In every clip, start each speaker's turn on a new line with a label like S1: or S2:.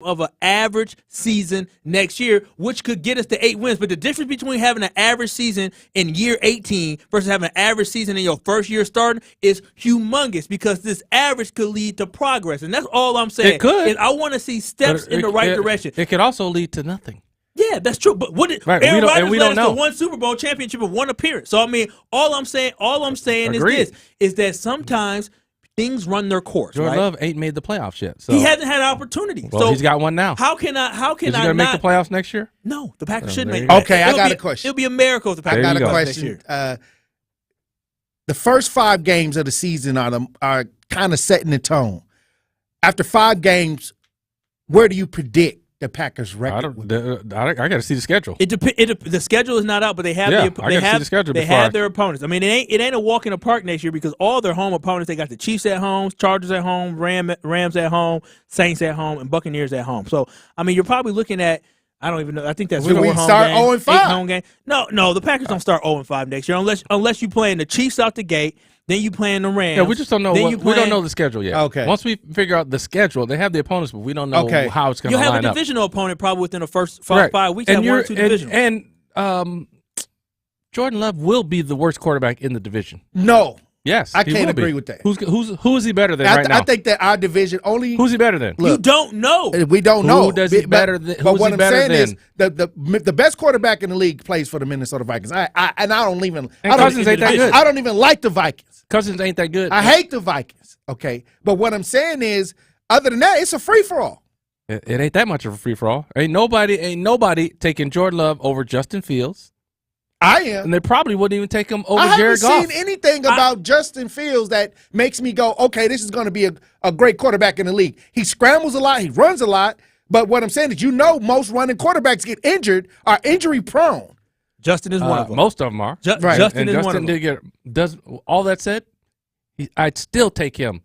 S1: of an average season next year, which could get us to 8 wins. But the difference between having an average season in year 18 versus having an average season in your first year starting is humongous, because this average could lead to progress. And that's all I'm saying.
S2: It could.
S1: And I want to see steps in the right direction.
S2: It could also lead to nothing.
S1: Yeah, that's true. But what did
S2: Right,
S1: Aaron
S2: we
S1: Rodgers
S2: don't
S1: led us
S2: know.
S1: to one Super Bowl championship and one appearance. So I mean, all I'm saying
S2: Agreed.
S1: is that sometimes things run their course.
S2: Jordan
S1: right?
S2: Love ain't made the playoffs yet. So
S1: He hasn't had an opportunity.
S2: well,
S1: so
S2: he's got one now.
S1: How can I
S2: Is he
S1: not
S2: going to make the playoffs next year?
S1: No, the Packers
S2: Oh,
S1: should
S2: there
S1: make
S2: you
S1: it.
S2: go.
S3: Okay, I got a question.
S1: It'll be a miracle if the
S2: There
S1: Packers
S3: I got
S2: you
S3: a
S2: go.
S1: next year.
S3: question. The first 5 games of the season are kind of setting the tone. After 5 games, where do you predict the Packers' record?
S2: I got to see the schedule.
S1: The schedule is not out, but they have
S2: Yeah,
S1: the
S2: I gotta see the schedule
S1: they
S2: before
S1: have their opponents. I mean, it ain't a walk in the park next year, because all their home opponents, they got the Chiefs at home, Chargers at home, Rams at home, Saints at home, and Buccaneers at home. So I mean, you're probably looking at, I don't even know. I think that's
S3: Should we
S1: 4 home
S3: start
S1: games,
S3: 0-5?
S1: 8 home game. No, the Packers don't start 0-5 next year unless you playing the Chiefs out the gate. Then you playing the Rams.
S2: Yeah, we just don't know.
S1: Then
S2: We don't know the schedule yet.
S3: Okay.
S2: Once we figure out the schedule, they have the opponents, but we don't know how it's going to
S1: You'll have
S2: line
S1: a
S2: up.
S1: divisional opponent probably within the first
S2: Right.
S1: 5 weeks.
S2: And
S1: Have 1 or 2 divisionals.
S2: And Jordan Love will be the worst quarterback in the division.
S3: No.
S2: Yes,
S3: I
S2: he
S3: can't
S2: will be.
S3: agree with that.
S2: Who is he better than right now?
S3: I think that our division only.
S2: Who's he better than?
S1: You don't know.
S3: We don't know.
S2: Who does he better than?
S3: But
S2: Who's
S3: what
S2: he
S3: I'm
S2: better
S3: saying is
S2: than?
S3: the best quarterback in the league plays for the Minnesota Vikings. I don't even.
S2: And
S3: I don't,
S2: Cousins ain't that good.
S3: I don't even like the Vikings.
S2: Cousins ain't that good.
S3: I hate the Vikings. Okay, but what I'm saying is, other than that, it's a free for all.
S2: It ain't that much of a free for all. Ain't nobody taking Jordan Love over Justin Fields,
S3: I am.
S2: and they probably wouldn't even take him over
S3: I haven't
S2: Jared Goff.
S3: seen anything about Justin Fields that makes me go, okay, this is going to be a great quarterback in the league. He scrambles a lot. He runs a lot. But what I'm saying is, most running quarterbacks get injured, are injury prone.
S1: Justin is one of them.
S2: Most of them are.
S3: Right.
S1: Justin
S2: and
S1: is one
S2: Justin
S1: of them.
S2: did does all that said, I'd still take him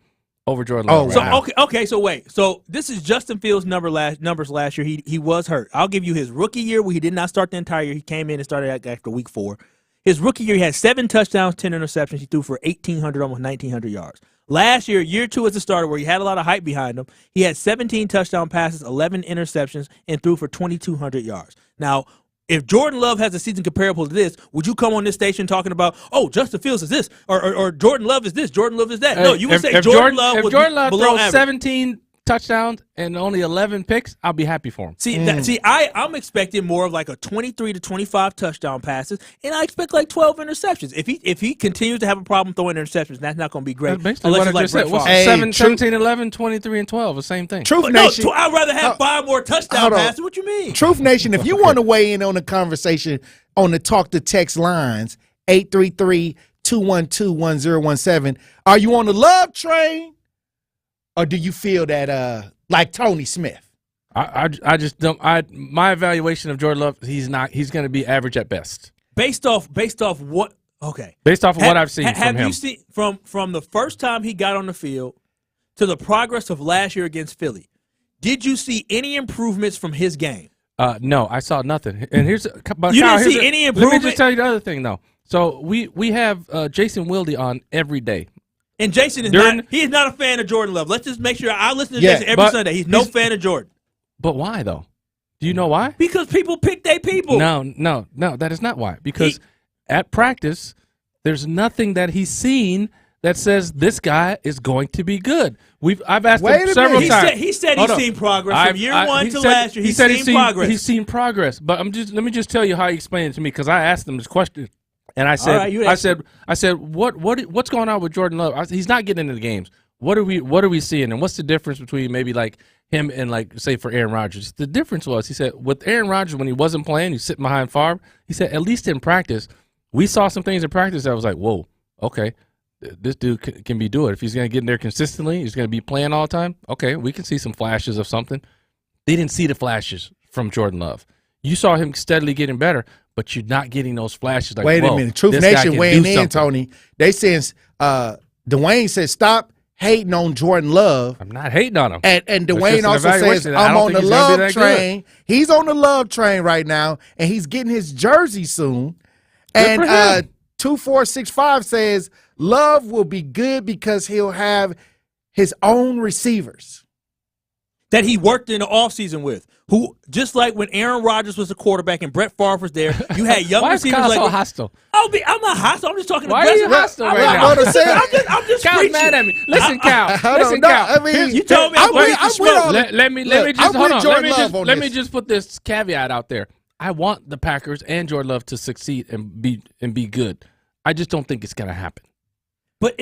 S2: over Jordan Love.
S1: So
S2: right now.
S1: okay. So wait. So this is Justin Fields' numbers last year. He was hurt. I'll give you his rookie year where he did not start the entire year. He came in and started after week 4. His rookie year, he had 7 touchdowns, 10 interceptions. He threw for 1,800, almost 1,900 yards. Last year 2 as a starter, where he had a lot of hype behind him, he had 17 touchdown passes, 11 interceptions, and threw for 2,200 yards. Now, if Jordan Love has a season comparable to this, would you come on this station talking about, Justin Fields is this, or Jordan Love is this, Jordan Love is that? No, you would say Jordan Love
S2: if
S1: would
S2: Jordan
S1: be
S2: Love
S1: below
S2: throws
S1: average.
S2: 17 touchdowns and only 11 picks, I'll be happy for him.
S1: I'm expecting more of like a 23 to 25 touchdown passes, and I expect like 12 interceptions. If he continues to have a problem throwing interceptions, that's not going to be great.
S2: That's basically what I just said. What's
S3: Hey,
S2: 17, 11, 23, and 12, the same thing.
S3: Truth
S1: No,
S3: Nation.
S1: I'd rather have 5 more touchdown
S3: hold on.
S1: passes. What you mean?
S3: Truth Nation, if you want to weigh in on the conversation on the Talk to Text lines, 833-212-1017, are you on the Love train, or do you feel that like Tony Smith?
S2: I just don't. My evaluation of Jordan Love, he's going to be average at best.
S1: Based off what? Okay.
S2: Based off of what I've seen from
S1: have
S2: him.
S1: you seen from the first time he got on the field to the progress of last year against Philly? Did you see any improvements from his game?
S2: No, I saw nothing. And here's but
S1: You
S2: Kyle,
S1: didn't see
S2: here's
S1: any
S2: Let
S1: improvement?
S2: me just tell you the other thing though. So we have Jason Wilde on every day.
S1: And Jason is he is not a fan of Jordan Love. Let's just make sure I listen to Jason every Sunday. He's no fan of Jordan.
S2: But why though? Do you know why?
S1: Because people pick their people.
S2: No, that is not why. Because at practice, there's nothing that he's seen that says this guy is going to be good. I've asked him several times.
S1: He said he's seen progress from year 1 to last year. He's seen progress.
S2: He's seen progress. But let me just tell you how he explained it to me, because I asked him this question, and I said, I said, what's going on with Jordan Love? He's not getting into the games. What are we seeing, and what's the difference between maybe like him and like say for Aaron Rodgers? The difference was, he said, with Aaron Rodgers when he wasn't playing, he's sitting behind Favre. He said at least in practice, we saw some things in practice that was like, whoa, okay. This dude can be doing it. If he's going to get in there consistently, he's going to be playing all the time. Okay, we can see some flashes of something. They didn't see the flashes from Jordan Love. You saw him steadily getting better, but you're not getting those flashes. Like,
S3: wait a minute, Truth Nation weighing in, Tony. They says Dwayne said stop hating on Jordan Love.
S2: I'm not hating on him.
S3: And Dwayne also says I'm on the love train. He's on the love train right now, and he's getting his jersey soon. And 2465 says Love will be good because he'll have his own receivers.
S1: that he worked in the offseason with, who just like when Aaron Rodgers was the quarterback and Brett Favre was there, you had young receivers like.
S2: Why is Kyle so hostile?
S1: I'm not hostile. I'm just talking.
S2: Why are you hostile right now?
S1: I'm just
S2: Kyle's
S1: preaching.
S2: mad at me. Listen, Kyle.
S3: I mean,
S1: you told me I'm going to smoke.
S2: Let me just hold on. Let me just put this caveat out there. I want the Packers and Jordan Love to succeed and be good. I just don't think it's going to happen.
S1: But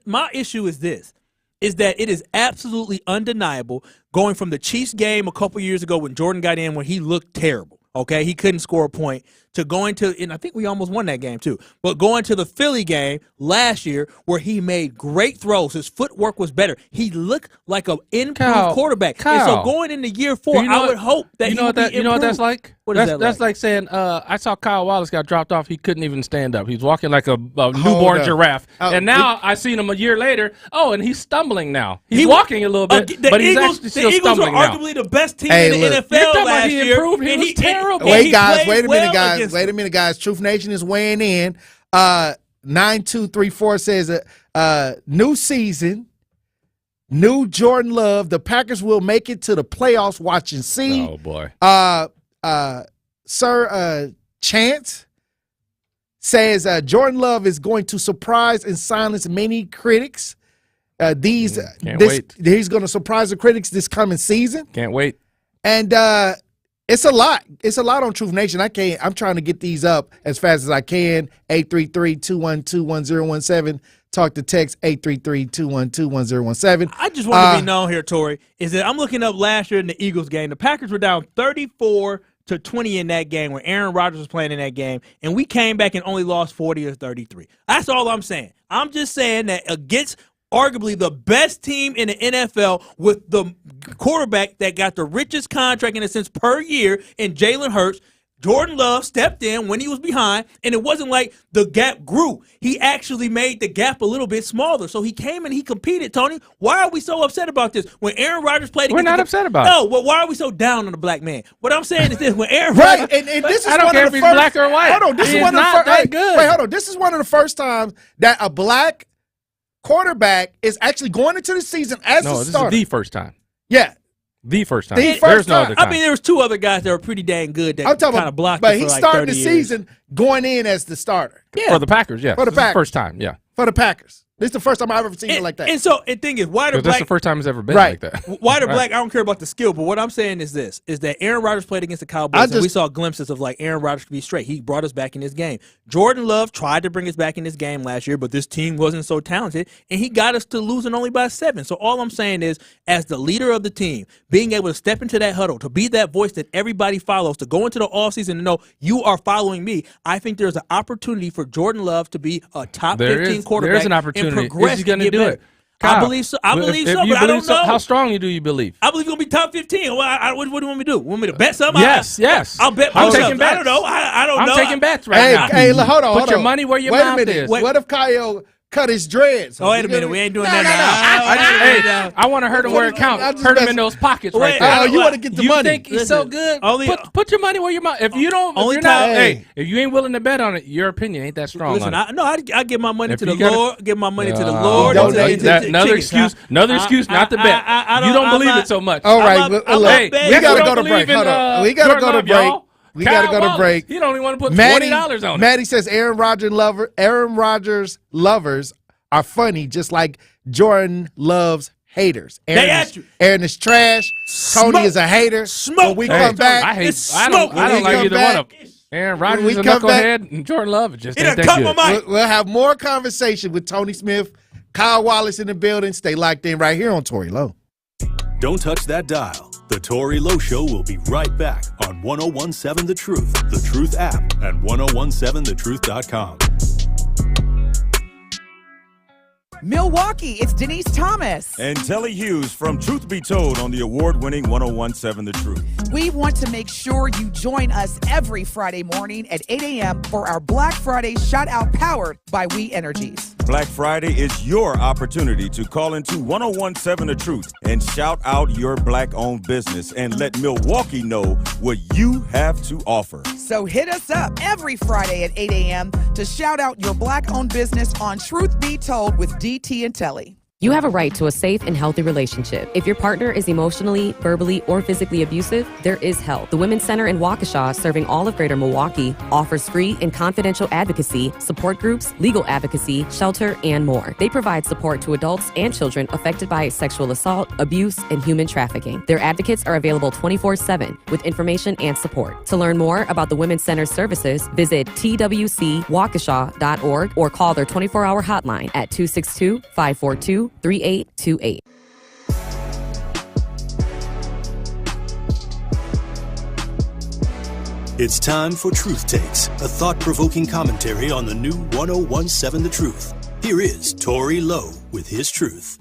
S1: my issue is this. Is that it is absolutely undeniable going from the Chiefs game a couple years ago when Jordan got in when he looked terrible, okay? He couldn't score a point, to going to, and I think we almost won that game too, but going to the Philly game last year where he made great throws. His footwork was better. He looked like an improved quarterback. And so going into year 4, I would hope that he would be improved.
S2: You know what that's like?
S1: What is that
S2: That's like saying, I saw Kyle Wallace got dropped off. He couldn't even stand up. He was walking like a newborn giraffe. And now I seen him a year later. Oh, and he's stumbling now. He's walking a little bit, but he's actually still stumbling now.
S1: The Eagles were arguably the best team in the NFL last year.
S2: He was terrible.
S3: Wait a minute, guys. Truth Nation is weighing in. 9234 says, new season, new Jordan Love. The Packers will make it to the playoffs. Watch and see.
S2: Oh, boy.
S3: Sir Chance says Jordan Love is going to surprise and silence many critics. He's going to surprise the critics this coming season.
S2: Can't wait.
S3: And it's a lot. It's a lot on Truth Nation. I'm trying to get these up as fast as I can. 833-212-1017. Talk to text 833-212-1017.
S1: I just want to be known here, Tori, is that I'm looking up last year in the Eagles game. The Packers were down 34-20 in that game when Aaron Rodgers was playing in that game, and we came back and only lost 40-33. That's all I'm saying. I'm just saying that against arguably the best team in the NFL with the quarterback that got the richest contract in a sense per year in Jalen Hurts, Jordan Love stepped in when he was behind, and it wasn't like the gap grew. He actually made the gap a little bit smaller. So he came and he competed, Tony. Why are we so upset about this? When Aaron Rodgers played against
S2: We're not upset about it.
S1: No, well, why are we so down on the black man? What I'm saying is this. When Aaron
S3: Right,
S1: Rodgers,
S3: and this is
S2: I don't
S3: one
S2: care
S3: of the
S2: if he's
S3: first,
S2: black or white.
S3: Hold on, this is one of the
S2: not
S3: first.
S2: that good.
S3: Wait, hold on. This is one of the first times that a black quarterback is actually going into the season as a starter.
S2: This is the first time.
S3: Yeah.
S2: The first time.
S3: There's
S2: no other time.
S1: I mean, there was 2 other guys that were pretty dang good that kind of blocked
S3: but
S1: it for
S3: he
S1: like
S3: started
S1: 30
S3: the
S1: years.
S3: season going in as the starter.
S1: Yeah.
S2: For the Packers, yeah.
S3: For the Packers.
S2: First time, yeah.
S3: For the Packers. This is the first time I've ever seen it like that.
S1: And so the thing is, why the
S2: That's
S1: black?
S2: the first time it's ever been
S3: Right.
S2: like that.
S1: Why the black? I don't care about the skill, but what I'm saying is this: is that Aaron Rodgers played against the Cowboys, and we saw glimpses of like Aaron Rodgers could be straight. He brought us back in this game. Jordan Love tried to bring us back in this game last year, but this team wasn't so talented, and he got us to losing only by 7. So all I'm saying is, as the leader of the team, being able to step into that huddle, to be that voice that everybody follows, to go into the offseason and know you are following me, I think there's an opportunity for Jordan Love to be a top 15 quarterback.
S2: There is an opportunity.
S1: And progress.
S2: Is he going to do it? Kyle,
S1: I believe so. I believe so, but I don't know.
S2: How strong do you believe?
S1: I believe he's going to be top 15. What do you want me to do? Want me to bet something?
S2: Yes.
S1: I'll bet
S2: I'm
S1: myself.
S2: taking bets.
S1: I don't know. I don't know.
S2: I'm taking bets right now.
S3: Hey, hold on.
S2: Put your money where your mouth is.
S3: What if Kyle cut his dreads?
S1: Oh, wait a minute. We ain't doing that.
S2: I want to hurt him where it counts. Hurt him in those pockets right there.
S3: Oh, you want to get the money.
S2: You think he's so good? Put your money where your mouth. If you don't, if you ain't willing to bet on it, your opinion ain't that strong.
S1: Listen, I give my money to the Lord. Give my money to the
S2: Lord. Another excuse not to bet. You don't believe it so much.
S3: All right, we got to go to break. Hold on. We got to go to break. We got to go to break.
S2: He don't even want to put $20 on it.
S3: Maddie says Aaron Rodgers lovers are funny, just like Jordan loves haters. Aaron is trash. Tony is a hater. When we come back,
S2: I don't like either one of them. Aaron Rodgers is a knucklehead, and Jordan Love just ain't that good.
S3: We'll have more conversation with Tony Smith, Kyle Wallace in the building. Stay locked in right here on Tory Lowe.
S4: Don't touch that dial. The Tory Lowe Show will be right back on 1017 The Truth, The Truth app, and 1017thetruth.com.
S5: Milwaukee, it's Denise Thomas.
S6: And Telly Hughes from Truth Be Told on the award-winning 1017 The Truth.
S5: We want to make sure you join us every Friday morning at 8 a.m. for our Black Friday shout-out powered by We Energies.
S6: Black Friday is your opportunity to call into 1017 The Truth and shout out your black-owned business and let Milwaukee know what you have to offer.
S5: So hit us up every Friday at 8 a.m. to shout out your black-owned business on Truth Be Told with DT and Telly.
S7: You have a right to a safe and healthy relationship. If your partner is emotionally, verbally, or physically abusive, there is help. The Women's Center in Waukesha, serving all of Greater Milwaukee, offers free and confidential advocacy, support groups, legal advocacy, shelter, and more. They provide support to adults and children affected by sexual assault, abuse, and human trafficking. Their advocates are available 24/7 with information and support. To learn more about the Women's Center services, visit twcwaukesha.org or call their 24-hour hotline at 262-542-3828.
S4: It's time for Truth Takes, a thought-provoking commentary on the new 1017 The Truth. Here is Tory Lowe with his truth.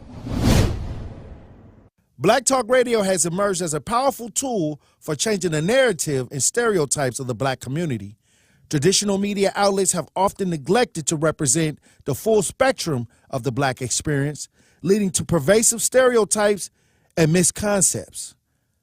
S3: Black Talk Radio has emerged as a powerful tool for changing the narrative and stereotypes of the black community. Traditional media outlets have often neglected to represent the full spectrum of the black experience, leading to pervasive stereotypes and misconceptions.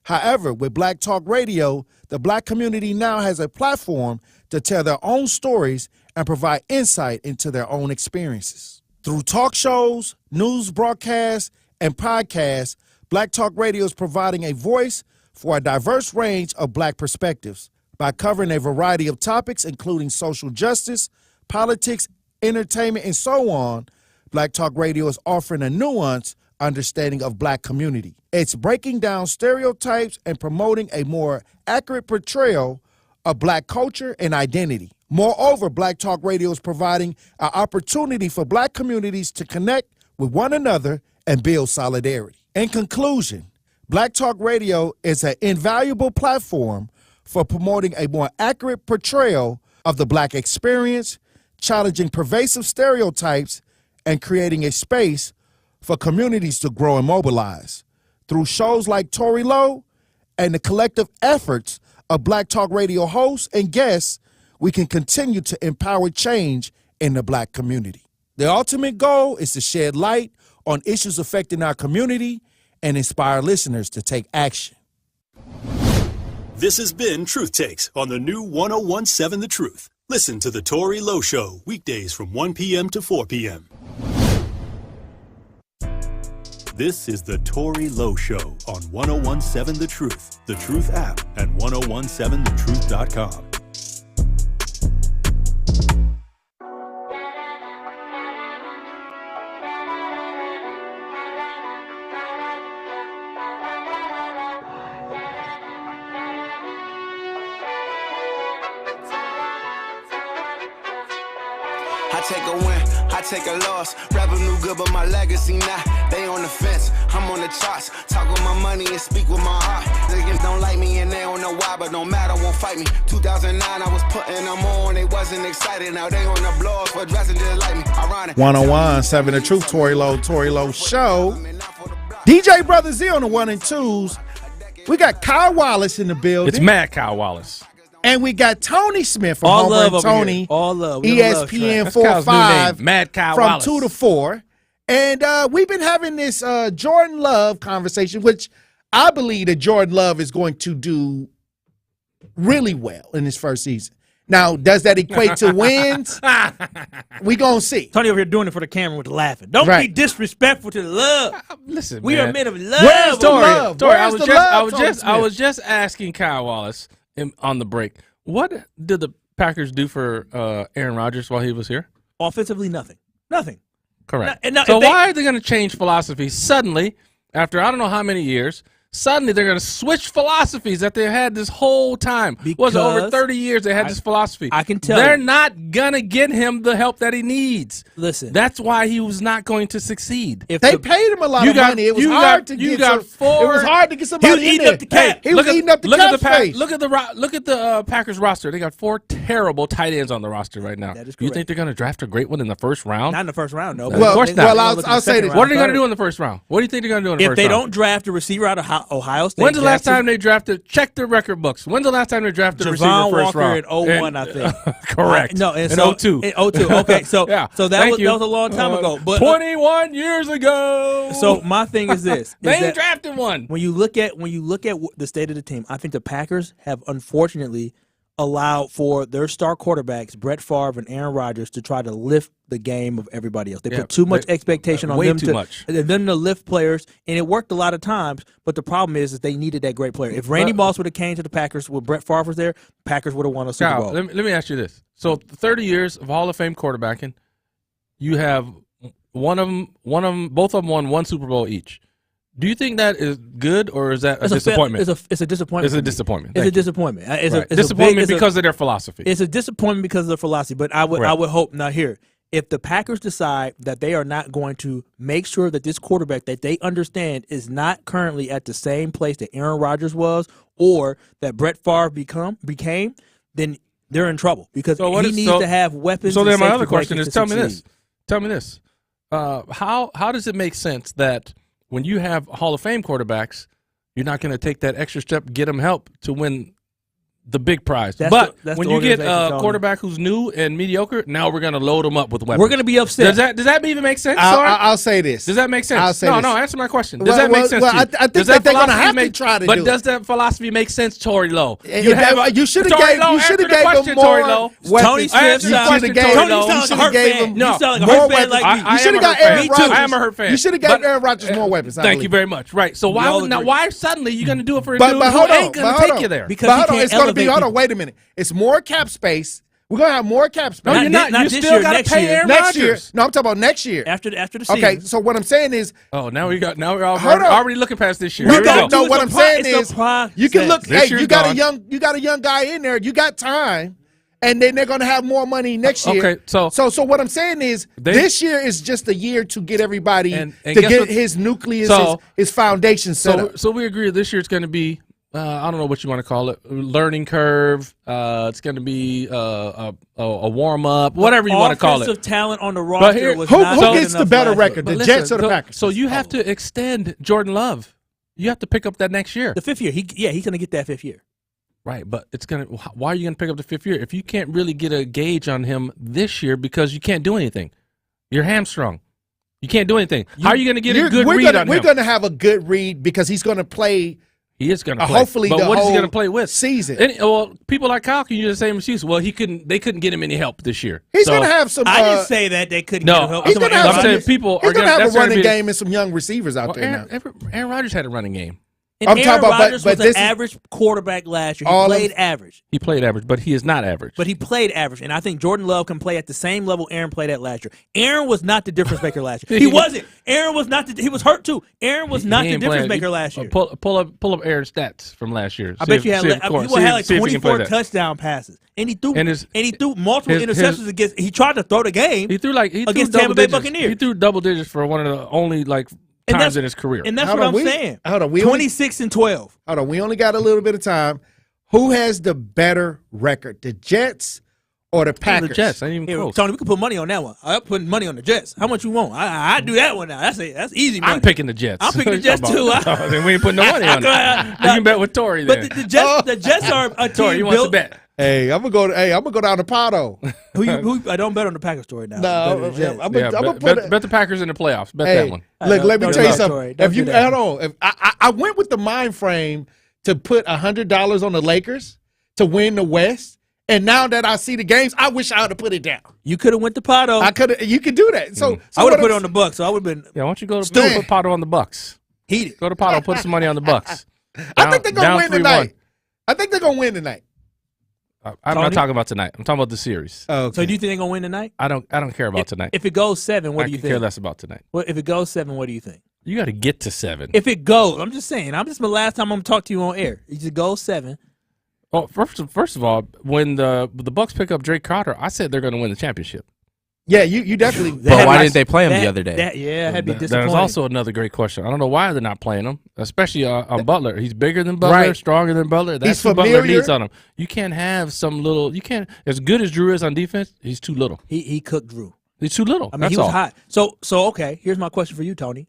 S3: However, with Black Talk Radio, the black community now has a platform to tell their own stories and provide insight into their own experiences. Through talk shows, news broadcasts, and podcasts, Black Talk Radio is providing a voice for a diverse range of black perspectives. By covering a variety of topics, including social justice, politics, entertainment, and so on, Black Talk Radio is offering a nuanced understanding of black community. It's breaking down stereotypes and promoting a more accurate portrayal of black culture and identity. Moreover, Black Talk Radio is providing an opportunity for black communities to connect with one another and build solidarity. In conclusion, Black Talk Radio is an invaluable platform for promoting a more accurate portrayal of the black experience, challenging pervasive stereotypes, and creating a space for communities to grow and mobilize. Through shows like Tory Lowe and the collective efforts of Black Talk Radio hosts and guests, we can continue to empower change in the black community. The ultimate goal is to shed light on issues affecting our community and inspire listeners to take action.
S4: This has been Truth Takes on the new 1017 The Truth. Listen to The Tory Lowe Show weekdays from 1 p.m. to 4 p.m. This is The Tory Lowe Show on 1017 The Truth, The Truth app, and 1017thetruth.com.
S8: I take a win, I take a loss. Revenue good, but my legacy not. They on the fence, I'm on the charts. Talk with my money and speak with my heart. Niggas don't like me and they don't know why, but no matter, won't fight me. 2009, I was putting them on, they wasn't excited. Now they on the blogs for dressing just like me. Ironic.
S3: 1017 The Truth, Tory Lowe Show. DJ Brother Z on the 1 and 2s. We got Kyle Wallace in the building.
S2: It's Mad Kyle Wallace.
S3: And we got Tony Smith from
S1: All
S3: Homer and
S1: love
S3: Tony.
S1: All love.
S3: ESPN 4-5
S2: Mad Kyle
S3: from
S2: Wallace.
S3: 2 to 4. And we've been having this Jordan Love conversation, which I believe that Jordan Love is going to do really well in his first season. Now, does that equate to wins? We gonna see.
S1: Tony over here doing it for the camera with the laughing. Don't be disrespectful to the love.
S2: Listen,
S1: we
S2: man.
S1: are men of love.
S3: Where's the love?
S2: Tory,
S3: Where's the love?
S2: I was just asking Kyle Wallace on the break. What did the Packers do for Aaron Rodgers while he was here?
S1: Offensively, nothing. Nothing.
S2: Correct. So why are they going to change philosophy suddenly after I don't know how many years? Suddenly they're going to switch philosophies that they've had this whole time. Was it over 30 years they had this philosophy?
S1: I can tell
S2: they're
S1: you.
S2: not going to get him the help that he needs.
S1: Listen.
S2: That's why he was not going to succeed.
S3: They paid him a lot of money. It was hard to get. It was hard to get somebody in there.
S1: Up the cap.
S3: He was eating up the cap space.
S2: Look at the Packers roster. They got 4 terrible tight ends on the roster right now.
S1: That is correct.
S2: You think they're going to draft a great one in the first round?
S1: Not in the first round, no.
S2: Of course not.
S3: Well, I'll say this.
S2: What are they going to do in the first round? What do you think they're going to do in the first round?
S1: If they don't draft a receiver out of Ohio State.
S2: When's the last time they drafted? Check their record books. When's the last time they drafted a receiver first round?
S1: Walker in 01, I think.
S2: Correct.
S1: No,
S2: in
S1: 02. In 02. Okay, so
S2: yeah.
S1: So that was a long time ago. But
S2: 21 years ago.
S1: So my thing is this:
S2: they ain't drafted one.
S1: When you look at the state of the team, I think the Packers have unfortunately allowed for their star quarterbacks, Brett Favre and Aaron Rodgers, to try to lift the game of everybody else. They put too much expectation on them to lift players, and it worked a lot of times. But the problem is that they needed that great player. If Randy Moss would have came to the Packers when Brett Favre was there, Packers would have won a Super Bowl.
S2: Let me ask you this: so 30 years of Hall of Fame quarterbacking, you have both of them won one Super Bowl each. Do you think that is good, or is that a disappointment?
S1: It's a disappointment.
S2: It's a disappointment.
S1: It's a disappointment. It's
S2: disappointment because of their philosophy.
S1: It's a disappointment because of their philosophy. But I would hope now here, if the Packers decide that they are not going to make sure that this quarterback that they understand is not currently at the same place that Aaron Rodgers was, or that Brett Favre became, then they're in trouble because he needs to have weapons.
S2: So then my other question is, tell me this: how does it make sense that when you have Hall of Fame quarterbacks, you're not going to take that extra step, get them help to win the big prize? But when you get a quarterback who's new and mediocre, now we're going to load them up with weapons.
S1: We're going to be upset.
S2: Does that even make sense?
S3: I'll say this.
S2: Does that make sense?
S3: I'll say this.
S2: No, answer my question. Does that make sense to you?
S3: I think that they're going to have to try to do it.
S2: But does that philosophy make sense, Tory Lowe?
S3: You should have gave him more weapons.
S1: Tony Smith,
S3: You should have got Aaron Rodgers.
S2: I am a Hurt fan.
S3: You should have got Aaron Rodgers more weapons.
S2: Thank you very much. Right. So why suddenly you going to do it for a dude who ain't going to take you there?
S1: Because
S3: it's going to be. Hold on. Wait a minute. It's more cap space. We're going to have more cap space.
S2: No, you're not. You still got to pay Aaron Rodgers.
S3: No, I'm talking about next year.
S1: After the season.
S3: Okay, so what I'm saying is.
S2: Oh, now we're already looking past this year.
S3: No, what I'm saying is, you can look. Hey, you got a young guy in there. You got time, and then they're going to have more money next year.
S2: Okay, so
S3: what I'm saying is, this year is just a year to get everybody to get his nucleus, his foundation set up.
S2: So we agree this year it's going to be. I don't know what you want to call it, learning curve. It's going to be a warm up, whatever you want to call it.
S1: Offensive talent on the roster was
S3: who gets the better record, the Jets or the Packers?
S2: So you have to extend Jordan Love. You have to pick up that next year.
S1: The 5th year. He's going to get that 5th year.
S2: Right, but why are you going to pick up the 5th year if you can't really get a gauge on him this year because you can't do anything? You're hamstrung. You can't do anything. How are you going to get a good read on him?
S3: We're going to have a good read because he's going to play.
S2: He is going to play.
S3: Hopefully,
S2: but what is he going to play with?
S3: Season.
S2: People like Kyle can use the same excuse. Well, they couldn't get him any help this year.
S3: He's going to have some.
S1: I didn't say that they couldn't get him help.
S3: He's going to have
S2: people.
S3: He's going to have a running game and some young receivers out there now.
S2: Aaron Rodgers had a running game.
S1: And Aaron Rodgers was an average quarterback last year. He played average.
S2: He played average, but he is not average.
S1: But he played average, and I think Jordan Love can play at the same level Aaron played at last year. Aaron was not the difference maker last year. He wasn't. Aaron was not. He was hurt too. Aaron was not the difference maker last year.
S2: Pull up Aaron's stats from last year.
S1: I bet you had like 24 touchdown passes, and he threw multiple interceptions against. He tried to throw the game.
S2: He threw
S1: against Tampa Bay Buccaneers.
S2: He threw double digits for one of the only times in his career.
S1: And that's what I'm saying.
S3: Hold on,
S1: 26 and 12.
S3: Hold on, we only got a little bit of time. Who has the better record, the Jets or the Packers?
S2: The Jets. Ain't even close.
S1: Tony, we can put money on that one. I'm putting money on the Jets. How much you want? I do that one now. That's easy money.
S2: I'm picking the Jets.
S1: I'm picking the Jets too.
S2: Then we ain't putting no money on it. You can bet with Tory there.
S1: But the Jets are a team
S2: Tory, you want to bet?
S3: Hey, I'm gonna go down to Pato.
S1: I don't bet on the Packers story now.
S3: No,
S2: I'm gonna bet the Packers in the playoffs. Bet that one.
S3: Look, let me tell you something. If I went with the mind frame to put $100 on the Lakers to win the West, and now that I see the games, I wish I would have put it down.
S1: You could have went to Pato.
S3: I could. You could do that. So
S1: I would have put it on the Bucks. So I would have been.
S2: Yeah, why don't you go to put Pato on the Bucks? Go to Pato, put some money on the Bucks.
S3: I think they're gonna win tonight. I think they're gonna win tonight.
S2: I'm not talking about tonight. I'm talking about the series.
S3: Oh, okay.
S1: So do you think they're gonna win tonight?
S2: I don't care about tonight.
S1: If it goes 7, what do you think?
S2: I care less about tonight.
S1: Well, if it goes 7, what do you think?
S2: You got to get to 7.
S1: If it goes, I'm just saying. I'm just the last time I'm gonna talk to you on air. You just go 7.
S2: Well, first of all, when the Bucks pick up Drake Carter, I said they're going to win the championship.
S3: Yeah, you definitely.
S9: But why didn't they play him the other day?
S1: That'd be disappointing.
S2: There's also another great question. I don't know why they're not playing him, especially on Butler. He's bigger than Butler, stronger than Butler. That's what Butler needs on him. You can't have some little. You can't. As good as Drew is on defense, he's too little.
S1: He cooked Drew.
S2: He's too little.
S1: I mean, he was hot. So okay. Here's my question for you, Tony.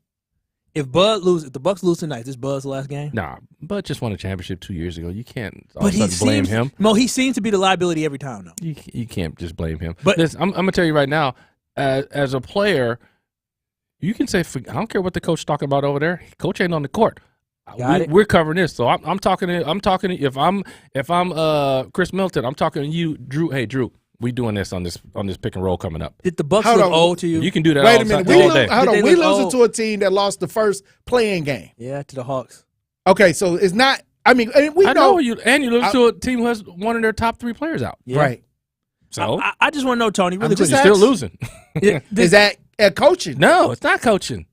S1: If the Bucks lose tonight, is this Bud's last game?
S2: Nah, Bud just won a championship 2 years ago. You can't all of a sudden blame him.
S1: No, he seems to be the liability every time, though.
S2: You can't just blame him. But I'm going to tell you right now, as a player, you can say, I don't care what the coach is talking about over there. Coach ain't on the court. We're covering this, so I'm talking. If I'm Chris Middleton, I'm talking to you, Drew. Hey, Drew, we doing this on this pick and roll coming up.
S1: Did the Bucks look old to you?
S2: You can do that.
S3: Wait a minute. We losing to a team that lost the first playing game.
S1: Yeah, to the Hawks.
S3: Okay, so it's not. I mean,
S2: I know you lose to a team who has one of their top 3 players out.
S1: Yeah.
S3: Right.
S2: So
S1: I just want to know, Tony. Really quick,
S2: you're still losing.
S3: Is that coaching?
S2: No, it's not coaching.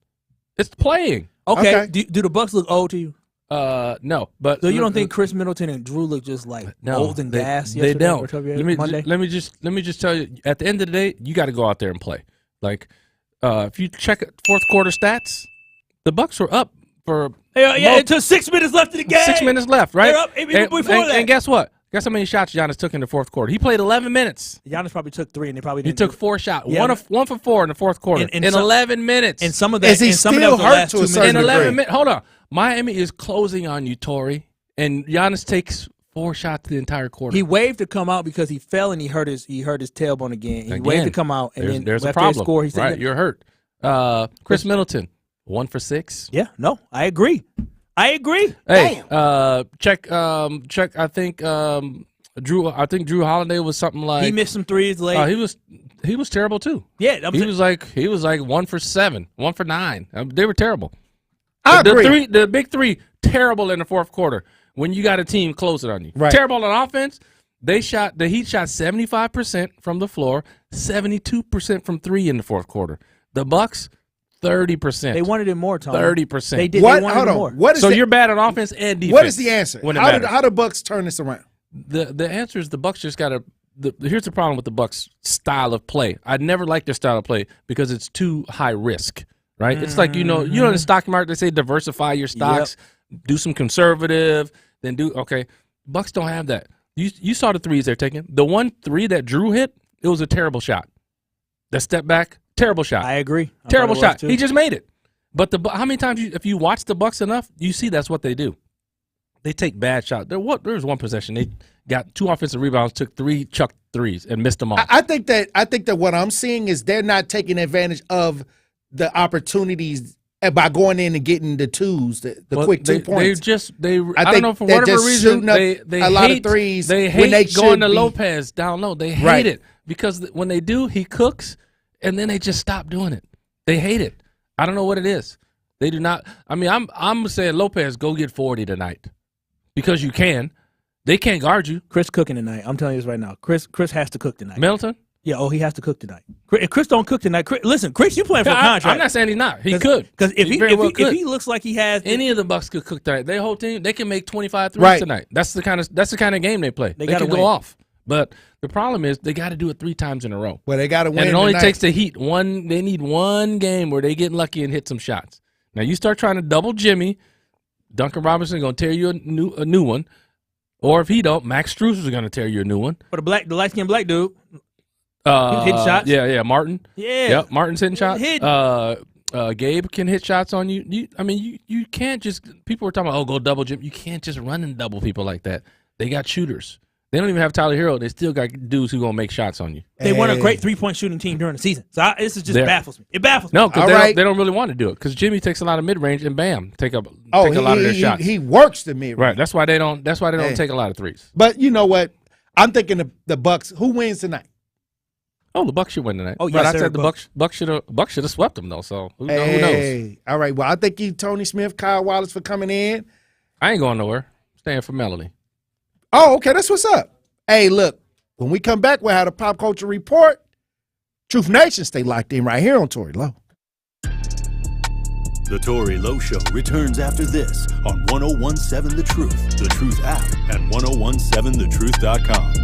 S2: It's playing.
S1: Okay. Do the Bucks look old to you?
S2: No, but
S1: so you don't think Chris Middleton and Drew look just like old and gas?
S2: They don't. Let me just tell you. At the end of the day, you got to go out there and play. Like, if you check fourth quarter stats, the Bucks were up for
S1: until 6 minutes left in the game.
S2: 6 minutes left, right?
S1: They're up even before that.
S2: And guess what? Guess how many shots Giannis took in the fourth quarter? He played 11 minutes.
S1: Giannis probably took 3, and they probably
S2: didn't. He took 4 shots. Yeah. One for 4 in the fourth quarter in 11 minutes.
S1: And some of that,
S3: is he still hurt to a certain degree?
S2: 11 minutes. Hold on. Miami is closing on you, Torrey, and Giannis takes 4 shots the entire quarter.
S1: He waved to come out because he fell and he hurt his tailbone again. He waved to come out, and then
S2: there's a
S1: after
S2: problem.
S1: He scored, he said,
S2: right, you're hurt. Chris Middleton, 1 for 6.
S1: Yeah, no, I agree.
S2: Hey, check. I think Drew Holiday was something like
S1: he missed some threes late.
S2: He was terrible too.
S1: Yeah,
S2: he was like 1 for 7, 1 for 9. They were terrible.
S3: I agree.
S2: The big 3 terrible in the fourth quarter when you got a team closing on you.
S3: Right.
S2: Terrible on offense. The Heat shot 75% from the floor, 72% from 3 in the fourth quarter. The Bucks 30%.
S1: They wanted it more, Tom.
S2: 30%.
S1: They did. What? They wanted it more.
S2: So you're bad on offense and defense.
S3: What is the answer? How do Bucks turn this around?
S2: The answer is the Bucks just got to. Here's the problem with the Bucks' style of play. I never liked their style of play because it's too high risk. Right? Mm-hmm. It's like in the stock market they say diversify your stocks, do some conservative, then do okay. Bucks don't have that. You saw the threes they're taking. The 1 3 that Drew hit, it was a terrible shot. The step back, terrible shot.
S1: I agree.
S2: Terrible shot. He just made it. But how many times if you watch the Bucks enough, you see that's what they do. They take bad shots. There was one possession they got 2 offensive rebounds, took 3 chuck threes, and missed them all.
S3: I think that what I'm seeing is they're not taking advantage of the opportunities by going in and getting the twos, the quick 2 points.
S2: I don't know, for whatever reason they
S3: a lot of threes.
S2: They hate going to Lopez down low. They hate it because when they do, he cooks, and then they just stop doing it. They hate it. I don't know what it is. They do not. I mean, I'm saying Lopez, go get 40 tonight because you can. They can't guard you.
S1: Chris cooking tonight. I'm telling you this right now. Chris has to cook tonight.
S2: Middleton?
S1: Yeah, he has to cook tonight. If Chris don't cook tonight, listen, Chris, you playing for a contract.
S2: I'm not saying he's not. He could.
S1: Because if he looks like he has
S2: any of the Bucks could cook tonight. Their whole team, they can make 25 threes tonight. That's the kind of game they play. They can go off. But the problem is they got to do it 3 times in a row.
S3: Well, they got to win.
S2: And it only takes the Heat one. They need one game where they get lucky and hit some shots. Now you start trying to double Jimmy, Duncan Robinson going to tear you a new one, or if he don't, Max Strus is going to tear you a new one.
S1: But the light skinned black dude. He's hitting shots.
S2: Yeah, Martin.
S1: Yeah.
S2: Yep, Martin's hitting shots. Gabe can hit shots on you. You can't just – people were talking about, go double Jim. You can't just run and double people like that. They got shooters. They don't even have Tyler Hero. They still got dudes who going to make shots on you.
S1: They won a great 3-point shooting team during the season. So this is just baffles me. It baffles me.
S2: No, because they don't really want to do it because Jimmy takes a lot of mid-range and bam, take a lot of their shots.
S3: He works the mid-range.
S2: Right. That's why they don't take a lot of threes.
S3: But you know what? I'm thinking the Bucks. Who wins tonight?
S2: Oh, the Bucks should win tonight.
S1: Oh, yes,
S2: but I said the Bucks should have swept them though. So who knows?
S3: All right. Well, I thank you, Tony Smith, Kyle Wallace, for coming in.
S2: I ain't going nowhere. I'm staying for Melanie.
S3: Oh, okay. That's what's up. Hey, look. When we come back, we'll have a pop culture report. Truth Nation, stay locked in right here on Tory Lowe.
S4: The Tory Lowe Show returns after this on 101.7 The Truth, The Truth app, and 1017thetruth.com.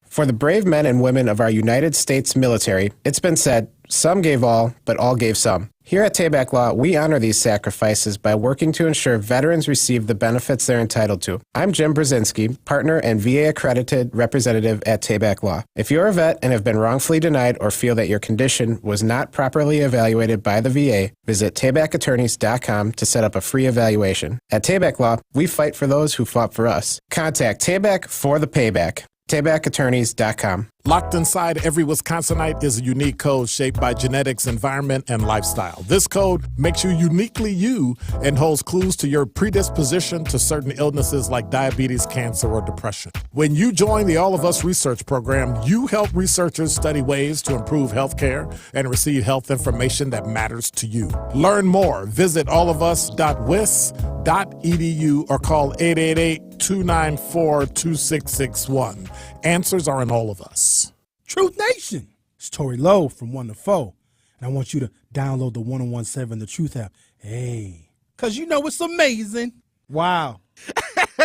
S10: For the brave men and women of our United States military, it's been said, some gave all, but all gave some. Here at Tabak Law, we honor these sacrifices by working to ensure veterans receive the benefits they're entitled to. I'm Jim Brzezinski, partner and VA-accredited representative at Tabak Law. If you're a vet and have been wrongfully denied or feel that your condition was not properly evaluated by the VA, visit tabakattorneys.com to set up a free evaluation. At Tabak Law, we fight for those who fought for us. Contact Tabak for the payback. TaybackAttorneys.com.
S11: Locked inside every Wisconsinite is a unique code shaped by genetics, environment, and lifestyle. This code makes you uniquely you and holds clues to your predisposition to certain illnesses like diabetes, cancer, or depression. When you join the All of Us research program, you help researchers study ways to improve healthcare and receive health information that matters to you. Learn more. Visit allofus.wis.edu or call 888-294-2661. Answers are in All of Us.
S12: Truth Nation. It's Tory Lowe from 1 to 4. And I want you to download the 1017 The Truth app. Hey, because you know it's amazing. Wow.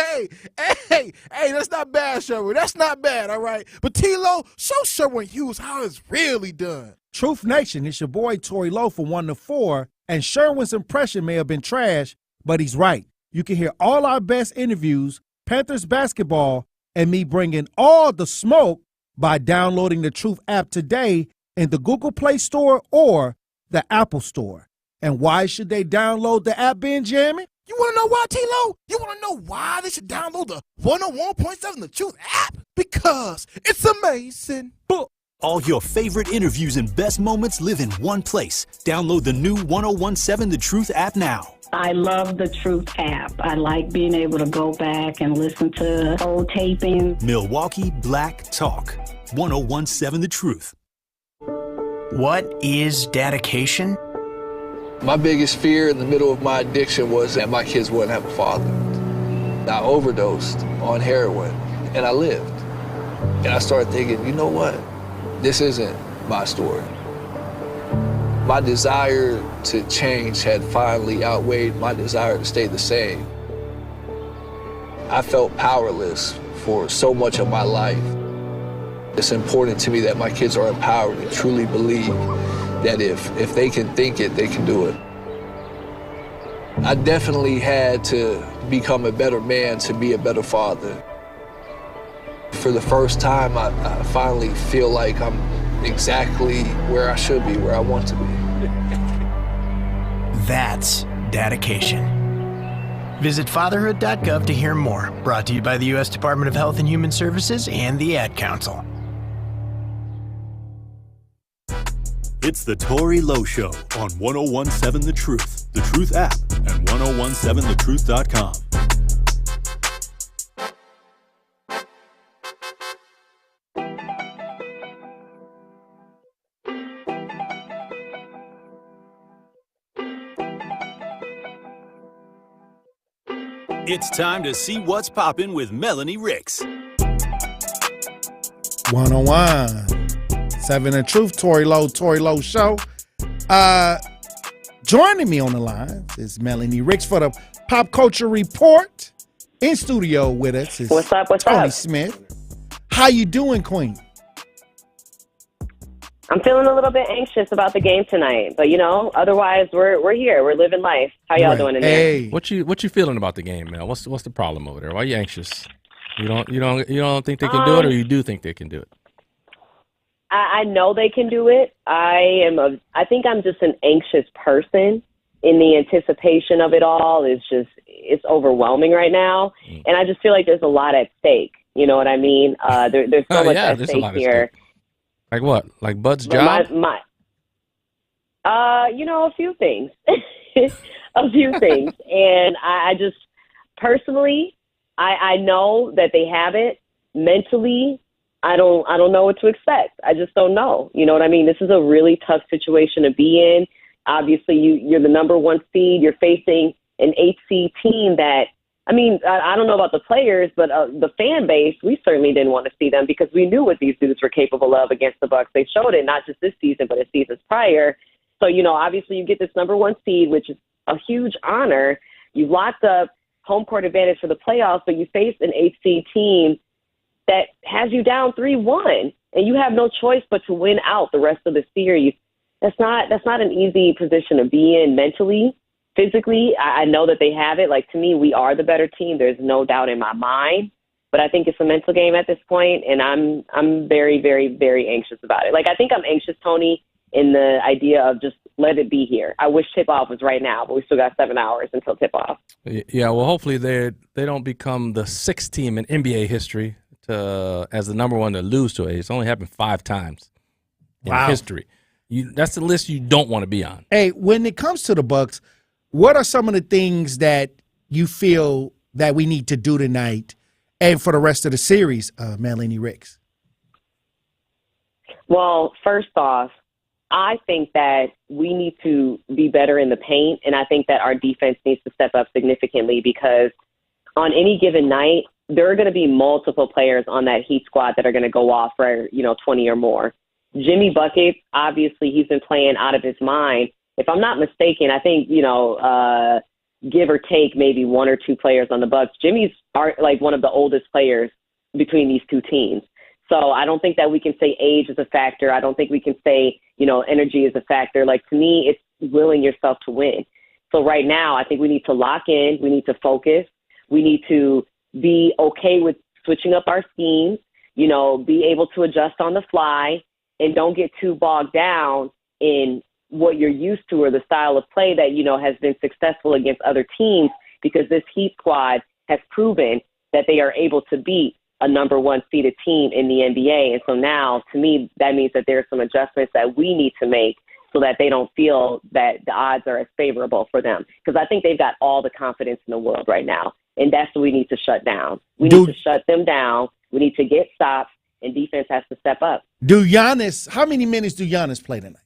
S3: Hey, that's not bad, Sherwin. That's not bad, all right? But T-Lo, show Sherwin Hughes how it's really done.
S12: Truth Nation, it's your boy Tory Lowe from 1 to 4. And Sherwin's impression may have been trash, but he's right. You can hear all our best interviews, Panthers basketball, and me bringing all the smoke by downloading the Truth app today in the Google Play Store or the Apple Store. And why should they download the app, Benjamin?
S3: You want to know why, T-Lo? You want to know why they should download the 101.7 The Truth app? Because it's amazing.
S4: All your favorite interviews and best moments live in one place. Download the new 1017 The Truth app now.
S13: I love the Truth app. I like being able to go back and listen to old taping.
S4: Milwaukee Black Talk. 1017 The Truth.
S14: What is dedication?
S15: My biggest fear in the middle of my addiction was that my kids wouldn't have a father. I overdosed on heroin, and I lived. And I started thinking, you know what? This isn't my story. My desire to change had finally outweighed my desire to stay the same. I felt powerless for so much of my life. It's important to me that my kids are empowered and truly believe that if they can think it, they can do it. I definitely had to become a better man to be a better father. For the first time, I finally feel like I'm exactly where I should be, where I want to be.
S14: That's dedication. Visit fatherhood.gov to hear more. Brought to you by the U.S. Department of Health and Human Services and the Ad Council.
S4: It's the Tory Lowe Show on 1017 The Truth, The Truth app, and 1017thetruth.com. It's time to see what's poppin' with Melanie Ricks.
S3: 101.7 The Truth, Tory Lowe Show. Joining me on the line is Melanie Ricks for the Pop Culture Report. In studio with us is
S16: What's up?
S3: Tony Smith. How you doing, Queen?
S16: I'm feeling a little bit anxious about the game tonight, but otherwise we're here. We're living life. How y'all doing in there?
S2: What you feeling about the game, Mel? What's the problem over there? Why are you anxious? You don't think they can do it, or you do think they can do it?
S16: I know they can do it. I think I'm just an anxious person. In the anticipation of it all it's overwhelming right now, and I just feel like there's a lot at stake. You know what I mean? There's so much at stake here.
S2: Like what? Like Bud's job?
S16: A few things. A few things. And I just, personally, I know that they have it. Mentally, I don't know what to expect. I just don't know. You know what I mean? This is a really tough situation to be in. Obviously, you're the number one seed. You're facing an 8 seed team that, I don't know about the players, but the fan base, we certainly didn't want to see them because we knew what these dudes were capable of against the Bucks. They showed it not just this season, but in seasons prior. So, obviously you get this number one seed, which is a huge honor. You've locked up home court advantage for the playoffs, but you face an 8 seed team that has you down 3-1, and you have no choice but to win out the rest of the series. That's not an easy position to be in mentally. Physically, I know that they have it. Like, to me, we are the better team. There's no doubt in my mind. But I think it's a mental game at this point, and I'm very, very, very anxious about it. Like, I think I'm anxious, Tony, in the idea of just let it be here. I wish tip-off was right now, but we still got 7 hours until tip-off.
S2: Yeah, well, hopefully they don't become the 6th team in NBA history as the number one to lose to it. It's only happened 5 times in history. That's the list you don't want to be on.
S3: Hey, when it comes to the Bucks, what are some of the things that you feel that we need to do tonight and for the rest of the series, Melanie Ricks?
S16: Well, first off, I think that we need to be better in the paint, and I think that our defense needs to step up significantly because on any given night, there are going to be multiple players on that Heat squad that are going to go off for, 20 or more. Jimmy Buckets, obviously, he's been playing out of his mind. If I'm not mistaken, I think, give or take maybe 1 or 2 players on the Bucks. Jimmy's like one of the oldest players between these two teams. So I don't think that we can say age is a factor. I don't think we can say, energy is a factor. Like, to me, it's willing yourself to win. So right now, I think we need to lock in. We need to focus. We need to be okay with switching up our schemes, be able to adjust on the fly, and don't get too bogged down in what you're used to or the style of play that, has been successful against other teams, because this Heat squad has proven that they are able to beat a number 1 seeded team in the NBA. And so now, to me, that means that there are some adjustments that we need to make so that they don't feel that the odds are as favorable for them. Because I think they've got all the confidence in the world right now. And that's what we need to shut down. We need to shut them down. We need to get stops, and defense has to step up.
S3: How many minutes do Giannis play tonight?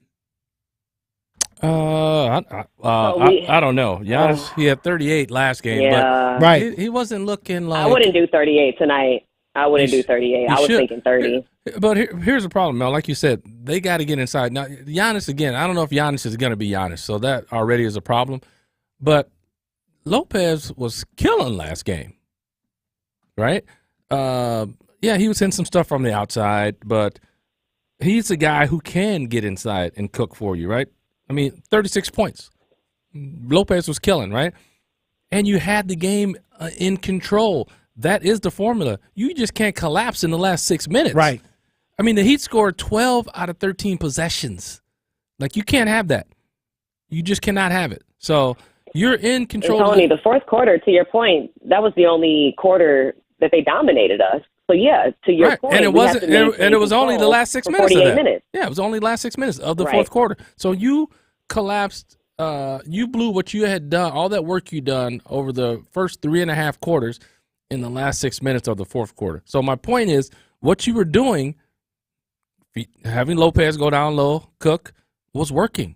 S2: I don't know. Giannis, he had 38 last game, but he wasn't looking like.
S16: I wouldn't do 38 tonight. I wouldn't do 38. I was thinking 30.
S2: But here's the problem, Mel. Like you said, they got to get inside. Now, Giannis, again, I don't know if Giannis is going to be Giannis, so that already is a problem. But Lopez was killing last game, right? He was hitting some stuff from the outside, but he's a guy who can get inside and cook for you, right? 36 points. Lopez was killing, right? And you had the game in control. That is the formula. You just can't collapse in the last 6 minutes.
S3: Right.
S2: The Heat scored 12 out of 13 possessions. Like, you can't have that. You just cannot have it. So you're in control.
S16: And Tony, the fourth quarter, to your point, that was the only quarter that they dominated us. So yeah, to your point,
S2: and it wasn't, and it was only the last 6 minutes. 48 minutes. Yeah, it was only the last 6 minutes of the fourth quarter. So you collapsed. You blew what you had done, all that work you done over the first 3.5 quarters in the last 6 minutes of the fourth quarter. So my point is, what you were doing, having Lopez go down low, cook, was working.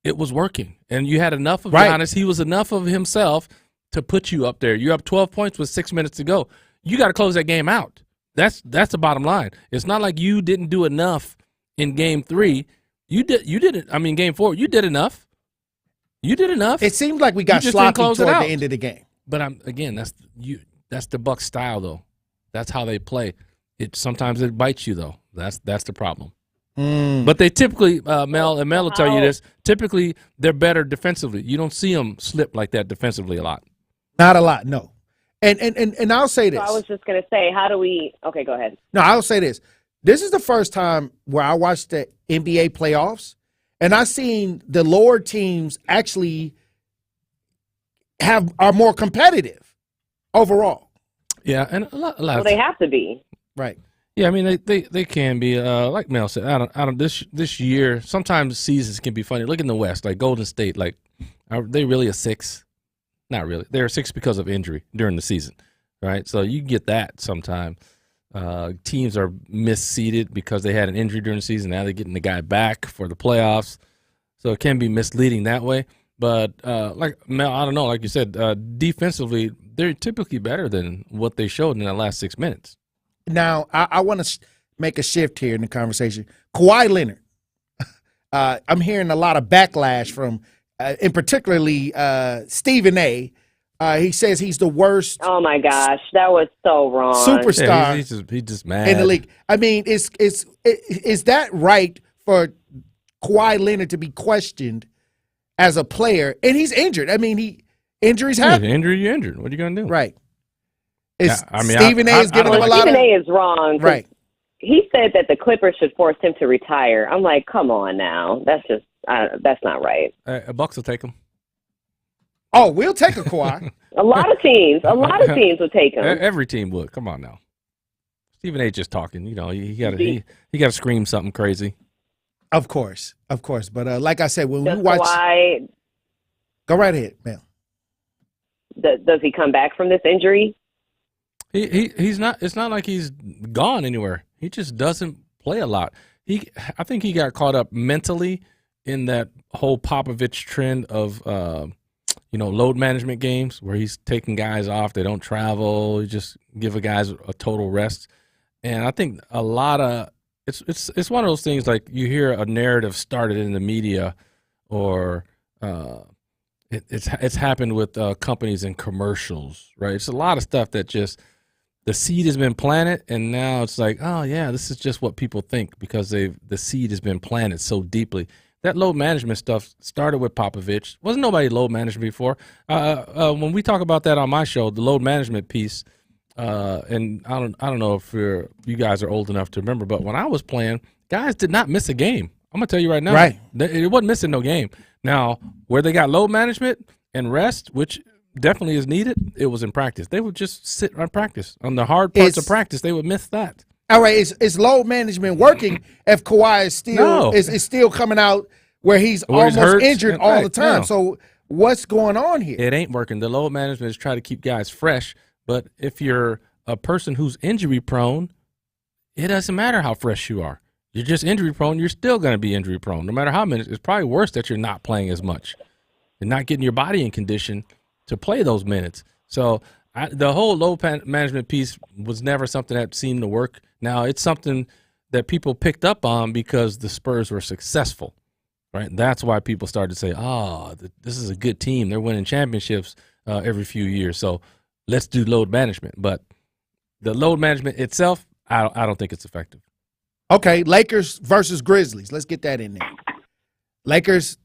S2: It was working, and you had enough of Giannis. He was enough of himself to put you up there. You're up 12 points with 6 minutes to go. You got to close that game out. That's the bottom line. It's not like you didn't do enough in game 3. You did it. Game 4, you did enough. You did enough.
S3: It seemed like we got sloppy toward the end of the game.
S2: But that's the Bucs style, though. That's how they play. Sometimes it bites you, though. That's the problem. But they typically, Mel will tell you this, typically they're better defensively. You don't see them slip like that defensively a lot.
S3: Not a lot, no. And I'll say this.
S16: So I was just going to say, how do we – okay, go ahead.
S3: No, I'll say this. This is the first time where I watched the NBA playoffs, and I've seen the lower teams actually are more competitive overall.
S2: Yeah, and a lot
S16: well, they have to be.
S3: Right.
S2: Yeah, they can be. Like Mel said, I don't. This year, sometimes seasons can be funny. Look in the West, like Golden State. Like, are they really a 6? Not really. They're a 6 because of injury during the season, right? So you get that sometimes. Teams are misseeded because they had an injury during the season. Now they're getting the guy back for the playoffs, so it can be misleading that way. But like Mel, I don't know. Like you said, defensively, they're typically better than what they showed in the last 6 minutes.
S3: Now, I want to make a shift here in the conversation. Kawhi Leonard. I'm hearing a lot of backlash from, in particularly Stephen A. He says he's the worst.
S16: Oh my gosh, that was so wrong.
S3: Superstar.
S2: Yeah, he's just mad
S3: in the league. Is that right for Kawhi Leonard to be questioned as a player? And he's injured. Injuries happen.
S2: Injury, you're injured. What are you gonna do?
S3: Right. Stephen A. is giving him a lot of.
S16: Stephen A. is wrong.
S3: Right.
S16: He said that the Clippers should force him to retire. I'm like, come on now. That's just that's not right.
S2: Bucks will take him.
S3: Oh, we'll take a Kawhi.
S16: a lot of teams would take him.
S2: Every team would. Come on now. Stephen A. just talking. You know, he got to scream something crazy.
S3: Of course. But like I said, when
S16: Does
S3: we watch,
S16: Kawhi,
S3: go right ahead, ma'am.
S16: Does he come back from this injury?
S2: He's not. It's not like he's gone anywhere. He just doesn't play a lot. I think he got caught up mentally in that whole Popovich trend of load management games where he's taking guys off. They don't travel. You just give a guys a total rest. And I think a lot of it's one of those things like you hear a narrative started in the media, or it's happened with companies and commercials, right? It's a lot of stuff that just the seed has been planted, and now it's like, oh yeah, this is just what people think because the seed has been planted so deeply. That load management stuff started with Popovich. Wasn't nobody load management before. When we talk about that on my show, the load management piece, and I don't know if you guys are old enough to remember, but when I was playing, guys did not miss a game. I'm gonna tell you right now,
S3: right?
S2: It wasn't missing no game. Now, where they got load management and rest, which definitely is needed, it was in practice. They would just sit on practice. On the hard parts of practice, they would miss that.
S3: All right, is load management working if Kawhi is still is still coming out where he's almost injured all the time? So what's going on here?
S2: It ain't working. The load management is trying to keep guys fresh, but if you're a person who's injury prone, it doesn't matter how fresh you are. You're just injury prone, you're still going to be injury prone. No matter how many, it's probably worse that you're not playing as much. You're not getting your body in condition to play those minutes. So the whole load management piece was never something that seemed to work. Now, it's something that people picked up on because the Spurs were successful, right? That's why people started to say, this is a good team. They're winning championships every few years. So let's do load management. But the load management itself, I don't think it's effective.
S3: Okay, Lakers versus Grizzlies. Let's get that in there. Lakers.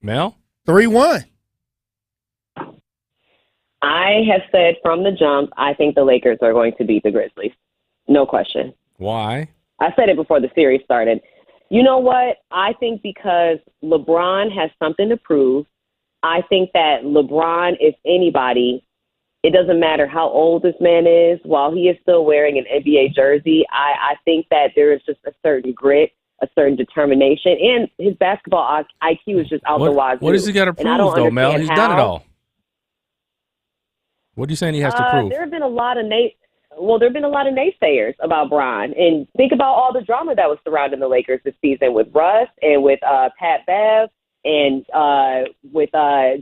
S2: Mel?
S3: 3-1.
S16: I have said from the jump, I think the Lakers are going to beat the Grizzlies. No question.
S2: Why?
S16: I said it before the series started. You know what? I think because LeBron has something to prove. I think that LeBron, if anybody, it doesn't matter how old this man is, while he is still wearing an NBA jersey, I think that there is just a certain grit, a certain determination, and his basketball IQ is just out the wazoo.
S2: What does he got to prove, though, Mel? He's done it all. What are you saying he has to prove?
S16: There have been a lot of naysayers about Bron, and think about all the drama that was surrounding the Lakers this season with Russ and with Pat Bev, and with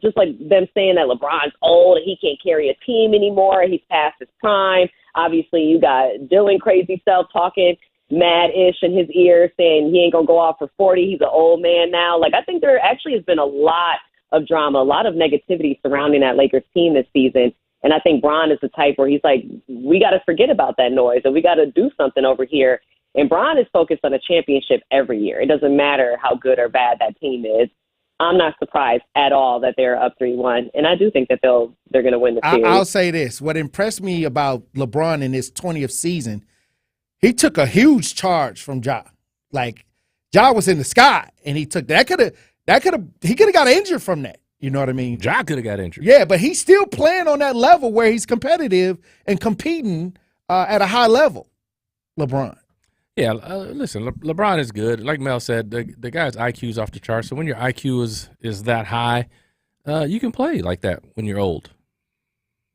S16: just like them saying that LeBron's old and he can't carry a team anymore. He's past his prime. Obviously, you got Dylan crazy self talking mad-ish in his ear, saying he ain't gonna go off for 40. He's an old man now. Like, I think there actually has been a lot of drama, a lot of negativity surrounding that Lakers team this season. And I think Bron is the type where he's like, we got to forget about that noise and we got to do something over here. And Bron is focused on a championship every year. It doesn't matter how good or bad that team is. I'm not surprised at all that they're up 3-1. And I do think that they're going to win the series.
S3: I'll say this. What impressed me about LeBron in his 20th season, he took a huge charge from Ja. Like, Ja was in the sky, and he took that. He could have got injured from that. You know what I mean?
S2: Ja could have got injured.
S3: Yeah, but he's still playing on that level where he's competitive and competing at a high level, LeBron.
S2: Yeah, listen, LeBron is good. Like Mel said, the guy's IQ is off the chart. So when your IQ is that high, you can play like that when you're old.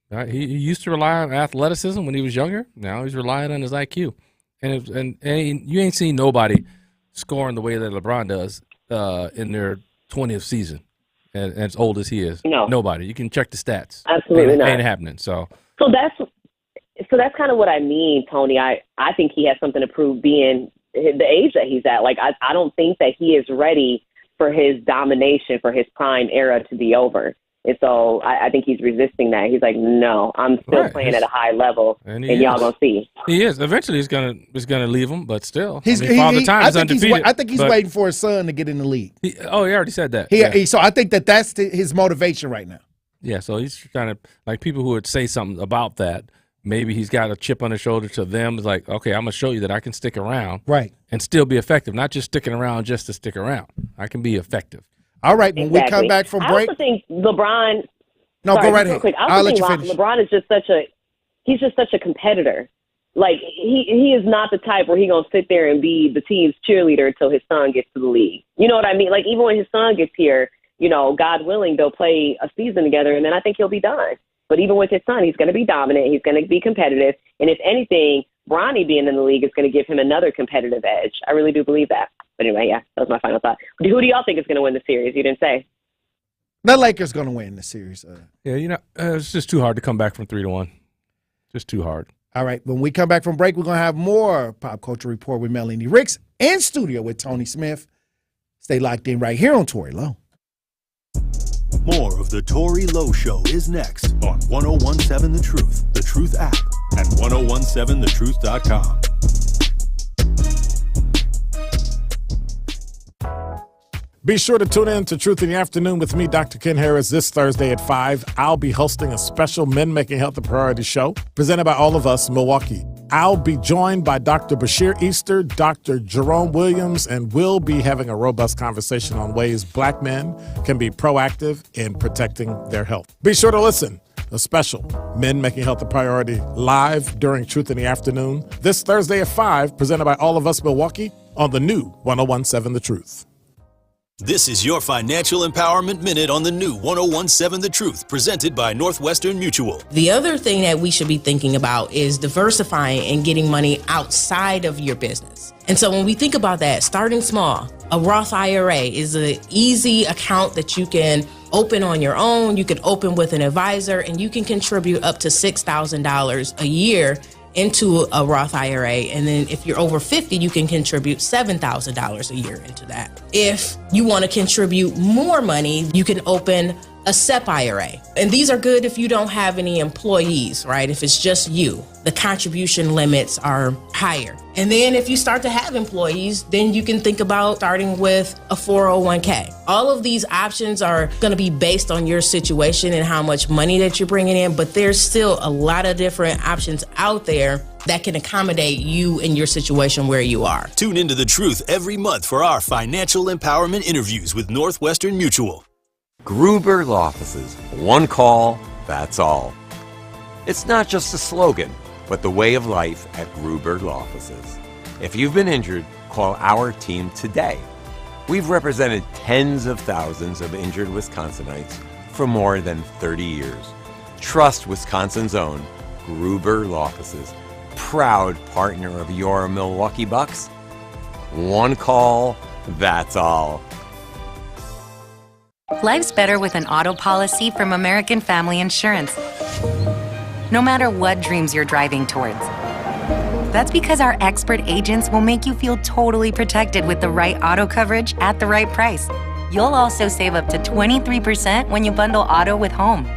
S2: Right? He used to rely on athleticism when he was younger. Now he's relying on his IQ. And you ain't seen nobody scoring the way that LeBron does in their 20th season. And as old as he is,
S16: no.
S2: Nobody. You can check the stats.
S16: Absolutely not.
S2: Ain't happening. So
S16: that's kind of what I mean, Tony. I think he has something to prove being the age that he's at. Like, I don't think that he is ready for his domination, for his prime era to be over. And so I think he's resisting that. He's like, no, I'm still playing at a high level, and y'all gonna see.
S2: He is. Eventually, he's gonna leave him, but still, Father Time is undefeated.
S3: I think he's waiting for his son to get in the league.
S2: He already said that.
S3: So I think that's his motivation right now.
S2: Yeah, so he's trying to, like, people who would say something about that. Maybe he's got a chip on his shoulder to them. It's like, okay, I'm going to show you that I can stick around and still be effective, not just sticking around just to stick around. I can be effective.
S3: All right, when we come back from break.
S16: I also think LeBron.
S3: No, go right ahead.
S16: Quick. I also think LeBron is just such a competitor. Like, he is not the type where he going to sit there and be the team's cheerleader until his son gets to the league. You know what I mean? Like, even when his son gets here, you know, God willing, they'll play a season together, and then I think he'll be done. But even with his son, he's going to be dominant. He's going to be competitive. And if anything, Bronny being in the league is going to give him another competitive edge. I really do believe that. But anyway, yeah, that was my final thought. Who do y'all think is going to win the series? You didn't say.
S3: The Lakers going to win the series.
S2: Yeah, you know, it's just too hard to come back from 3-1. Just too hard.
S3: All right, when we come back from break, we're going to have more Pop Culture Report with Melanie Ricks in studio with Tony Smith. Stay locked in right here on Tory Lowe.
S4: More of the Tory Lowe Show is next on 1017 The Truth app, and 1017thetruth.com.
S11: Be sure to tune in to Truth in the Afternoon with me, Dr. Ken Harris, this Thursday at 5. I'll be hosting a special Men Making Health a Priority show presented by All of Us Milwaukee. I'll be joined by Dr. Bashir Easter, Dr. Jerome Williams, and we'll be having a robust conversation on ways Black men can be proactive in protecting their health. Be sure to listen. A special Men Making Health a Priority live during Truth in the Afternoon this Thursday at 5, presented by All of Us Milwaukee on the new 1017 The Truth.
S17: This is your Financial Empowerment Minute on the new 1017 The Truth, presented by Northwestern Mutual.
S18: The other thing that we should be thinking about is diversifying and getting money outside of your business. And so when we think about that, starting small, a Roth IRA is an easy account that you can open on your own. You can open with an advisor, and you can contribute up to $6,000 a year into a Roth IRA. And then if you're over 50, you can contribute $7,000 a year into that. If you want to contribute more money, you can open a SEP IRA. And these are good if you don't have any employees, right? If it's just you, the contribution limits are higher. And then if you start to have employees, then you can think about starting with a 401k. All of these options are going to be based on your situation and how much money that you're bringing in, but there's still a lot of different options out there that can accommodate you in your situation where you are.
S17: Tune into The Truth every month for our financial empowerment interviews with Northwestern Mutual.
S19: Gruber Law Offices. One call, that's all. It's not just a slogan, but the way of life at Gruber Law Offices. If you've been injured, call our team today. We've represented tens of thousands of injured Wisconsinites for more than 30 years. Trust Wisconsin's own Gruber Law Offices, proud partner of your Milwaukee Bucks. One call, that's all.
S20: Life's better with an auto policy from American Family Insurance. No matter what dreams you're driving towards. That's because our expert agents will make you feel totally protected with the right auto coverage at the right price. You'll also save up to 23% when you bundle auto with home.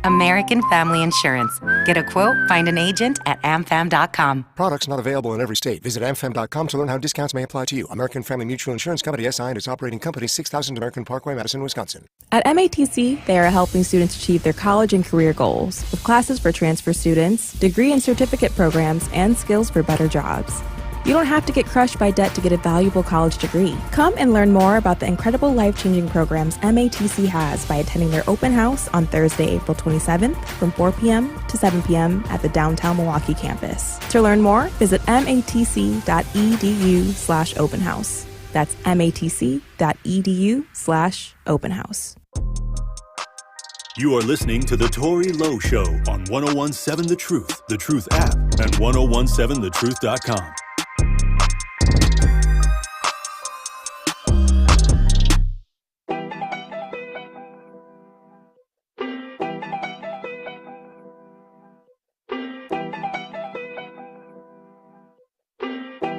S20: American Family Insurance. Get a quote, find an agent at amfam.com.
S21: Products not available in every state. Visit amfam.com to learn how discounts may apply to you. American Family Mutual Insurance Company, SI, and its operating company, 6000 American Parkway, Madison, Wisconsin.
S22: At MATC, they are helping students achieve their college and career goals with classes for transfer students, degree and certificate programs, and skills for better jobs. You don't have to get crushed by debt to get a valuable college degree. Come and learn more about the incredible life-changing programs MATC has by attending their open house on Thursday, April 27th from 4 p.m. to 7 p.m. at the downtown Milwaukee campus. To learn more, visit matc.edu/open house. That's matc.edu/open house.
S4: You are listening to The Tory Lowe Show on 1017 The Truth app, and 1017thetruth.com.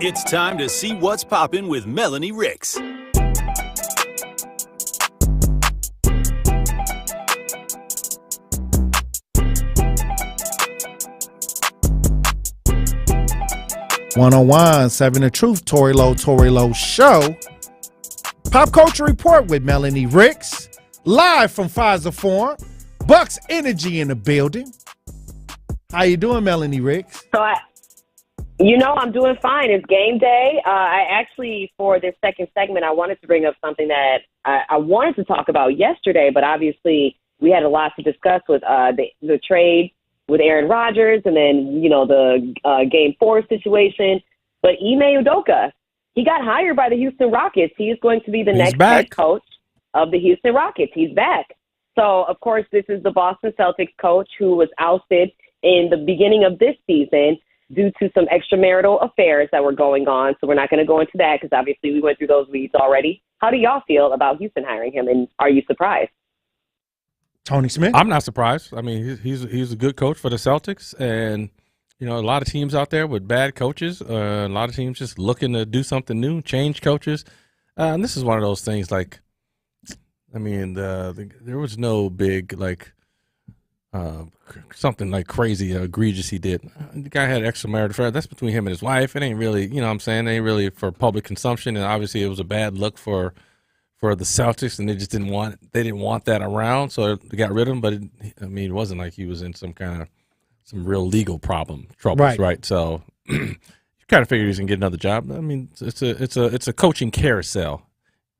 S17: It's time to see what's poppin' with Melanie Ricks.
S3: Seven The Truth, Tory Lowe Show. Pop Culture Report with Melanie Ricks, live from Pfizer Forum. Bucks Energy in the building. How you doing, Melanie Ricks?
S16: I'm doing fine. It's game day. I actually, for this second segment, I wanted to bring up something that I wanted to talk about yesterday, but obviously we had a lot to discuss with the trade with Aaron Rodgers, and then, the Game 4 situation. But Ime Udoka, he got hired by the Houston Rockets. He is going to be the next head coach of the Houston Rockets. He's back. So, of course, this is the Boston Celtics coach who was ousted in the beginning of this season due to some extramarital affairs that were going on. So we're not going to go into that because obviously we went through those weeds already. How do y'all feel about Houston hiring him, and are you surprised?
S3: Tony Smith?
S2: I'm not surprised. I mean, he's a good coach for the Celtics, and a lot of teams out there with bad coaches, a lot of teams just looking to do something new, change coaches. And this is one of those things there was no big something crazy egregious he did. The guy had extramarital affair. That's between him and his wife. It ain't really, it ain't really for public consumption. And obviously it was a bad look for the Celtics, and they just didn't want that around, so they got rid of him. But it wasn't like he was in some real legal troubles, right? So you kind of figured he's gonna get another job. I mean, it's a coaching carousel.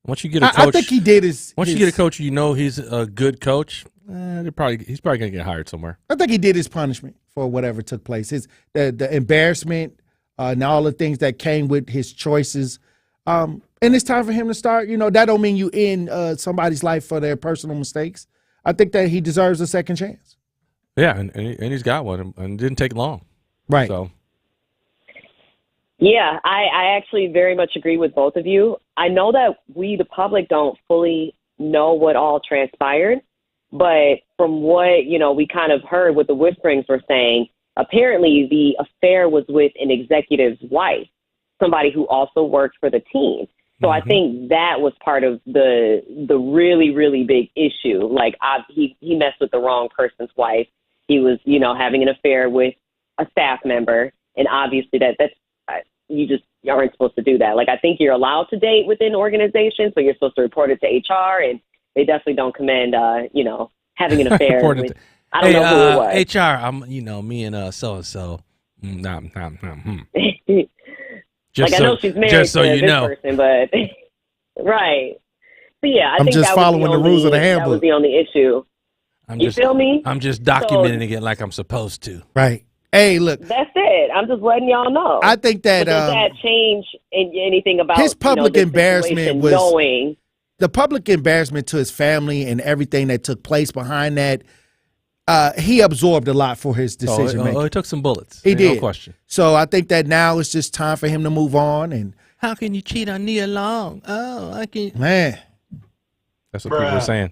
S2: Once you get a coach,
S3: I think he did his.
S2: Once you get a coach, he's a good coach. He's probably gonna get hired somewhere.
S3: I think he did his punishment for whatever took place. The embarrassment and all the things that came with his choices. And it's time for him to start. That don't mean you end somebody's life for their personal mistakes. I think that he deserves a second chance.
S2: Yeah, and he's got one, and it didn't take long.
S3: Right.
S2: So.
S16: Yeah, I actually very much agree with both of you. I know that we, the public, don't fully know what all transpired, but from what, we kind of heard what the whisperings were saying, apparently the affair was with an executive's wife, somebody who also worked for the team. So I think that was part of the really, really big issue. He messed with the wrong person's wife. He was, having an affair with a staff member, and obviously that's you aren't supposed to do that. I think you're allowed to date within organizations, but you're supposed to report it to HR, and they definitely don't commend, having an affair with, I don't know who it was.
S2: HR, I'm, me and so-and-so.
S16: I know she's married
S2: just so
S16: to
S2: you
S16: this
S2: know.
S16: person, but right. So yeah,
S3: I'm
S16: think
S3: just
S16: that
S3: following
S16: was
S3: the rules of the handbook.
S16: That was the only issue. You feel me?
S2: I'm just documenting it like I'm supposed to.
S3: Right. Hey, look.
S16: That's it. I'm just letting y'all know.
S3: I think that
S16: does that change anything about
S3: his public
S16: this
S3: embarrassment was
S16: knowing
S3: the public embarrassment to his family and everything that took place behind that. He absorbed a lot for his decision making.
S2: He took some bullets.
S3: He did.
S2: No question.
S3: So I think that now it's just time for him to move on. And
S2: how can you cheat on Nia Long? Oh, I can.
S3: Man,
S2: that's what people are saying.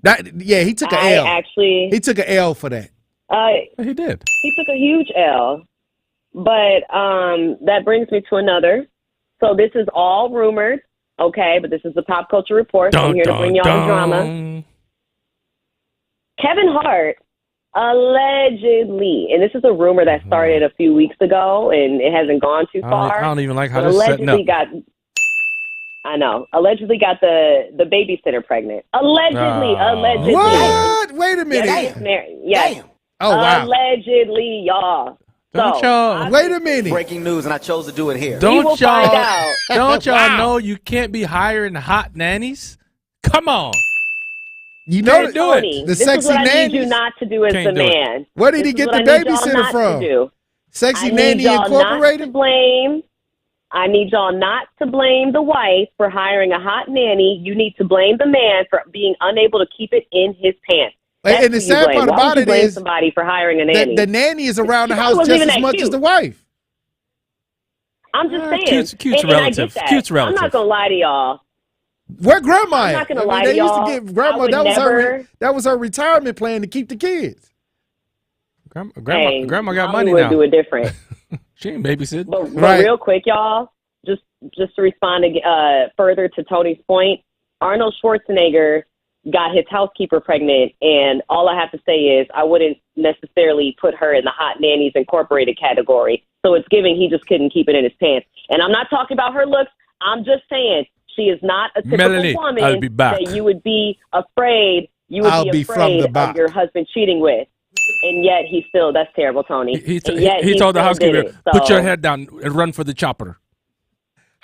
S3: He took an L. He took an L for that.
S2: He did.
S16: He took a huge L. But that brings me to another. So this is all rumored, okay? But this is the Pop Culture Report. So I'm here to bring y'all the drama. Kevin Hart allegedly, and this is a rumor that started a few weeks ago, and it hasn't gone too far.
S2: I don't even like how this is setting up.
S16: Allegedly got the babysitter pregnant. Allegedly.
S3: What? Wait a minute.
S16: Yes.
S3: Oh, wow.
S16: Allegedly, y'all.
S3: Wait a minute.
S5: Breaking news, and I chose to do it here.
S2: Don't y'all know you can't be hiring hot nannies? Come on.
S3: You know,
S16: do it.
S3: The sexy nanny.
S16: I need you not to do as the man.
S3: Where did he get the babysitter from? Sexy Nanny Incorporated?
S16: I need y'all not to blame the wife for hiring a hot nanny. You need to blame the man for being unable to keep it in his pants.
S3: And the sad part about it is
S16: somebody for hiring a nanny.
S3: The nanny is around the house just as much as the wife.
S16: I'm just saying.
S2: Cute's relative. Cute's relative.
S16: I'm not going to lie to y'all.
S3: Where grandma
S16: I'm not going to lie to y'all.
S3: They used to give grandma, that was her retirement plan to keep the kids.
S2: Grandma got money now.
S16: Do it different.
S2: She ain't babysitting.
S16: But real quick, y'all, just to respond further to Tony's point, Arnold Schwarzenegger got his housekeeper pregnant, and all I have to say is I wouldn't necessarily put her in the Hot Nannies Incorporated category. So it's giving he just couldn't keep it in his pants. And I'm not talking about her looks. I'm just saying she is not a typical woman
S2: I'll be back.
S16: that you would be afraid of your husband cheating with. And yet that's terrible, Tony.
S2: He told the housekeeper, put your head down and run for the chopper.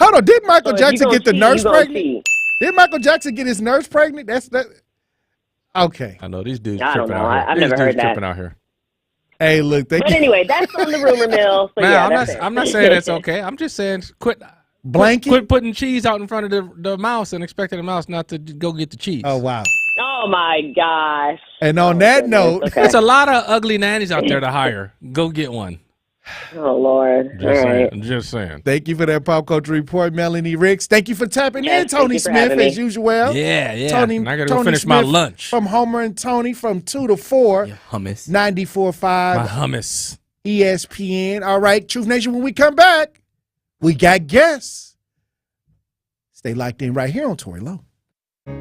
S3: Hold on, did Michael Jackson get the nurse pregnant? Did Michael Jackson get his nurse pregnant? Okay.
S2: I know these dudes
S16: I don't
S2: tripping
S16: know.
S2: out here.
S16: I've never heard that.
S2: Tripping out here.
S3: Hey, look.
S16: But anyway, that's on the rumor mill. So yeah,
S2: I'm not saying that's okay. I'm just saying quit putting cheese out in front of the mouse and expecting the mouse not to go get the cheese.
S3: Oh, wow.
S16: Oh, my gosh.
S3: And on that note.
S16: Okay.
S2: There's a lot of ugly nannies out there to hire. Go get one.
S16: Oh, Lord.
S2: Just saying.
S3: Thank you for that Pop Culture Report, Melanie Ricks. Thank you for tapping in, Tony Smith, as usual.
S2: Yeah.
S3: Tony,
S2: and I got to go
S3: Tony
S2: finish
S3: Smith
S2: my lunch.
S3: From Homer and Tony from 2 to 4.
S9: Hummus.
S3: 94.5.
S2: My hummus.
S3: ESPN. All right, Truth Nation, when we come back, we got guests. Stay locked in right here on Tory Lowe.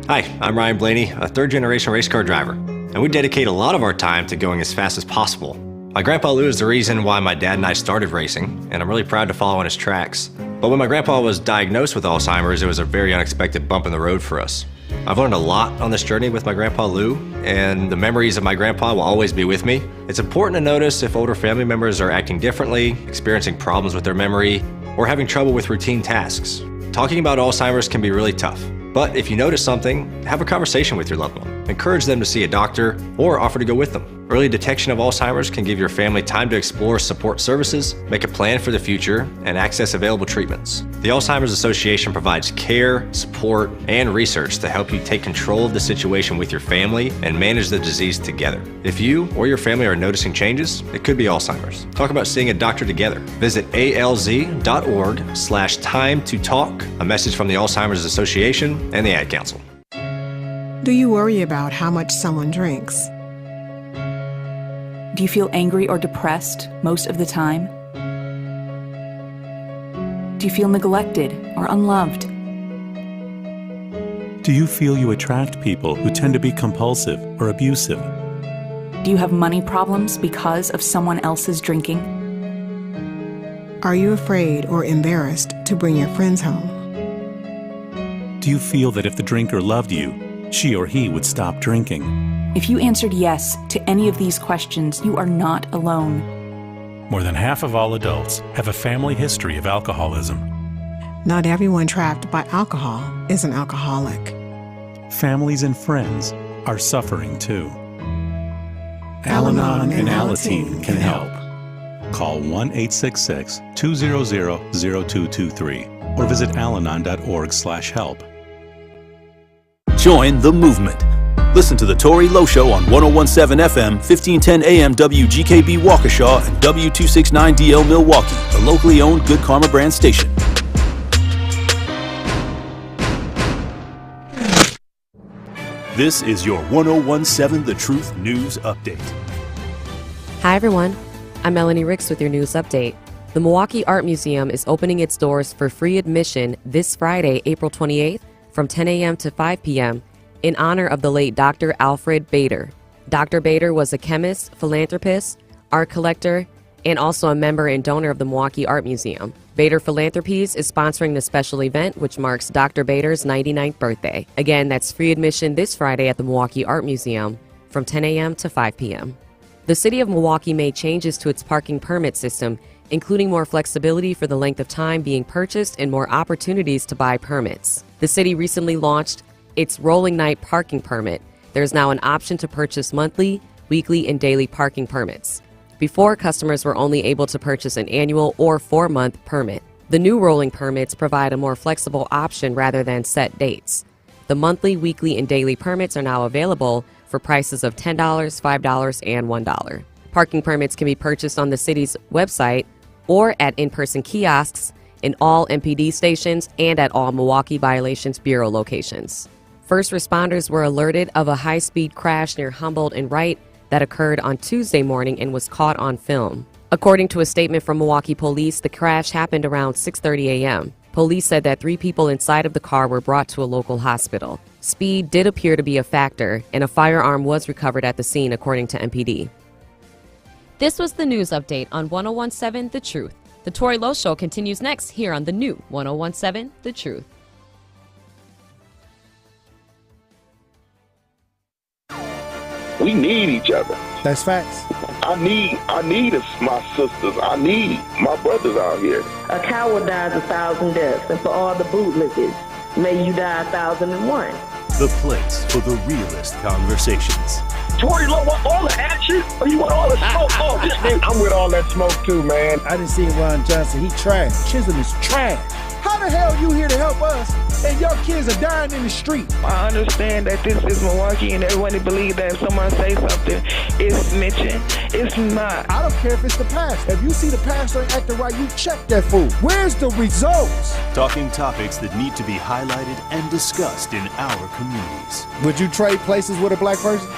S6: Hi, I'm Ryan Blaney, a third-generation race car driver, and we dedicate a lot of our time to going as fast as possible. My grandpa Lou is the reason why my dad and I started racing, and I'm really proud to follow in his tracks. But when my grandpa was diagnosed with Alzheimer's, it was a very unexpected bump in the road for us. I've learned a lot on this journey with my grandpa Lou, and the memories of my grandpa will always be with me. It's important to notice if older family members are acting differently, experiencing problems with their memory, or having trouble with routine tasks. Talking about Alzheimer's can be really tough. But if you notice something, have a conversation with your loved one. Encourage them to see a doctor or offer to go with them. Early detection of Alzheimer's can give your family time to explore support services, make a plan for the future, and access available treatments. The Alzheimer's Association provides care, support, and research to help you take control of the situation with your family and manage the disease together. If you or your family are noticing changes, it could be Alzheimer's. Talk about seeing a doctor together. Visit alz.org/time to talk. A message from the Alzheimer's Association and the Ad Council.
S7: Do you worry about how much someone drinks?
S23: Do you feel angry or depressed most of the time? Do you feel neglected or unloved?
S24: Do you feel you attract people who tend to be compulsive or abusive?
S23: Do you have money problems because of someone else's drinking?
S7: Are you afraid or embarrassed to bring your friends home?
S24: Do you feel that if the drinker loved you, she or he would stop drinking?
S23: If you answered yes to any of these questions, you are not alone.
S24: More than half of all adults have a family history of alcoholism.
S7: Not everyone trapped by alcohol is an alcoholic.
S24: Families and friends are suffering too. Al-Anon and Alateen can help. Call 1-866-200-0223 or visit alanon.org/help.
S17: Join the movement. Listen to The Tory Lowe Show on 101.7 FM, 1510 AM WGKB Waukesha and W269DL Milwaukee, the locally owned Good Karma brand station. This is your 101.7 The Truth News Update.
S25: Hi everyone, I'm Melanie Ricks with your news update. The Milwaukee Art Museum is opening its doors for free admission this Friday, April 28th, from 10 a.m. to 5 p.m. in honor of the late Dr. Alfred Bader. Dr. Bader was a chemist, philanthropist, art collector, and also a member and donor of the Milwaukee Art Museum. Bader Philanthropies is sponsoring the special event, which marks Dr. Bader's 99th birthday. Again, that's free admission this Friday at the Milwaukee Art Museum from 10 a.m. to 5 p.m. The City of Milwaukee made changes to its parking permit system, including more flexibility for the length of time being purchased and more opportunities to buy permits. The city recently launched its rolling night parking permit. There's now an option to purchase monthly, weekly, and daily parking permits. Before, customers were only able to purchase an annual or 4-month permit. The new rolling permits provide a more flexible option rather than set dates. The monthly, weekly, and daily permits are now available for prices of $10, $5, and $1. Parking permits can be purchased on the city's website or at in-person kiosks in all MPD stations and at all Milwaukee Violations Bureau locations. First responders were alerted of a high-speed crash near Humboldt and Wright that occurred on Tuesday morning and was caught on film. According to a statement from Milwaukee Police, the crash happened around 6:30 a.m. Police said that 3 people inside of the car were brought to a local hospital. Speed did appear to be a factor, and a firearm was recovered at the scene, according to MPD.
S26: This was the news update on 101.7 The Truth. The Tory Lowe Show continues next here on the new 101.7 The Truth.
S27: We need each other.
S3: That's facts.
S27: I need my sisters. I need my brothers out here.
S16: A coward dies 1,000 deaths, and for all the bootlickers, may you die 1,001.
S4: the place for the realest conversations.
S27: Tory Lowe want all the action, or you want all the smoke? Oh, this nigga. I'm with all that smoke too, man.
S3: I didn't see Ron Johnson. He trash. Chisholm is trash. How the hell you here to help us and your kids are dying in the street?
S1: I understand that this is Milwaukee and everybody believes that if someone say something, it's snitching. It's not.
S3: I don't care if it's the pastor. If you see the pastor acting right, you check that fool. Where's the results?
S4: Talking topics that need to be highlighted and discussed in our communities.
S3: Would you trade places with a black person?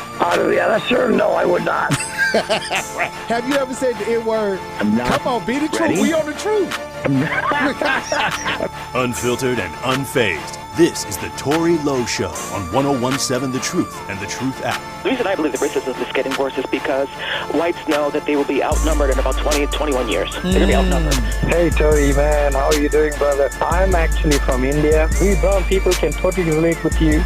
S1: Yeah, sure. No, I would not.
S3: Have you ever said the N-word?
S1: I'm not.
S3: Come on, be the truth. We on the truth.
S4: Unfiltered and unfazed. This is the Tory Lowe Show on 101.7 The Truth and The Truth app.
S8: The reason I believe that racism is getting worse is because whites know that they will be outnumbered in about 20, 21 years. They're going to be outnumbered.
S1: Hey, Tory, man. How are you doing, brother? I'm actually from India. We brown people can totally relate with you.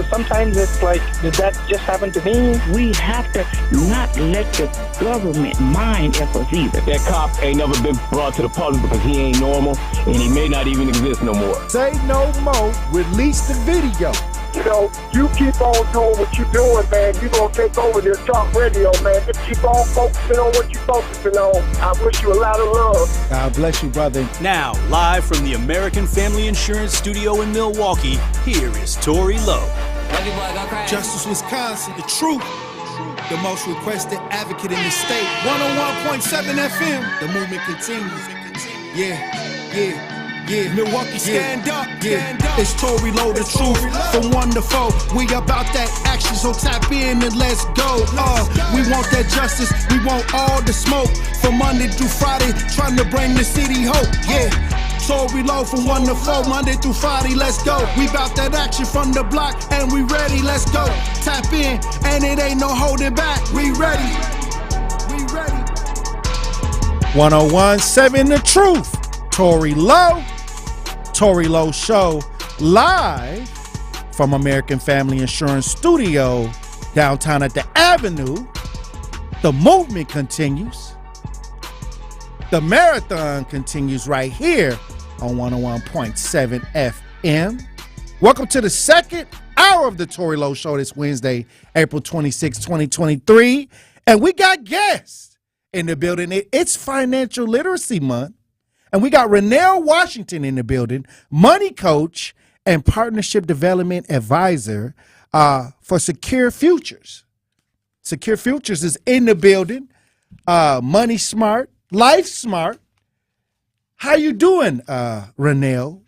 S1: Sometimes it's like, did that just happen to me?
S10: We have to not let the government mind us either.
S12: That cop ain't never been brought to the public because he ain't normal, and he may not even exist no more.
S3: Say no more. Release the video.
S27: You know, you keep on doing what you're doing, man. You're going to take over this talk radio, man. Just keep on focusing on what you're focusing on. I wish you a lot of love.
S3: God bless you, brother.
S4: Now, live from the American Family Insurance Studio in Milwaukee, here is Tory Lowe.
S13: Justice, Wisconsin, the truth. The most requested advocate in the state. 101.7 FM. The movement continues. Yeah. Milwaukee, stand up. It's Tory Lowe, the truth. From 1 to 4, we about that action, so tap in and let's go. We want that justice, we want all the smoke. From Monday through Friday, trying to bring the city hope. Yeah. Tory Lowe from 1 to 4, Monday through Friday, let's go. We bout that action from the block, and we ready, let's go. Tap in, and it ain't no holding back. We ready.
S3: 101.7 The Truth. Tory Lowe. Tory Lowe Show, live from American Family Insurance Studio, downtown at the Avenue. The movement continues. The marathon continues right here on 101.7 FM. Welcome to the second hour of the Tory Lowe Show this Wednesday, April 26, 2023. And we got guests in the building. It's Financial Literacy Month. And we got Rennell Washington in the building, money coach and partnership development advisor for Secure Futures. Secure Futures is in the building. Money smart, life smart. How you doing, Rennell?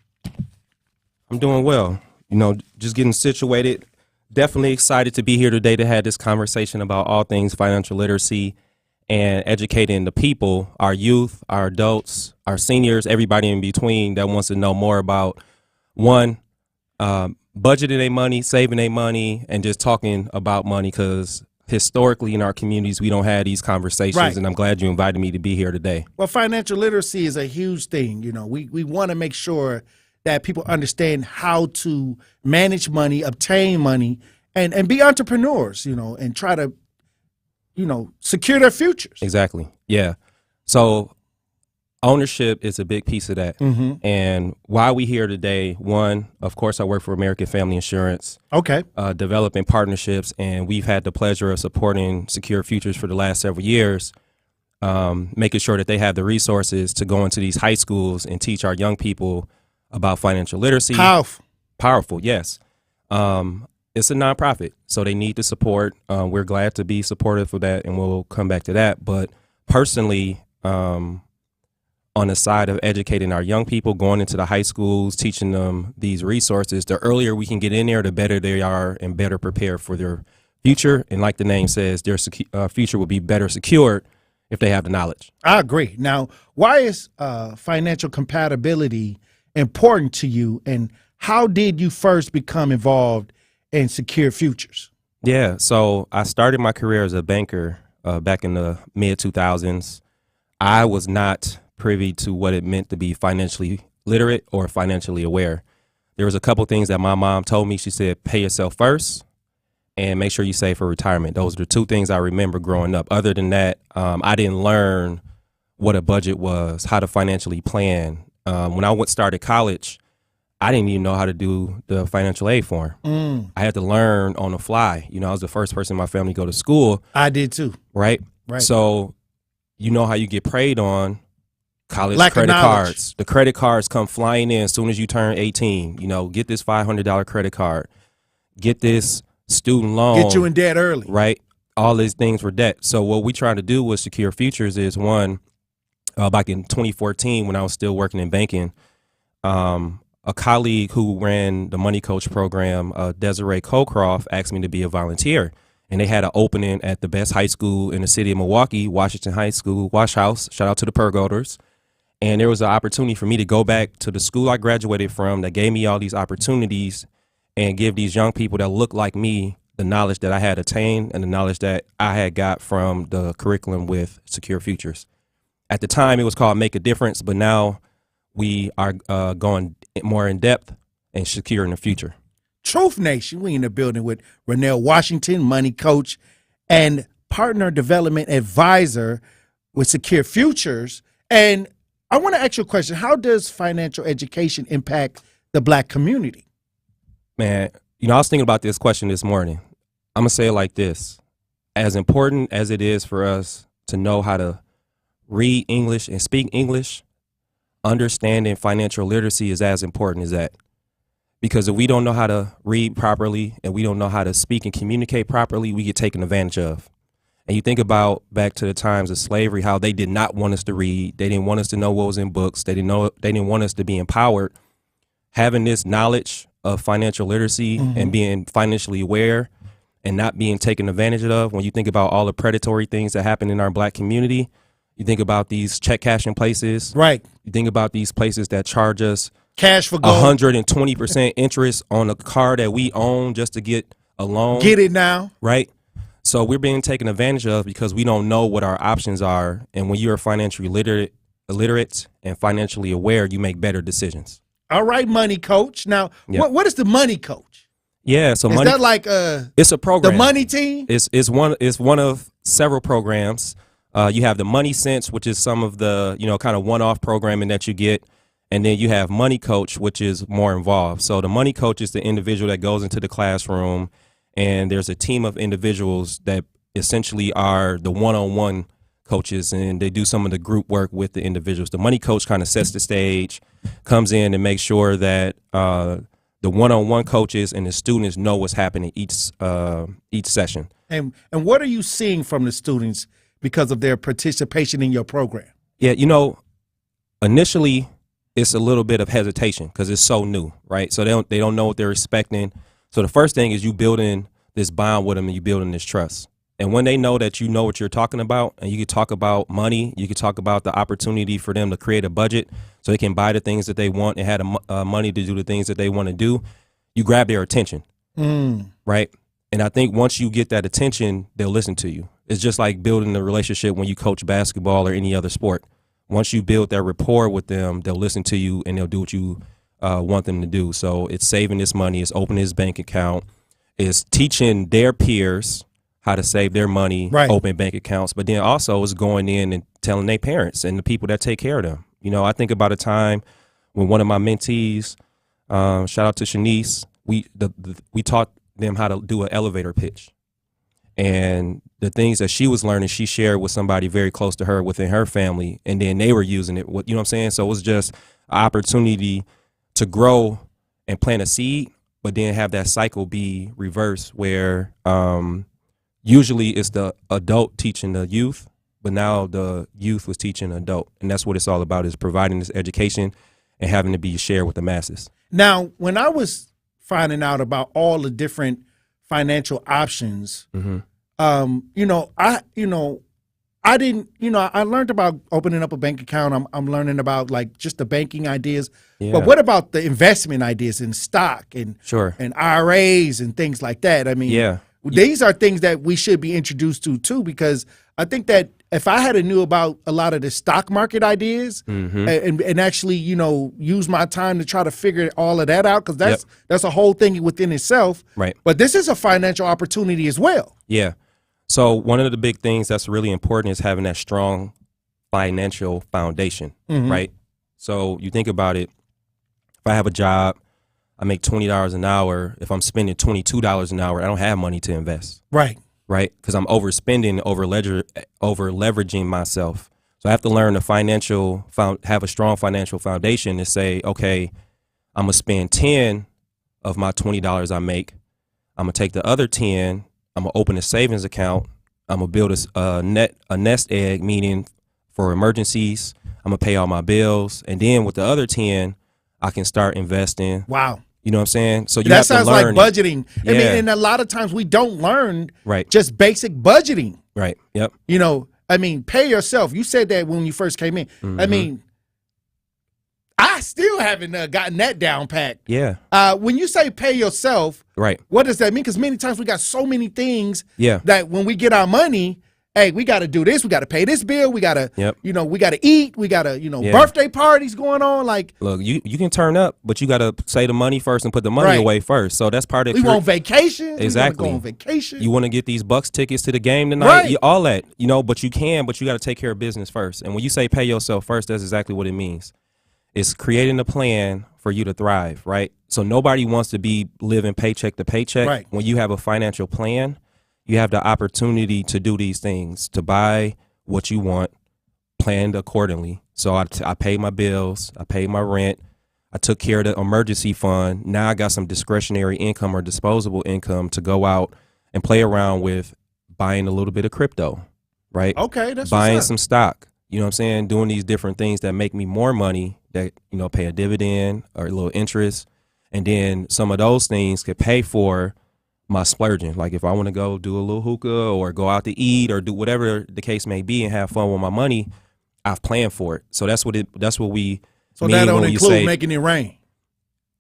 S9: I'm doing well. You know, just getting situated. Definitely excited to be here today to have this conversation about all things financial literacy and educating the people, our youth, our adults, our seniors, everybody in between that wants to know more about, one, budgeting their money, saving their money, and just talking about money, because historically in our communities, we don't have these conversations, right. And I'm glad you invited me to be here today.
S3: Well, financial literacy is a huge thing. You know, we want to make sure that people understand how to manage money, obtain money, and be entrepreneurs, you know, and try to, you know, secure their futures.
S9: Exactly. Yeah. So ownership is a big piece of that. Mm-hmm. And why we here today, one, of course, I work for American Family Insurance.
S3: Okay.
S9: Developing partnerships, and we've had the pleasure of supporting Secure Futures for the last several years, making sure that they have the resources to go into these high schools and teach our young people about financial literacy. Powerful, yes. It's a nonprofit, so they need the support. We're glad to be supportive of that, and we'll come back to that. But personally, on the side of educating our young people, going into the high schools, teaching them these resources, the earlier we can get in there, the better they are and better prepared for their future. And like the name says, their future will be better secured if they have the knowledge.
S3: I agree. Now, why is financial compatibility important to you, and how did you first become involved in Secure Futures?
S9: Yeah, so I started my career as a banker back in the mid-2000s. I was not privy to what it meant to be financially literate or financially aware. There was a couple things that my mom told me. She said, pay yourself first and make sure you save for retirement. Those are the two things I remember growing up. Other than that, I didn't learn what a budget was, how to financially plan. When I started college, I didn't even know how to do the financial aid form. I had to learn on the fly. You know, I was the first person in my family to go to school.
S3: I did too.
S9: Right?
S3: Right.
S9: So you know how you get preyed on. College
S3: Lack of
S9: credit
S3: knowledge.
S9: cards. The credit cards come flying in as soon as you turn 18. You know, get this $500 credit card. Get this student loan.
S3: Get you in debt early.
S9: Right? All these things were debt. So what we trying to do with Secure Futures is, one, back in 2014 when I was still working in banking, a colleague who ran the Money Coach program, Desiree Colcroft, asked me to be a volunteer. And they had an opening at the best high school in the city of Milwaukee, Washington High School, Wash House. Shout out to the Pergolders. And there was an opportunity for me to go back to the school I graduated from that gave me all these opportunities and give these young people that look like me the knowledge that I had attained and the knowledge that I had got from the curriculum with Secure Futures. At the time, it was called Make a Difference, but now we are going more in depth and securing the future.
S3: Truth Nation, we in the building with Rennell Washington, Money Coach, and Partner Development Advisor with Secure Futures. And I want to ask you a question. How does financial education impact the Black community?
S9: Man, you know, I was thinking about this question this morning. I'm going to say it like this. As important as it is for us to know how to read English and speak English, understanding financial literacy is as important as that. Because if we don't know how to read properly and we don't know how to speak and communicate properly, we get taken advantage of. And you think about back to the times of slavery, how they did not want us to read. They didn't want us to know what was in books. They didn't want us to be empowered. Having this knowledge of financial literacy and being financially aware and not being taken advantage of, when you think about all the predatory things that happen in our Black community, you think about these check cashing places.
S3: Right.
S9: You think about these places that charge us
S3: cash for gold,
S9: 120% interest on a car that we own just to get a loan.
S3: Get it now.
S9: Right. So we're being taken advantage of because we don't know what our options are. And when you're financially illiterate and financially aware, you make better decisions.
S3: All right, Money Coach. Now, what is the Money Coach?
S9: Yeah, so
S3: is that like
S9: it's a program.
S3: The Money Team?
S9: It's one of several programs. You have the Money Sense, which is some of the kind of one-off programming that you get. And then you have Money Coach, which is more involved. So the Money Coach is the individual that goes into the classroom, and there's a team of individuals that essentially are the one-on-one coaches, and they do some of the group work with the individuals. The Money Coach kind of sets the stage, comes in and makes sure that the one-on-one coaches and the students know what's happening each session.
S3: And what are you seeing from the students because of their participation in your program?
S9: Yeah, initially it's a little bit of hesitation because it's so new, right? So they don't know what they're expecting. So the first thing is you building this bond with them and you building this trust. And when they know that you know what you're talking about and you can talk about money, you can talk about the opportunity for them to create a budget so they can buy the things that they want and have the money to do the things that they want to do, you grab their attention, right? And I think once you get that attention, they'll listen to you. It's just like building a relationship when you coach basketball or any other sport. Once you build that rapport with them, they'll listen to you and they'll do what you want them to do. So it's saving this money, it's opening his bank account, it's teaching their peers how to save their money, open bank accounts, but then also it's going in and telling their parents and the people that take care of them. I think about a time when one of my mentees, shout out to Shanice, we taught them how to do an elevator pitch. And the things that she was learning, she shared with somebody very close to her within her family, and then they were using it. You know what I'm saying? So it was just an opportunity to grow and plant a seed, but then have that cycle be reversed where usually it's the adult teaching the youth, but now the youth was teaching the adult. And that's what it's all about, is providing this education and having to be shared with the masses. Now,
S3: when I was finding out about all the different financial options, I learned about opening up a bank account. I'm learning about like just the banking ideas. Yeah. But what about the investment ideas in stock and IRAs and things like that? I mean, these are things that we should be introduced to too, because I think that if I had knew about a lot of the stock market ideas and actually, use my time to try to figure all of that out, because that's a whole thing within itself. Right. But this is a financial opportunity as well.
S9: Yeah. So one of the big things that's really important is having that strong financial foundation, right? So you think about it, if I have a job, I make $20 an hour. If I'm spending $22 an hour, I don't have money to invest.
S3: Right.
S9: Right? Because I'm overspending, over leveraging myself. So I have to learn have a strong financial foundation to say, okay, I'm going to spend 10 of my $20 I make. I'm going to take the other 10. I'm going to open a savings account. I'm going to build a nest egg, meaning for emergencies. I'm going to pay all my bills. And then with the other 10, I can start investing.
S3: Wow.
S9: You know what I'm saying? So you
S3: that
S9: have
S3: sounds
S9: to learn
S3: like budgeting.
S9: Yeah.
S3: I mean, and a lot of times we don't learn
S9: right.
S3: just basic budgeting.
S9: Right. Yep.
S3: You know, I mean, pay yourself. You said that when you first came in.
S9: Mm-hmm.
S3: I mean, I still haven't gotten that down packed.
S9: Yeah.
S3: When you say pay yourself,
S9: right?
S3: What does that mean? Because many times we got so many things
S9: yeah.
S3: that when we get our money, hey, we got to do this. We got to pay this bill. We got to,
S9: yep.
S3: you know, we got to eat. We got to, you know,
S9: yeah.
S3: birthday parties going on. Like,
S9: look, you can turn up, but you got to save the money first and put the money
S3: right.
S9: away first. So that's part of
S3: we want vacations.
S9: Exactly.
S3: We want to go on vacation.
S9: You want to get these Bucks tickets to the game tonight,
S3: right.
S9: All that, you know, but you got to take care of business first. And when you say pay yourself first, that's exactly what it means. It's creating a plan for you to thrive, right? So nobody wants to be living paycheck to paycheck.
S3: Right.
S9: When you have a financial plan, you have the opportunity to do these things, to buy what you want, planned accordingly. So I paid my bills, I paid my rent, I took care of the emergency fund. Now I got some discretionary income or disposable income to go out and play around with, buying a little bit of crypto, right?
S3: Okay, that's
S9: buying some stock. You know what I'm saying? Doing these different things that make me more money, that, you know, pay a dividend or a little interest. And then some of those things could pay for my splurging. Like if I want to go do a little hookah or go out to eat or do whatever the case may be and have fun with my money, I've planned for it. So that's what we
S3: So
S9: mean
S3: that don't
S9: when
S3: include
S9: say,
S3: making it rain.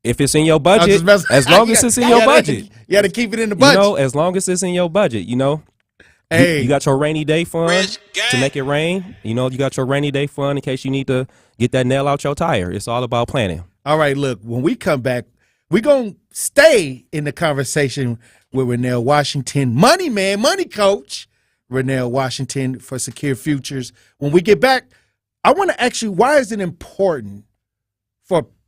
S9: If it's in your budget, as long as it's in your budget.
S3: You got to keep it in the budget.
S9: You know, as long as it's in your budget, you know.
S3: Hey.
S9: You got your rainy day fund to make it rain. You know, you got your rainy day fund in case you need to get that nail out your tire. It's all about planning.
S3: All right, look, when we come back, we're going to stay in the conversation with Rennell Washington, money man, money coach, Rennell Washington for Secure Futures. When we get back, I want to ask you, why is it important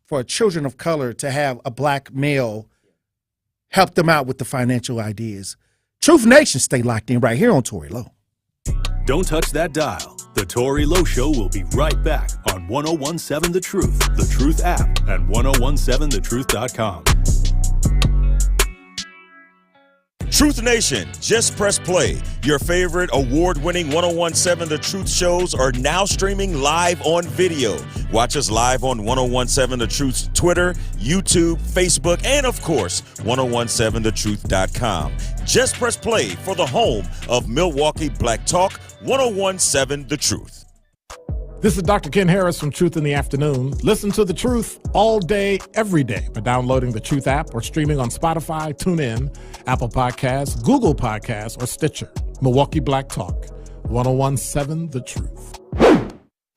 S3: for children of color to have a black male help them out with the financial ideas? Truth Nation, stay locked in right here on Tory Lowe.
S4: Don't touch that dial. The Tory Lowe Show will be right back on 1017 The Truth, The Truth app, and 1017thetruth.com.
S11: Truth Nation, just press play. Your favorite award-winning 1017 The Truth shows are now streaming live on video. Watch us live on 1017 The Truth's Twitter, YouTube, Facebook, and of course, 1017thetruth.com. Just press play for the home of Milwaukee Black Talk, 1017 The Truth.
S14: This is Dr. Ken Harris from Truth in the Afternoon. Listen to The Truth all day, every day by downloading the Truth app or streaming on Spotify, TuneIn, Apple Podcasts, Google Podcasts, or Stitcher. Milwaukee Black Talk, 1017 The Truth.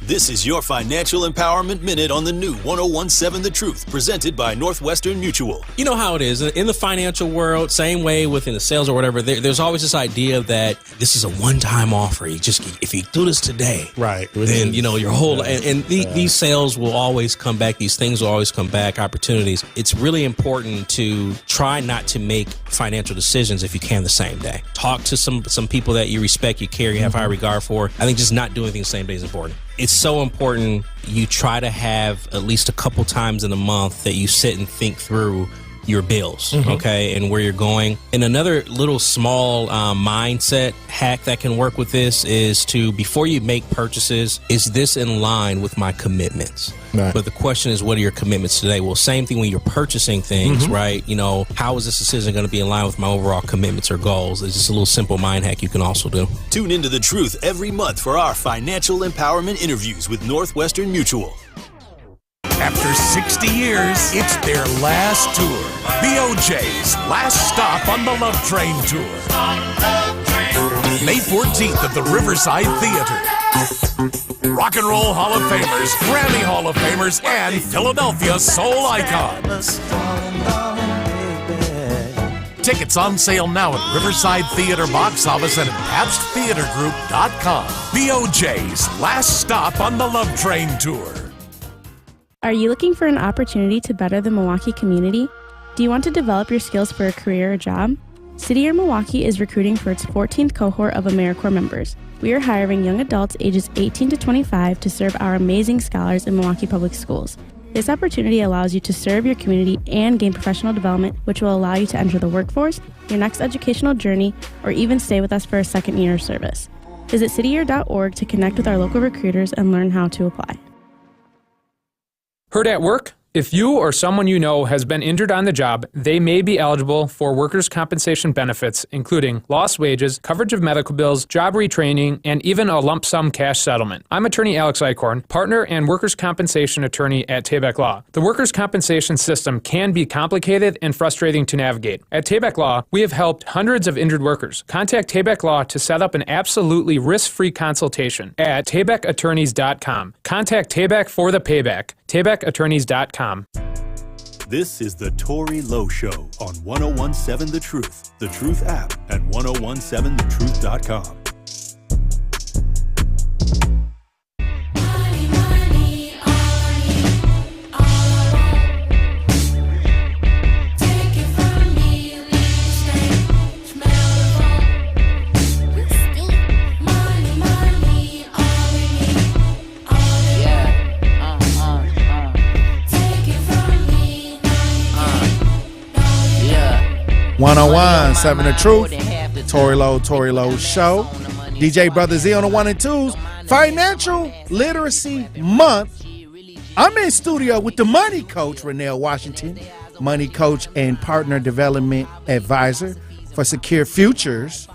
S4: This is your Financial Empowerment Minute on the new 1017 The Truth, presented by Northwestern Mutual.
S15: You know how it is. In the financial world, same way within the sales or whatever, there's always this idea that this is a one-time offer. If you do this today,
S14: right,
S15: then, you know, your whole... These sales will always come back. These things will always come back, opportunities. It's really important to try not to make financial decisions if you can the same day. Talk to some people that you respect, you care, you have high regard for. I think just not doing things the same day is important. It's so important you try to have at least a couple times in a month that you sit and think through your bills, okay, and where you're going. And another little small mindset hack that can work with this is to, before you make purchases, is this in line with my commitments? Right. But the question is, what are your commitments today? Well, same thing when you're purchasing things, right? You know, how is this decision going to be in line with my overall commitments or goals? It's just a little simple mind hack you can also do.
S4: Tune into The Truth every month for our financial empowerment interviews with Northwestern Mutual.
S18: After 60 years, it's their last tour. BOJ's last stop on the Love Train Tour. May 14th at the Riverside Theater. Rock and Roll Hall of Famers, Grammy Hall of Famers, and Philadelphia soul icons. Tickets on sale now at Riverside Theater box office and at PabstTheaterGroup.com. BOJ's last stop on the Love Train Tour.
S19: Are you looking for an opportunity to better the Milwaukee community?
S2: Do you want to develop your skills for a career or job? City Year Milwaukee is recruiting for its 14th cohort of AmeriCorps members. We are hiring young adults ages 18 to 25 to serve our amazing scholars in Milwaukee Public Schools. This opportunity allows you to serve your community and gain professional development, which will allow you to enter the workforce, your next educational journey, or even stay with us for a second year of service. Visit cityyear.org to connect with our local recruiters and learn how to apply.
S5: Heard at work? If you or someone you know has been injured on the job, they may be eligible for workers' compensation benefits, including lost wages, coverage of medical bills, job retraining, and even a lump sum cash settlement. I'm attorney Alex Eichhorn, partner and workers' compensation attorney at Tabak Law. The workers' compensation system can be complicated and frustrating to navigate. At Tabak Law, we have helped hundreds of injured workers. Contact Tabak Law to set up an absolutely risk-free consultation at tabakattorneys.com. Contact Tabak for the payback. tabakattorneys.com.
S4: This is the Tory Lowe Show on 1017 The Truth, The Truth app, and 1017thetruth.com.
S3: One 7 The Truth, Tory Lowe Show, DJ Brother Z on the 1 and 2s. Financial Literacy Month. I'm in studio with the money coach, Renelle Washington, money coach and partner development advisor for Secure Futures.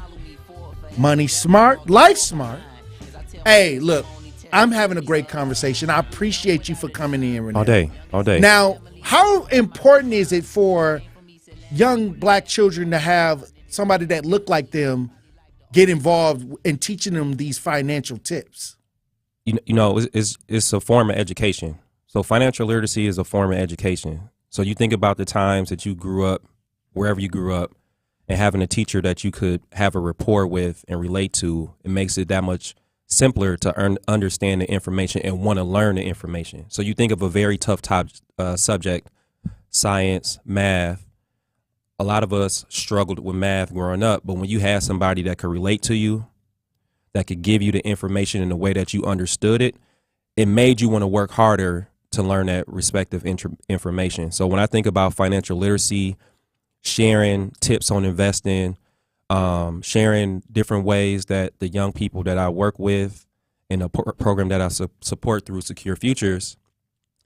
S3: Money Smart, Life Smart. Hey, look, I'm having a great conversation. I appreciate you for coming in, Renelle.
S9: All day.
S3: Now, how important is it for young black children to have somebody that look like them get involved in teaching them these financial tips?
S9: You know, it's a form of education. So financial literacy is a form of education. So you think about the times that you grew up, wherever you grew up, and having a teacher that you could have a rapport with and relate to, it makes it that much simpler to understand the information and want to learn the information. So you think of a very tough subject, science, math. A lot of us struggled with math growing up, but when you had somebody that could relate to you, that could give you the information in the way that you understood it, it made you want to work harder to learn that respective information. So when I think about financial literacy, sharing tips on investing, sharing different ways that the young people that I work with in a program that I support through Secure Futures,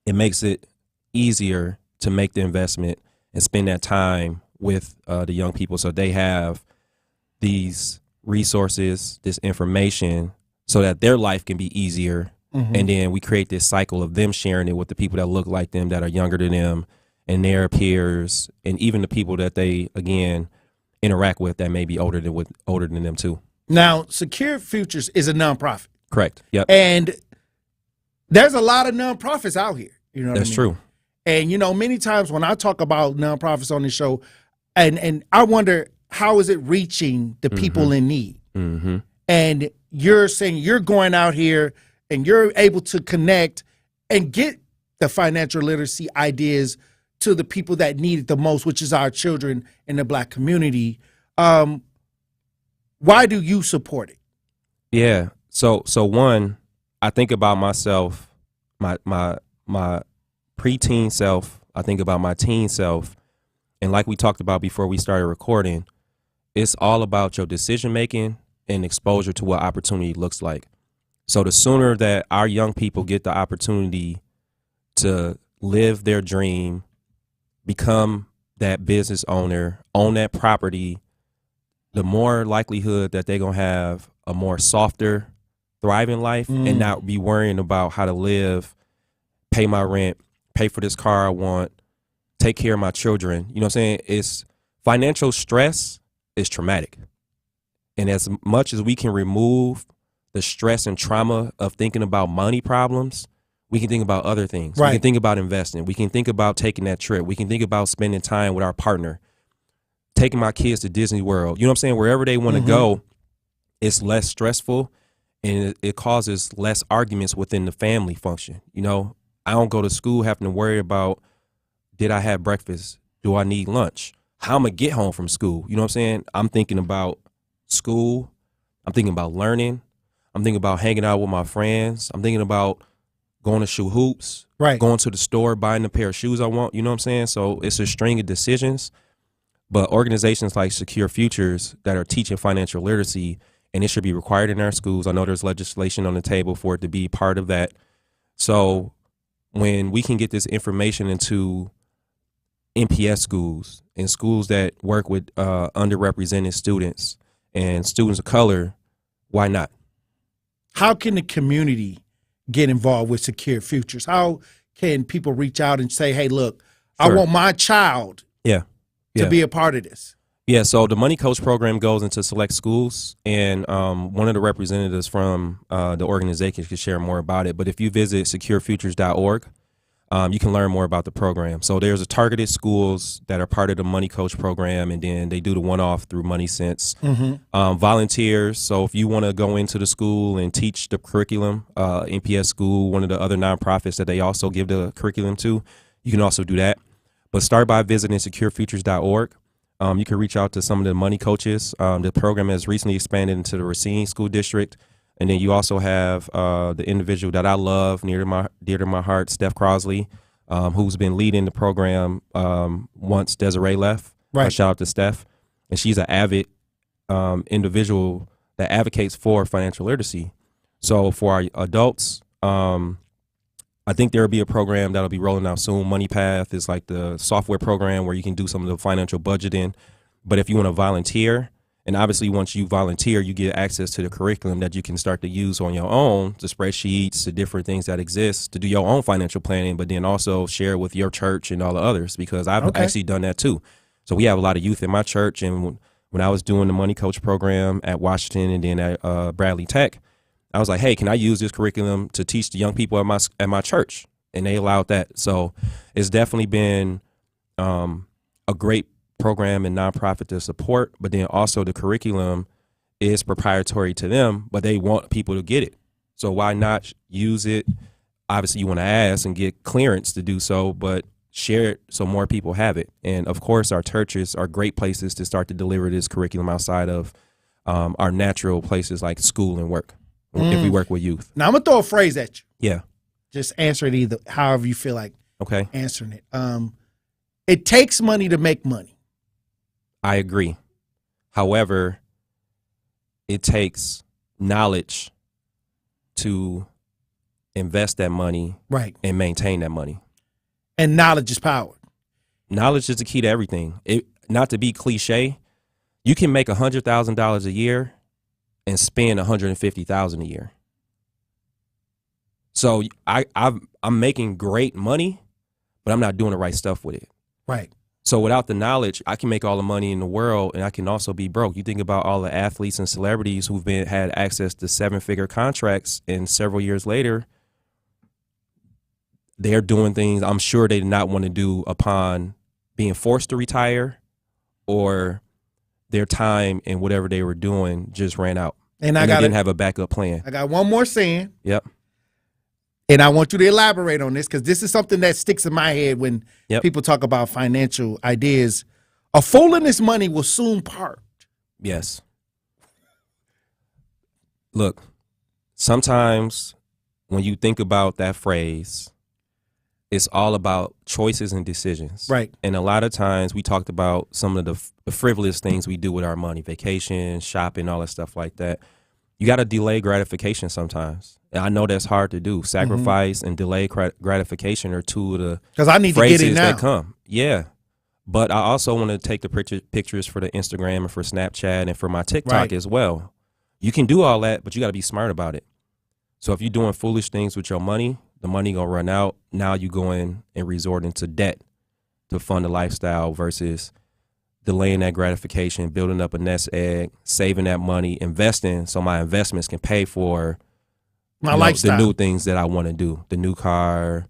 S9: it makes it easier to make the investment and spend that time with the young people, so they have these resources, this information, so that their life can be easier. Mm-hmm. And then we create this cycle of them sharing it with the people that look like them, that are younger than them, and their peers, and even the people that they, again, interact with that may be older than them too.
S3: Now, Secure Futures is a nonprofit.
S9: Correct. Yep.
S3: And there's a lot of nonprofits out here. You know what I mean?
S9: That's true.
S3: And, you know, many times when I talk about nonprofits on the show, and I wonder, how is it reaching the people in need?
S9: Mm-hmm.
S3: And you're saying you're going out here and you're able to connect and get the financial literacy ideas to the people that need it the most, which is our children in the black community. Why do you support it?
S9: Yeah. So one, I think about myself, my preteen self. I think about my teen self. And like we talked about before we started recording, it's all about your decision making and exposure to what opportunity looks like. So the sooner that our young people get the opportunity to live their dream, become that business owner, own that property, the more likelihood that they're going to have a more softer, thriving life and not be worrying about how to live, pay my rent, pay for this car I want, take care of my children. You know what I'm saying? It's financial stress is traumatic. And as much as we can remove the stress and trauma of thinking about money problems, we can think about other things.
S3: Right.
S9: We can think about investing. We can think about taking that trip. We can think about spending time with our partner, taking my kids to Disney World. You know what I'm saying? Wherever they want to go, it's less stressful and it causes less arguments within the family function. You know, I don't go to school having to worry about, did I have breakfast? Do I need lunch? How am I get home from school? You know what I'm saying? I'm thinking about school. I'm thinking about learning. I'm thinking about hanging out with my friends. I'm thinking about going to shoot hoops,
S3: right?
S9: Going to the store, buying the pair of shoes I want. You know what I'm saying? So it's a string of decisions. But organizations like Secure Futures that are teaching financial literacy, and it should be required in our schools. I know there's legislation on the table for it to be part of that. So when we can get this information into MPS schools and schools that work with underrepresented students and students of color, why not?
S3: How can the community get involved with Secure Futures? How can people reach out and say, hey, look, I want my child to be a part of this?
S9: Yeah, so the Money Coach program goes into select schools, and one of the representatives from the organization can share more about it. But if you visit securefutures.org, you can learn more about the program. So there's a targeted schools that are part of the Money Coach program, and then they do the one-off through Money Sense. Volunteers, so if you want to go into the school and teach the curriculum, NPS School, one of the other nonprofits that they also give the curriculum to, you can also do that. But start by visiting securefutures.org. You can reach out to some of the money coaches. The program has recently expanded into the Racine School District. And then you also have the individual that I love, dear to my heart, Steph Crosley, who's been leading the program once Desiree left.
S3: Right.
S9: Shout out to Steph. And she's an avid individual that advocates for financial literacy. So for our adults, I think there will be a program that'll be rolling out soon. MoneyPath is like the software program where you can do some of the financial budgeting. But if you want to volunteer, and obviously once you volunteer, you get access to the curriculum that you can start to use on your own, the spreadsheets, the different things that exist to do your own financial planning, but then also share with your church and all the others, because I've actually done that too. So we have a lot of youth in my church, and when I was doing the Money Coach program at Washington and then at Bradley Tech, I was like, hey, can I use this curriculum to teach the young people at my church? And they allowed that. So it's definitely been a great program and nonprofit to support, but then also the curriculum is proprietary to them, but they want people to get it. So why not use it? Obviously, you want to ask and get clearance to do so, but share it so more people have it. And of course, our churches are great places to start to deliver this curriculum outside of our natural places like school and work. If we work with youth.
S3: Now, I'm going to throw a phrase at you.
S9: Yeah.
S3: Just answer it either however you feel like answering it. It takes money to make money.
S9: I agree. However, it takes knowledge to invest that money and maintain that money.
S3: And knowledge is power.
S9: Knowledge is the key to everything. Not to be cliche, you can make $100,000 a year and spend $150,000 a year. So I'm making great money, but I'm not doing the right stuff with it.
S3: Right.
S9: So without the knowledge, I can make all the money in the world, and I can also be broke. You think about all the athletes and celebrities who've had access to 7-figure contracts, and several years later, they're doing things I'm sure they did not want to do upon being forced to retire, or their time and whatever they were doing just ran out. And they didn't have a backup plan.
S3: I got one more saying.
S9: Yep.
S3: And I want you to elaborate on this, because this is something that sticks in my head when people talk about financial ideas. A fool in his money will soon part.
S9: Yes. Look, sometimes when you think about that phrase, it's all about choices and decisions.
S3: Right.
S9: And a lot of times we talked about some of the frivolous things we do with our money, vacation, shopping, all that stuff like that. You got to delay gratification sometimes. And I know that's hard to do. Sacrifice and delay gratification are two of the
S3: because I need to get it now.
S9: That come. Yeah. But I also want to take the pictures for the Instagram and for Snapchat and for my TikTok as well. You can do all that, but you got to be smart about it. So if you're doing foolish things with your money, the money gonna run out. Now you going and resorting to debt to fund a lifestyle versus delaying that gratification, building up a nest egg, saving that money, investing so my investments can pay for
S3: my lifestyle,
S9: the new things that I want to do, the new car,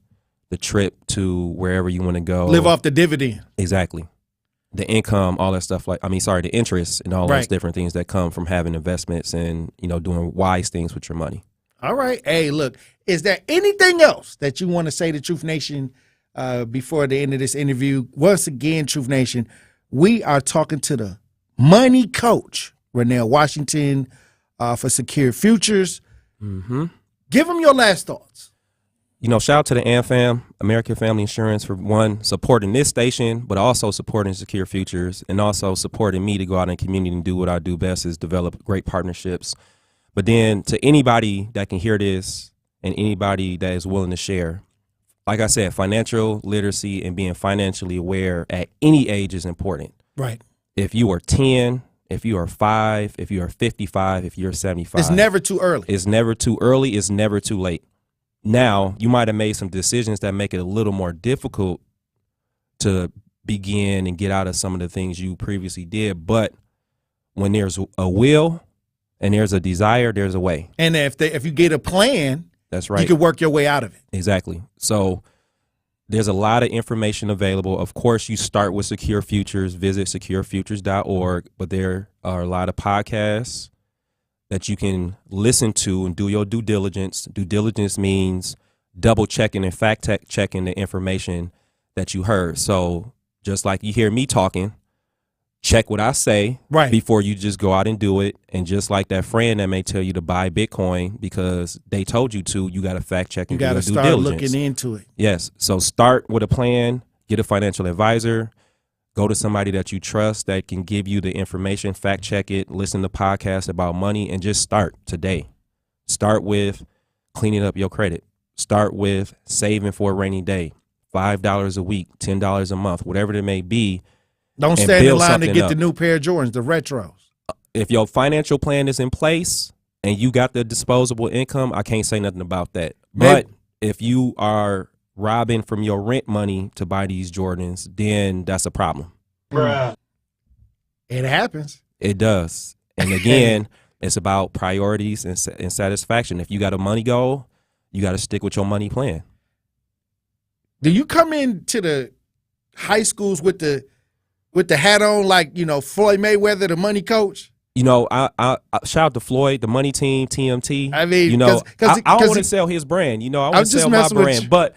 S9: the trip to wherever you want to go.
S3: Live off the dividend.
S9: Exactly. The income, all that stuff the interest and all those different things that come from having investments and, doing wise things with your money.
S3: All right. Hey, look, is there anything else that you want to say to Truth Nation before the end of this interview. Once again, Truth Nation, we are talking to the money coach, Rennell Washington, for Secure Futures.
S9: Mm-hmm.
S3: Give them your last thoughts.
S9: You know, shout out to the AmFam, American Family Insurance, for one, supporting this station, but also supporting Secure Futures, and also supporting me to go out in the community and do what I do best, is develop great partnerships. But then to anybody that can hear this and anybody that is willing to share, like I said, financial literacy and being financially aware at any age is important.
S3: Right.
S9: If you are 10, if you are 5, if you are 55, if you're 75.
S3: It's never too early.
S9: It's never too early. It's never too late. Now, you might have made some decisions that make it a little more difficult to begin and get out of some of the things you previously did. But when there's a will and there's a desire, there's a way.
S3: And if you get a plan,
S9: that's right,
S3: you can work your way out of it.
S9: Exactly. So there's a lot of information available. Of course, you start with Secure Futures. Visit securefutures.org. But there are a lot of podcasts that you can listen to and do your due diligence. Due diligence means double checking and fact checking the information that you heard. So just like you hear me talking, check what I say before you just go out and do it. And just like that friend that may tell you to buy Bitcoin because they told you to, you got to fact check and do your due diligence.
S3: You got to start looking into it.
S9: Yes. So start with a plan, get a financial advisor, go to somebody that you trust that can give you the information, fact check it, listen to podcasts about money, and just start today. Start with cleaning up your credit. Start with saving for a rainy day, $5 a week, $10 a month, whatever it may be.
S3: Don't stand in line to get the new pair of Jordans, the retros.
S9: If your financial plan is in place and you got the disposable income, I can't say nothing about that. But if you are robbing from your rent money to buy these Jordans, then that's a problem.
S3: Bruh. It happens.
S9: It does. And again, it's about priorities and satisfaction. If you got a money goal, you got to stick with your money plan.
S3: Do you come into the high schools with the hat on like, you know, Floyd Mayweather, the money coach?
S9: You know, I shout out to Floyd, the money team, TMT.
S3: I mean,
S9: you know, I don't want to sell his brand. You know, I want to sell my brand. But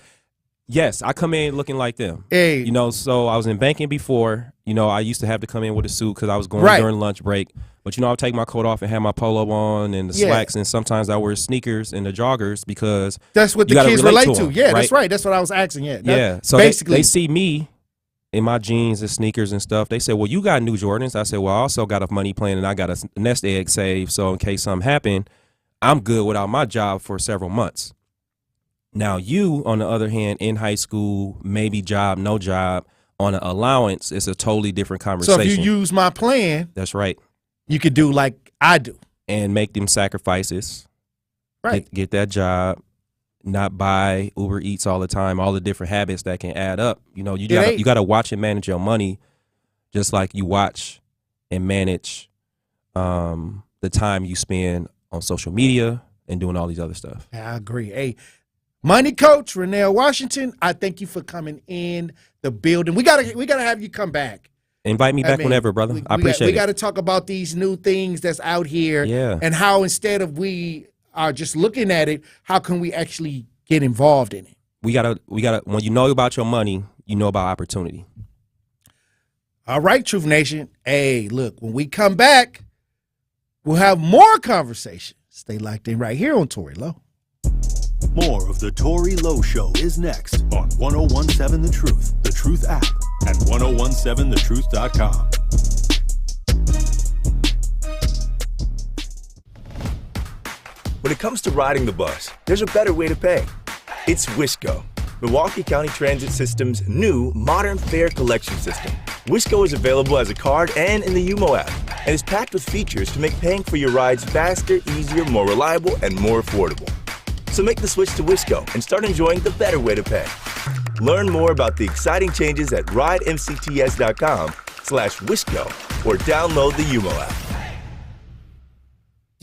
S9: yes, I come in looking like them.
S3: Hey.
S9: You know, so I was in banking before. You know, I used to have to come in with a suit because I was going during lunch break. But, you know, I'll take my coat off and have my polo on and the slacks. And sometimes I wear sneakers and the joggers because
S3: that's what the kids relate to. Yeah, that's right. That's what I was asking. Yeah.
S9: So basically, they see me in my jeans and sneakers and stuff. They said, well, you got new Jordans. I said, well, I also got a money plan and I got a nest egg saved. So in case something happened, I'm good without my job for several months. Now you, on the other hand, in high school, maybe job, no job, on an allowance, it's a totally different conversation.
S3: So if you use my plan,
S9: that's right,
S3: you could do like I do.
S9: And make them sacrifices.
S3: Right.
S9: Get that job. Not buy Uber Eats all the time, all the different habits that can add up. You know, you got to watch and manage your money just like you watch and manage the time you spend on social media and doing all these other stuff.
S3: I agree. Hey, money coach Rennell Washington, I thank you for coming in the building. We gotta have you come back.
S9: Invite me back whenever, brother. I appreciate it.
S3: We got to talk about these new things that's out here.
S9: Yeah.
S3: And how instead of we are just looking at it, how can we actually get involved in it?
S9: We gotta when you know about your money, you know about opportunity.
S3: All right, Truth Nation. Hey, look, when we come back, we'll have more conversation. Stay locked in right here on Tory Lowe.
S4: More of the Tory Lowe Show is next on 1017 The Truth, The Truth app, and 1017thetruth.com.
S6: When it comes to riding the bus, there's a better way to pay. It's Wisco, Milwaukee County Transit System's new modern fare collection system. Wisco is available as a card and in the UMO app, and is packed with features to make paying for your rides faster, easier, more reliable, and more affordable. So make the switch to Wisco and start enjoying the better way to pay. Learn more about the exciting changes at ridemcts.com/Wisco or download the UMO app.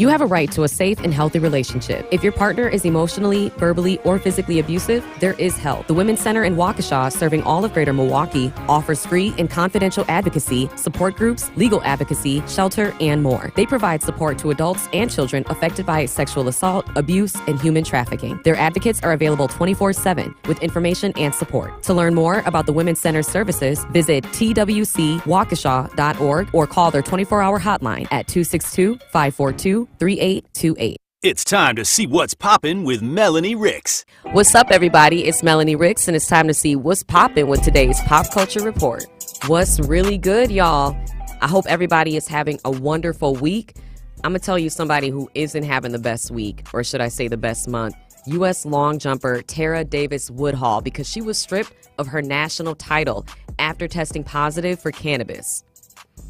S25: You have a right to a safe and healthy relationship. If your partner is emotionally, verbally, or physically abusive, there is help. The Women's Center in Waukesha, serving all of Greater Milwaukee, offers free and confidential advocacy, support groups, legal advocacy, shelter, and more. They provide support to adults and children affected by sexual assault, abuse, and human trafficking. Their advocates are available 24/7 with information and support. To learn more about the Women's Center services, visit twcwaukesha.org or call their 24-hour hotline at 262-542-3828.
S17: It's time to see what's poppin' with Melanie Ricks.
S25: What's up, everybody? It's Melanie Ricks, and it's time to see what's poppin' with today's Pop Culture Report. What's really good, y'all? I hope everybody is having a wonderful week. I'm going to tell you somebody who isn't having the best week, or should I say the best month. U.S. long jumper Tara Davis Woodhall, because she was stripped of her national title after testing positive for cannabis.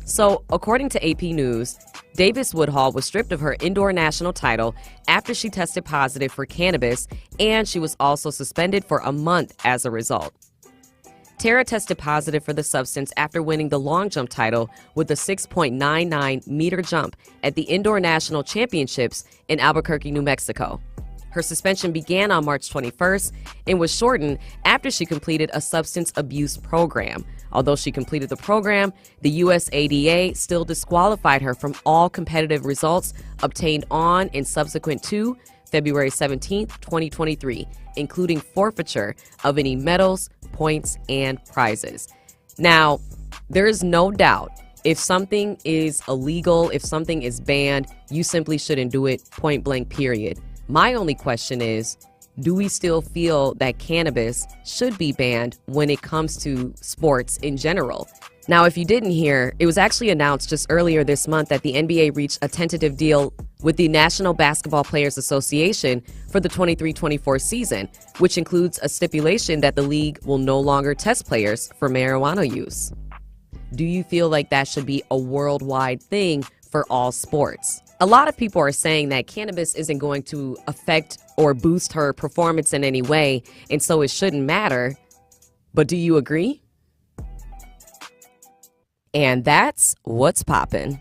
S25: So, according to AP News, Davis Woodhall was stripped of her indoor national title after she tested positive for cannabis, and she was also suspended for a month as a result. Tara tested positive for the substance after winning the long jump title with a 6.99 meter jump at the Indoor National Championships in Albuquerque, New Mexico. Her suspension began on March 21st and was shortened after she completed a substance abuse program. Although she completed the program, the USADA still disqualified her from all competitive results obtained on and subsequent to February 17, 2023, including forfeiture of any medals, points, and prizes. Now, there is no doubt if something is illegal, if something is banned, you simply shouldn't do it, point blank, period. My only question is, do we still feel that cannabis should be banned when it comes to sports in general? Now, if you didn't hear, it was actually announced just earlier this month that the NBA reached a tentative deal with the National Basketball Players Association for the 23-24 season, which includes a stipulation that the league will no longer test players for marijuana use. Do you feel like that should be a worldwide thing for all sports? A lot of people are saying that cannabis isn't going to affect or boost her performance in any way, and so it shouldn't matter. But do you agree? And that's what's poppin'.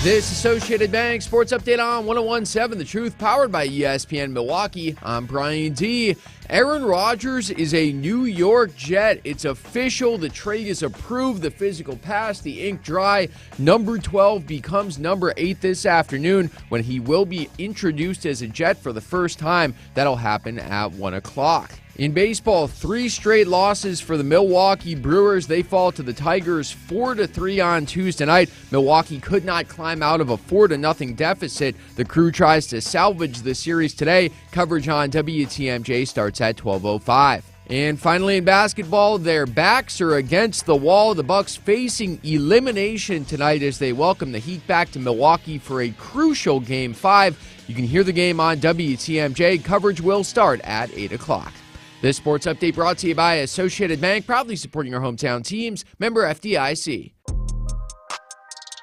S7: This Associated Bank Sports Update on 101.7 The Truth, powered by ESPN Milwaukee. I'm Brian D. Aaron Rodgers is a New York Jet. It's official. The trade is approved. The physical pass, the ink dry. Number 12 becomes number 8 this afternoon when he will be introduced as a Jet for the first time. That'll happen at 1 o'clock. In baseball, 3 straight losses for the Milwaukee Brewers. They fall to the Tigers 4-3 on Tuesday night. Milwaukee could not climb out of a 4-0 deficit. The Crew tries to salvage the series today. Coverage on WTMJ starts at 12:05. And finally in basketball, their backs are against the wall. The Bucks facing elimination tonight as they welcome the Heat back to Milwaukee for a crucial Game 5. You can hear the game on WTMJ. Coverage will start at 8 o'clock. This sports update brought to you by Associated Bank, proudly supporting our hometown teams. Member FDIC.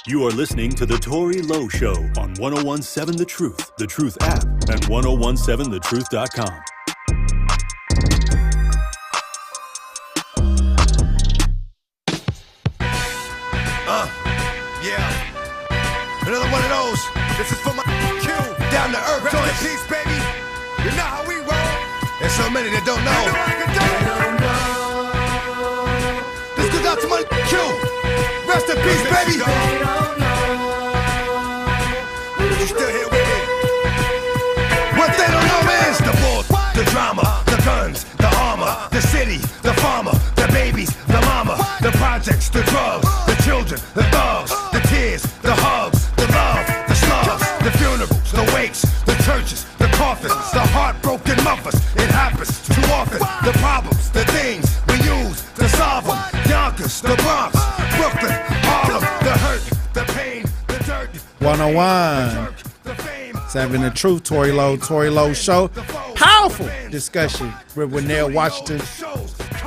S4: You are listening to The Tory Lowe Show on 101.7 The Truth app, and 1017thetruth.com.
S19: Yeah. Another one of those. This is for my Q. Down to earth. Rest in peace, baby. You know how we roll. There's so many that don't know. This goes out to my Q. Rest in peace, baby. You still here with me? What they don't know is the bulls, the drama, the guns, the armor, the city, the farmer, the babies, the mama, the projects, the drugs, the children, the thugs, the tears, the hugs, the love, the slugs, the funerals, the wakes, the churches, the coffins, the heartbroken mothers. It happens too often. The problems, the things we use to solve them. Yonkers, the Bronx, Brooklyn, Harlem, the hurt, the pain, the dirt.
S3: 101.7 The Truth, Tory Lowe Show. Powerful discussion with Winnell Washington,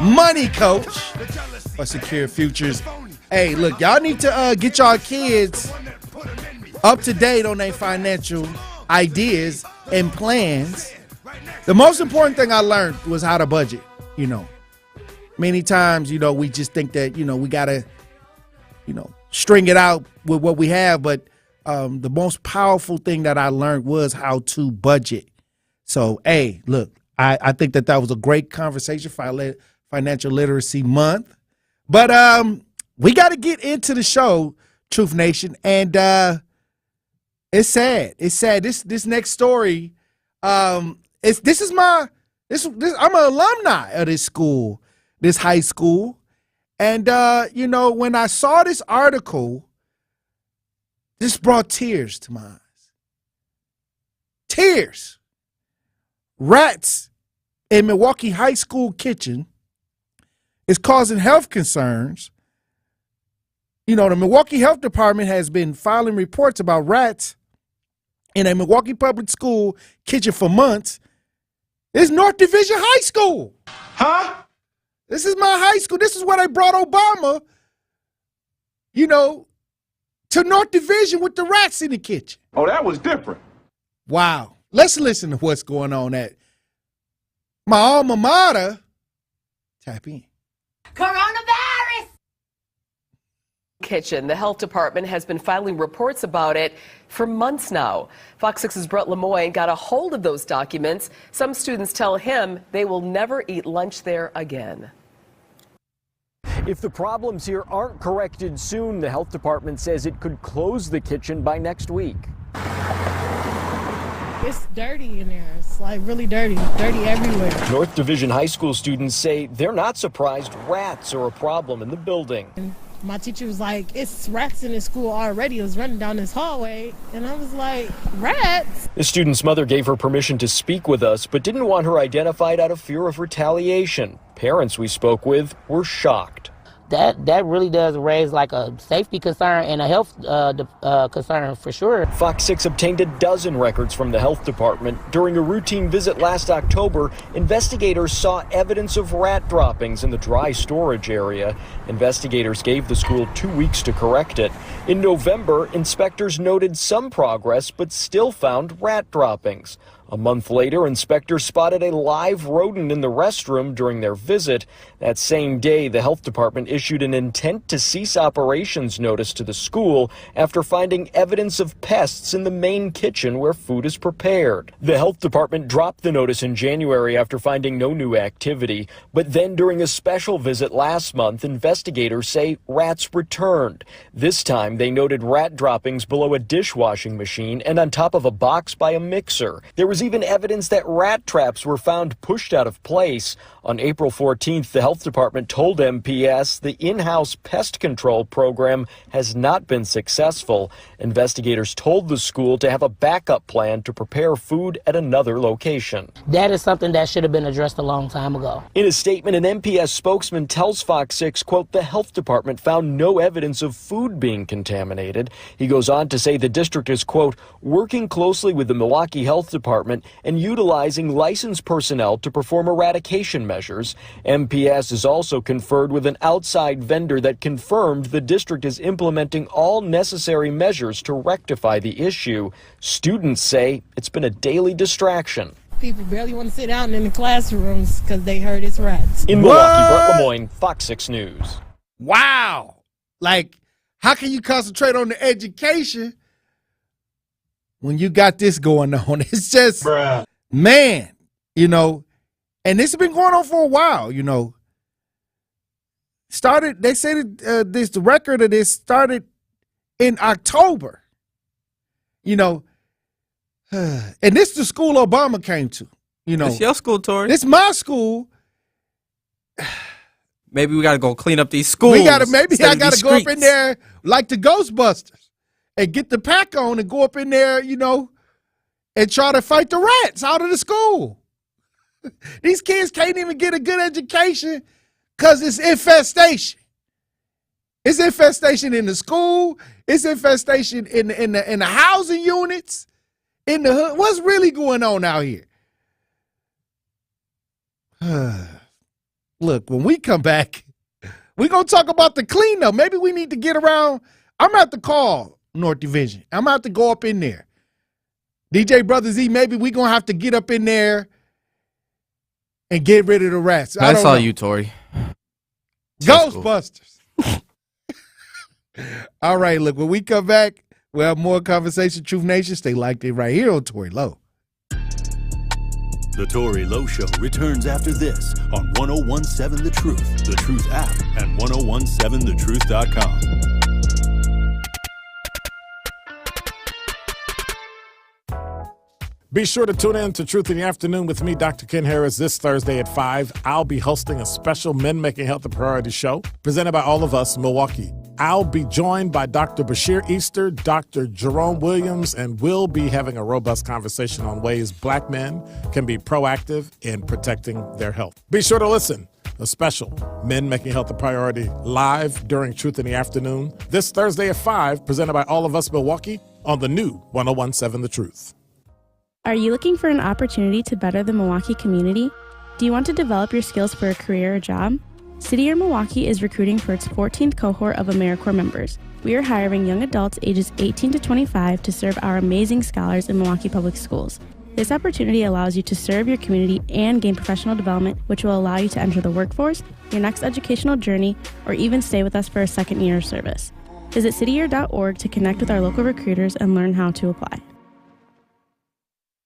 S3: money coach for Secure Futures. Hey, look, y'all need to get y'all kids up to date on their financial ideas and plans The most important thing I learned was how to budget. You know, many times, you know, we just think that, you know, we got to, you know, string it out with what we have. But the most powerful thing that I learned was how to budget. So, hey, look, I think that was a great conversation for Financial Literacy Month. But we got to get into the show, Truth Nation. And it's sad. It's sad. This next story, I'm an alumni of this school, this high school. And, you know, when I saw this article, this brought tears to my eyes. Tears. Rats in Milwaukee high school kitchen is causing health concerns. You know, the Milwaukee Health Department has been filing reports about rats in a Milwaukee public school kitchen for months. It's North Division High School. Huh? This is my high school. This is where they brought Obama, you know, to North Division with the rats in the kitchen.
S16: Oh, that was different.
S3: Wow. Let's listen to what's going on at my alma mater. Tap in.
S20: Coronavirus! Kitchen. The health department has been filing reports about it for months now. Fox 6's Brett Lemoyne got a hold of those documents. Some students tell him they will never eat lunch there again.
S21: If the problems here aren't corrected soon, the health department says it could close the kitchen by next week.
S22: It's dirty in there. It's like really dirty everywhere.
S21: North Division High School students say they're not surprised rats are a problem in the building.
S22: And my teacher was like, it's rats in this school already. It was running down this hallway. And I was like, rats?
S21: The student's mother gave her permission to speak with us, but didn't want her identified out of fear of retaliation. Parents we spoke with were shocked.
S23: That really does raise like a safety concern and a health concern for sure.
S21: Fox 6 obtained a dozen records from the health department. During a routine visit last October, investigators saw evidence of rat droppings in the dry storage area. Investigators gave the school 2 weeks to correct it. In November, inspectors noted some progress but still found rat droppings. A month later, inspectors spotted a live rodent in the restroom during their visit. That same day, the health department issued an intent to cease operations notice to the school after finding evidence of pests in the main kitchen where food is prepared. The health department dropped the notice in January after finding no new activity. But then during a special visit last month, investigators say rats returned. This time, they noted rat droppings below a dishwashing machine and on top of a box by a mixer. There was even evidence that rat traps were found pushed out of place. On April 14th, the health department told MPS the in-house pest control program has not been successful. Investigators told the school to have a backup plan to prepare food at another location.
S23: That is something that should have been addressed a long time ago.
S21: In a statement, an MPS spokesman tells Fox 6, quote, the health department found no evidence of food being contaminated. He goes on to say the district is, quote, working closely with the Milwaukee Health Department and utilizing licensed personnel to perform eradication measures. MPS has also conferred with an outside vendor that confirmed the district is implementing all necessary measures to rectify the issue. Students say it's been a daily distraction.
S22: People barely want to sit down in the classrooms because they heard it's rats.
S21: In Milwaukee, Brett Lemoyne, Fox 6 News.
S3: Wow. Like, how can you concentrate on the education when you got this going on? It's just, man, you know, and this has been going on for a while, you know. They said the record of this started in October, you know, and this is the school Obama came to, you know.
S9: It's your school, Tori.
S3: It's my school.
S9: Maybe we got to go clean up these schools.
S3: I got to go up in there like the Ghostbusters and get the pack on and go up in there, you know, and try to fight the rats out of the school. These kids can't even get a good education because it's infestation. It's infestation in the school. It's infestation in the housing units, in the hood. What's really going on out here? Look, when we come back, we're going to talk about the cleanup. Maybe we need to get around. I'm going to have to call North Division. I'm going to have to go up in there. DJ Brother Z, maybe we're going to have to get up in there and get rid of the rats.
S1: That's all you, Tori.
S3: Ghostbusters. All right, look, when we come back, we'll have more conversation. Truth Nation, stay locked in right here on Tory Lowe.
S4: The Tory Lowe Show returns after this on 101.7 The Truth, The Truth app, and 101.7thetruth.com.
S14: Be sure to tune in to Truth in the Afternoon with me, Dr. Ken Harris, this Thursday at 5. I'll be hosting a special Men Making Health a Priority show presented by All of Us Milwaukee. I'll be joined by Dr. Bashir Easter, Dr. Jerome Williams, and we'll be having a robust conversation on ways Black men can be proactive in protecting their health. Be sure to listen. A special Men Making Health a Priority live during Truth in the Afternoon this Thursday at 5, presented by All of Us Milwaukee on the new 101.7 The Truth.
S2: Are you looking for an opportunity to better the Milwaukee community? Do you want to develop your skills for a career or job? City Year Milwaukee is recruiting for its 14th cohort of AmeriCorps members. We are hiring young adults ages 18 to 25 to serve our amazing scholars in Milwaukee Public Schools. This opportunity allows you to serve your community and gain professional development, which will allow you to enter the workforce, your next educational journey, or even stay with us for a second year of service. Visit cityyear.org to connect with our local recruiters and learn how to apply.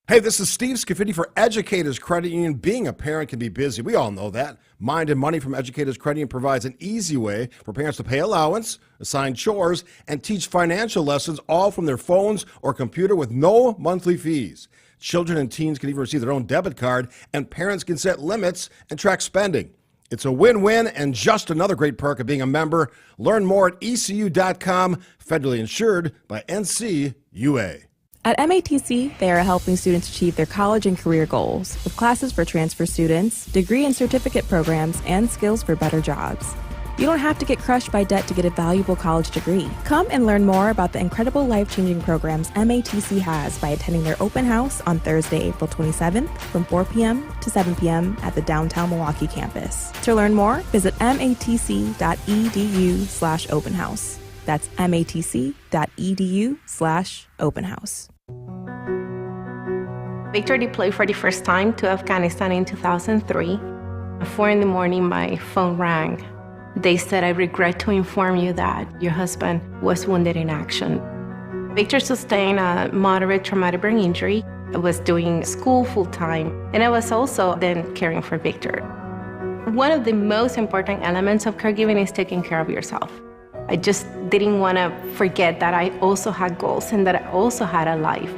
S8: Hey, this is Steve Scafidi for Educators Credit Union. Being a parent can be busy. We all know that. Mind and Money from Educators Credit Union provides an easy way for parents to pay allowance, assign chores, and teach financial lessons all from their phones or computer with no monthly fees. Children and teens can even receive their own debit card, and parents can set limits and track spending. It's a win-win and just another great perk of being a member. Learn more at ECU.com, federally insured by NCUA.
S10: At MATC, they are helping students achieve their college and career goals with classes for transfer students, degree and certificate programs, and skills for better jobs. You don't have to get crushed by debt to get a valuable college degree. Come and learn more about the incredible life-changing programs MATC has by attending their open house on Thursday, April 27th from 4 p.m. to 7 p.m. at the downtown Milwaukee campus. To learn more, visit matc.edu/open house. That's matc.edu/open house.
S12: Victor deployed for the first time to Afghanistan in 2003. At 4 in the morning, my phone rang. They said, "I regret to inform you that your husband was wounded in action." Victor sustained a moderate traumatic brain injury. I was doing school full-time, and I was also then caring for Victor. One of the most important elements of caregiving is taking care of yourself. I just didn't want to forget that I also had goals and that I also had a life.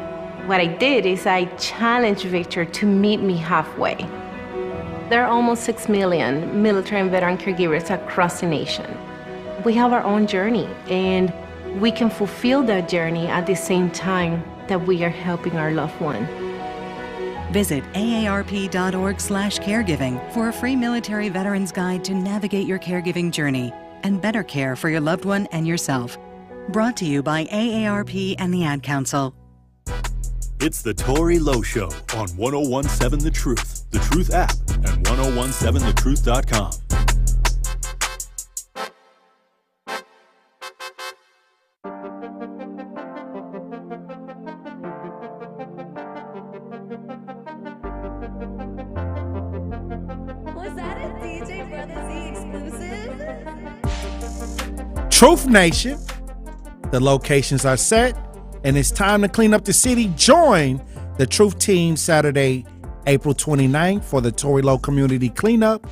S12: What I did is I challenged Victor to meet me halfway. There are almost 6 million military and veteran caregivers across the nation. We have our own journey, and we can fulfill that journey at the same time that we are helping our loved one.
S16: Visit aarp.org/caregiving for a free military veterans guide to navigate your caregiving journey and better care for your loved one and yourself. Brought to you by AARP and the Ad Council.
S4: It's the Tory Lowe Show on 101.7 The Truth, The Truth app, and 101.7thetruth.com.
S24: Was that a DJ Brother Z exclusive?
S3: Truth Nation, the locations are set, and it's time to clean up the city. Join the Truth Team Saturday, April 29th for the Tory Lowe Community Cleanup.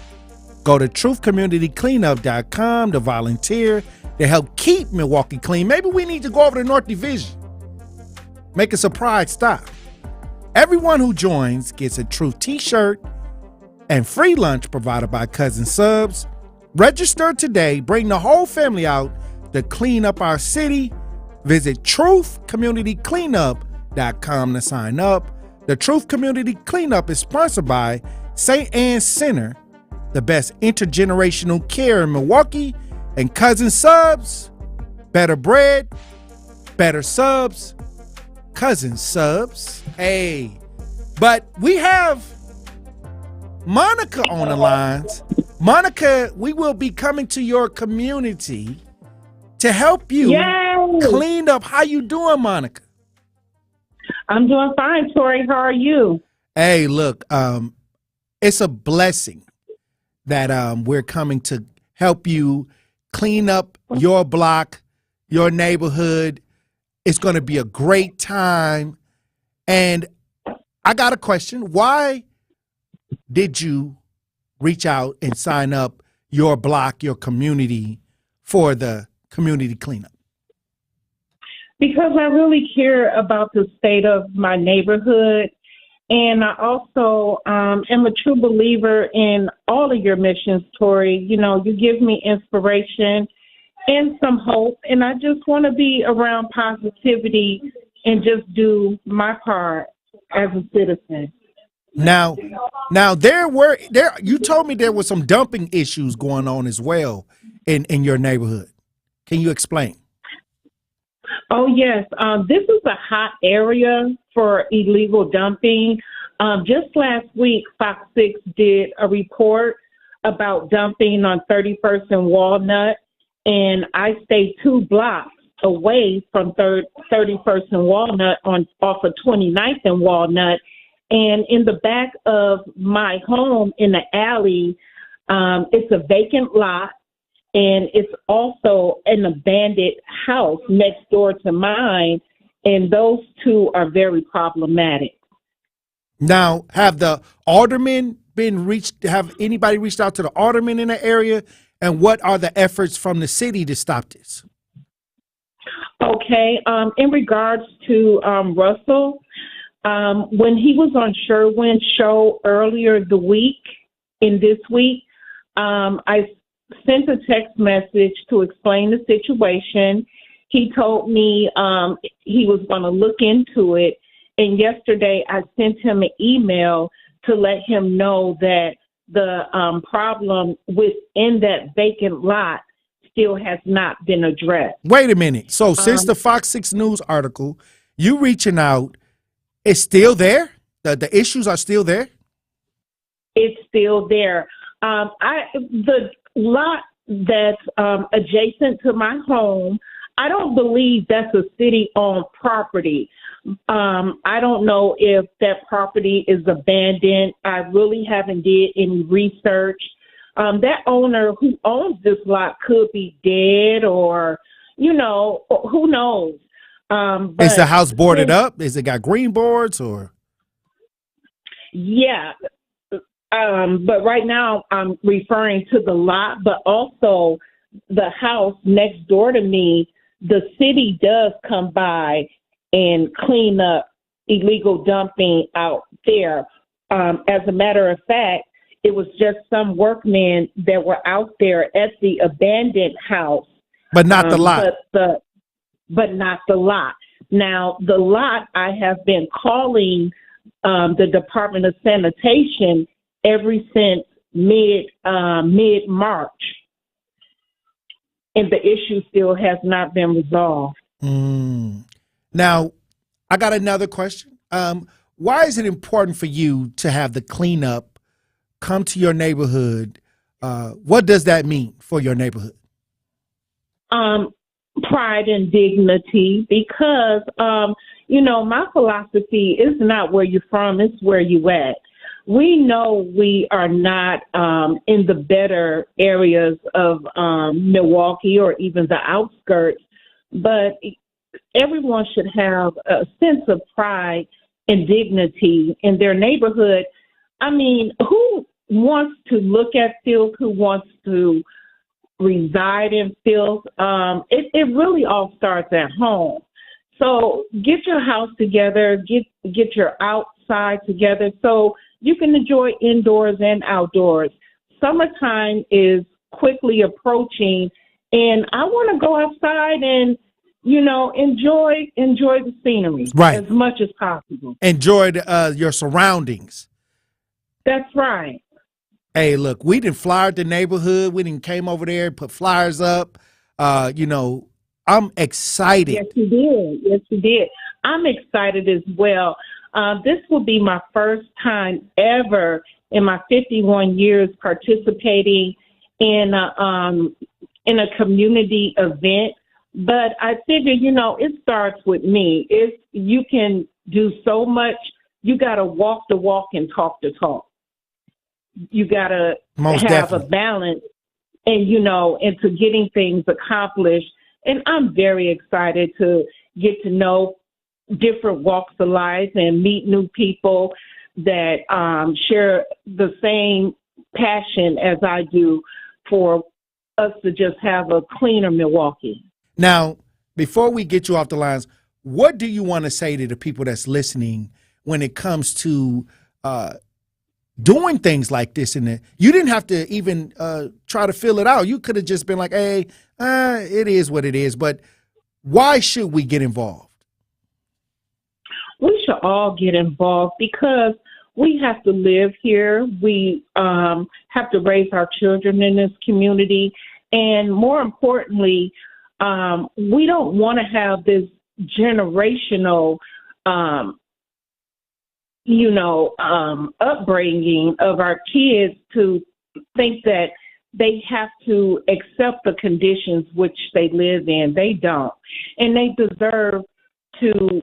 S3: Go to truthcommunitycleanup.com to volunteer to help keep Milwaukee clean. Maybe we need to go over to North Division. Make a surprise stop. Everyone who joins gets a Truth t-shirt and free lunch provided by Cousin Subs. Register today. Bring the whole family out to clean up our city. Visit truthcommunitycleanup.com to sign up. The Truth Community Cleanup is sponsored by St. Anne's Center, the best intergenerational care in Milwaukee, and Cousin Subs, better bread, better subs, Cousin Subs. Hey, but we have Monica on the lines. Monica, we will be coming to your community to help you clean up. How you doing, Monica?
S26: I'm doing fine, Tori. How are you?
S3: Hey, look, it's a blessing that we're coming to help you clean up your block, your neighborhood. It's going to be a great time. And I got a question. Why did you reach out and sign up your block, your community for the community cleanup?
S1: Because I really care about the state of my neighborhood. And I also am a true believer in all of your missions, Tori. You know, you give me inspiration and some hope. And I just want to be around positivity and just do my part as a citizen.
S3: Now you told me there were some dumping issues going on as well in your neighborhood. Can you explain?
S1: Oh, yes. This is a hot area for illegal dumping. Just last week, Fox 6 did a report about dumping on 31st and Walnut, and I stay 2 blocks away from 31st and Walnut off of 29th and Walnut. And in the back of my home in the alley, it's a vacant lot. And it's also an abandoned house next door to mine. And those two are very problematic.
S3: Now, have the aldermen have anybody reached out to the aldermen in the area? And what are the efforts from the city to stop this?
S1: Okay. In regards to Russell, when he was on Sherwin's show earlier this week, I sent a text message to explain the situation. He told me he was going to look into it. And yesterday I sent him an email to let him know that the problem within that vacant lot still has not been addressed.
S3: Wait a minute. So since the Fox 6 News article, you reaching out, it's still there? The issues are still there?
S1: It's still there. The lot that's adjacent to my home, I don't believe that's a city-owned property. I don't know if that property is abandoned. I really haven't did any research. That owner who owns this lot could be dead or, who knows?
S3: Is the house boarded up? Is it got green boards or?
S1: Yeah. But right now I'm referring to the lot, but also the house next door to me. The city does come by and clean up illegal dumping out there. As a matter of fact, it was just some workmen that were out there at the abandoned house.
S3: But not the lot.
S1: But not the lot. Now, the lot, I have been calling the Department of Sanitation ever since mid-March. And the issue still has not been resolved.
S3: Now, I got another question. Why is it important for you to have the cleanup come to your neighborhood? What does that mean for your neighborhood?
S1: Pride and dignity, because, my philosophy is not where you're from, it's where you at. We know we are not in the better areas of Milwaukee or even the outskirts, but everyone should have a sense of pride and dignity in their neighborhood. I mean, who wants to look at filth? Who wants to reside in filth? It really all starts at home. So get your house together, get your outside together so you can enjoy indoors and outdoors. Summertime is quickly approaching, and I want to go outside and, enjoy the scenery as much as possible.
S3: Enjoy your surroundings.
S1: That's right.
S3: Hey, look, we didn't flyer the neighborhood. We didn't came over there, put flyers up. I'm excited.
S1: Yes, you did. Yes, you did. I'm excited as well. This will be my first time ever in my 51 years participating in a community event. But I figure, it starts with me. You can do so much. You got to walk the walk and talk the talk. you got to
S3: Most
S1: have
S3: definitely.
S1: a balance and, into getting things accomplished. And I'm very excited to get to know different walks of life and meet new people that share the same passion as I do for us to just have a cleaner Milwaukee.
S3: Now, before we get you off the lines, what do you want to say to the people that's listening when it comes to doing things like this? You didn't have to even try to fill it out. You could have just been like, hey, it is what it is. But why should we get involved?
S1: We should all get involved because we have to live here. We have to raise our children in this community. And more importantly, we don't want to have this generational, upbringing of our kids to think that they have to accept the conditions which they live in. They don't. And they deserve to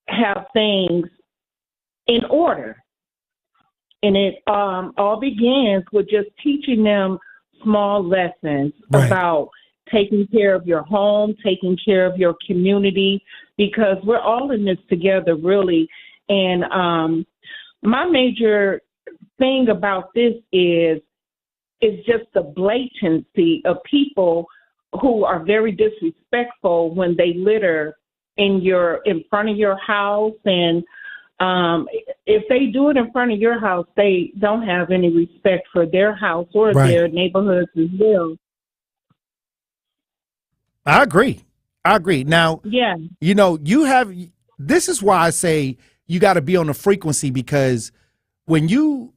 S1: have things in order. And it all begins with just teaching them small lessons about taking care of your home, taking care of your community, because we're all in this together, really. And my major thing about this is just the blatancy of people who are very disrespectful when they litter in front of your house. And if they do it in front of your house, they don't have any respect for their house or their neighborhoods as well.
S3: I agree. Now, this is why I say you got to be on the frequency, because when you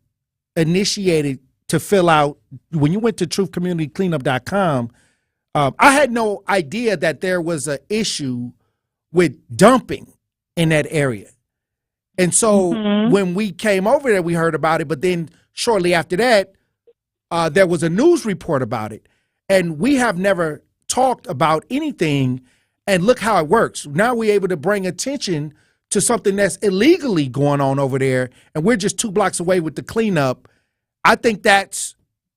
S3: initiated to fill out, when you went to truthcommunitycleanup.com, I had no idea that there was an issue with dumping in that area. And so when we came over there, we heard about it. But then shortly after that, there was a news report about it. And we have never talked about anything. And look how it works. Now we're able to bring attention to something that's illegally going on over there. And we're just 2 blocks away with the cleanup. I think that's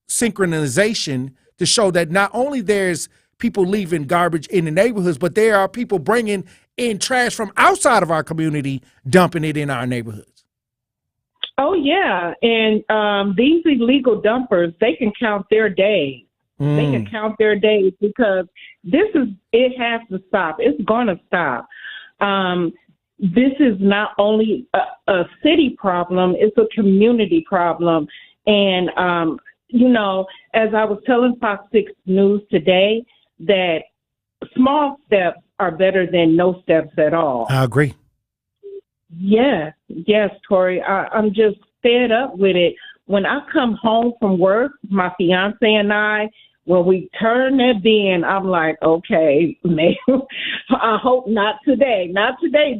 S3: synchronization to show that not only there's people leaving garbage in the neighborhoods, but there are people bringing in trash from outside of our community, dumping it in our neighborhoods.
S1: Oh, yeah. And these illegal dumpers, they can count their days. They can count their days because it has to stop. It's going to stop. This is not only a city problem, it's a community problem. And, as I was telling Fox 6 News today, that small steps are better than no steps at all.
S3: I agree.
S1: Yes, Tori. I'm just fed up with it. When I come home from work, my fiance and I, when we turn that bin, I'm like, okay, man, I hope not today,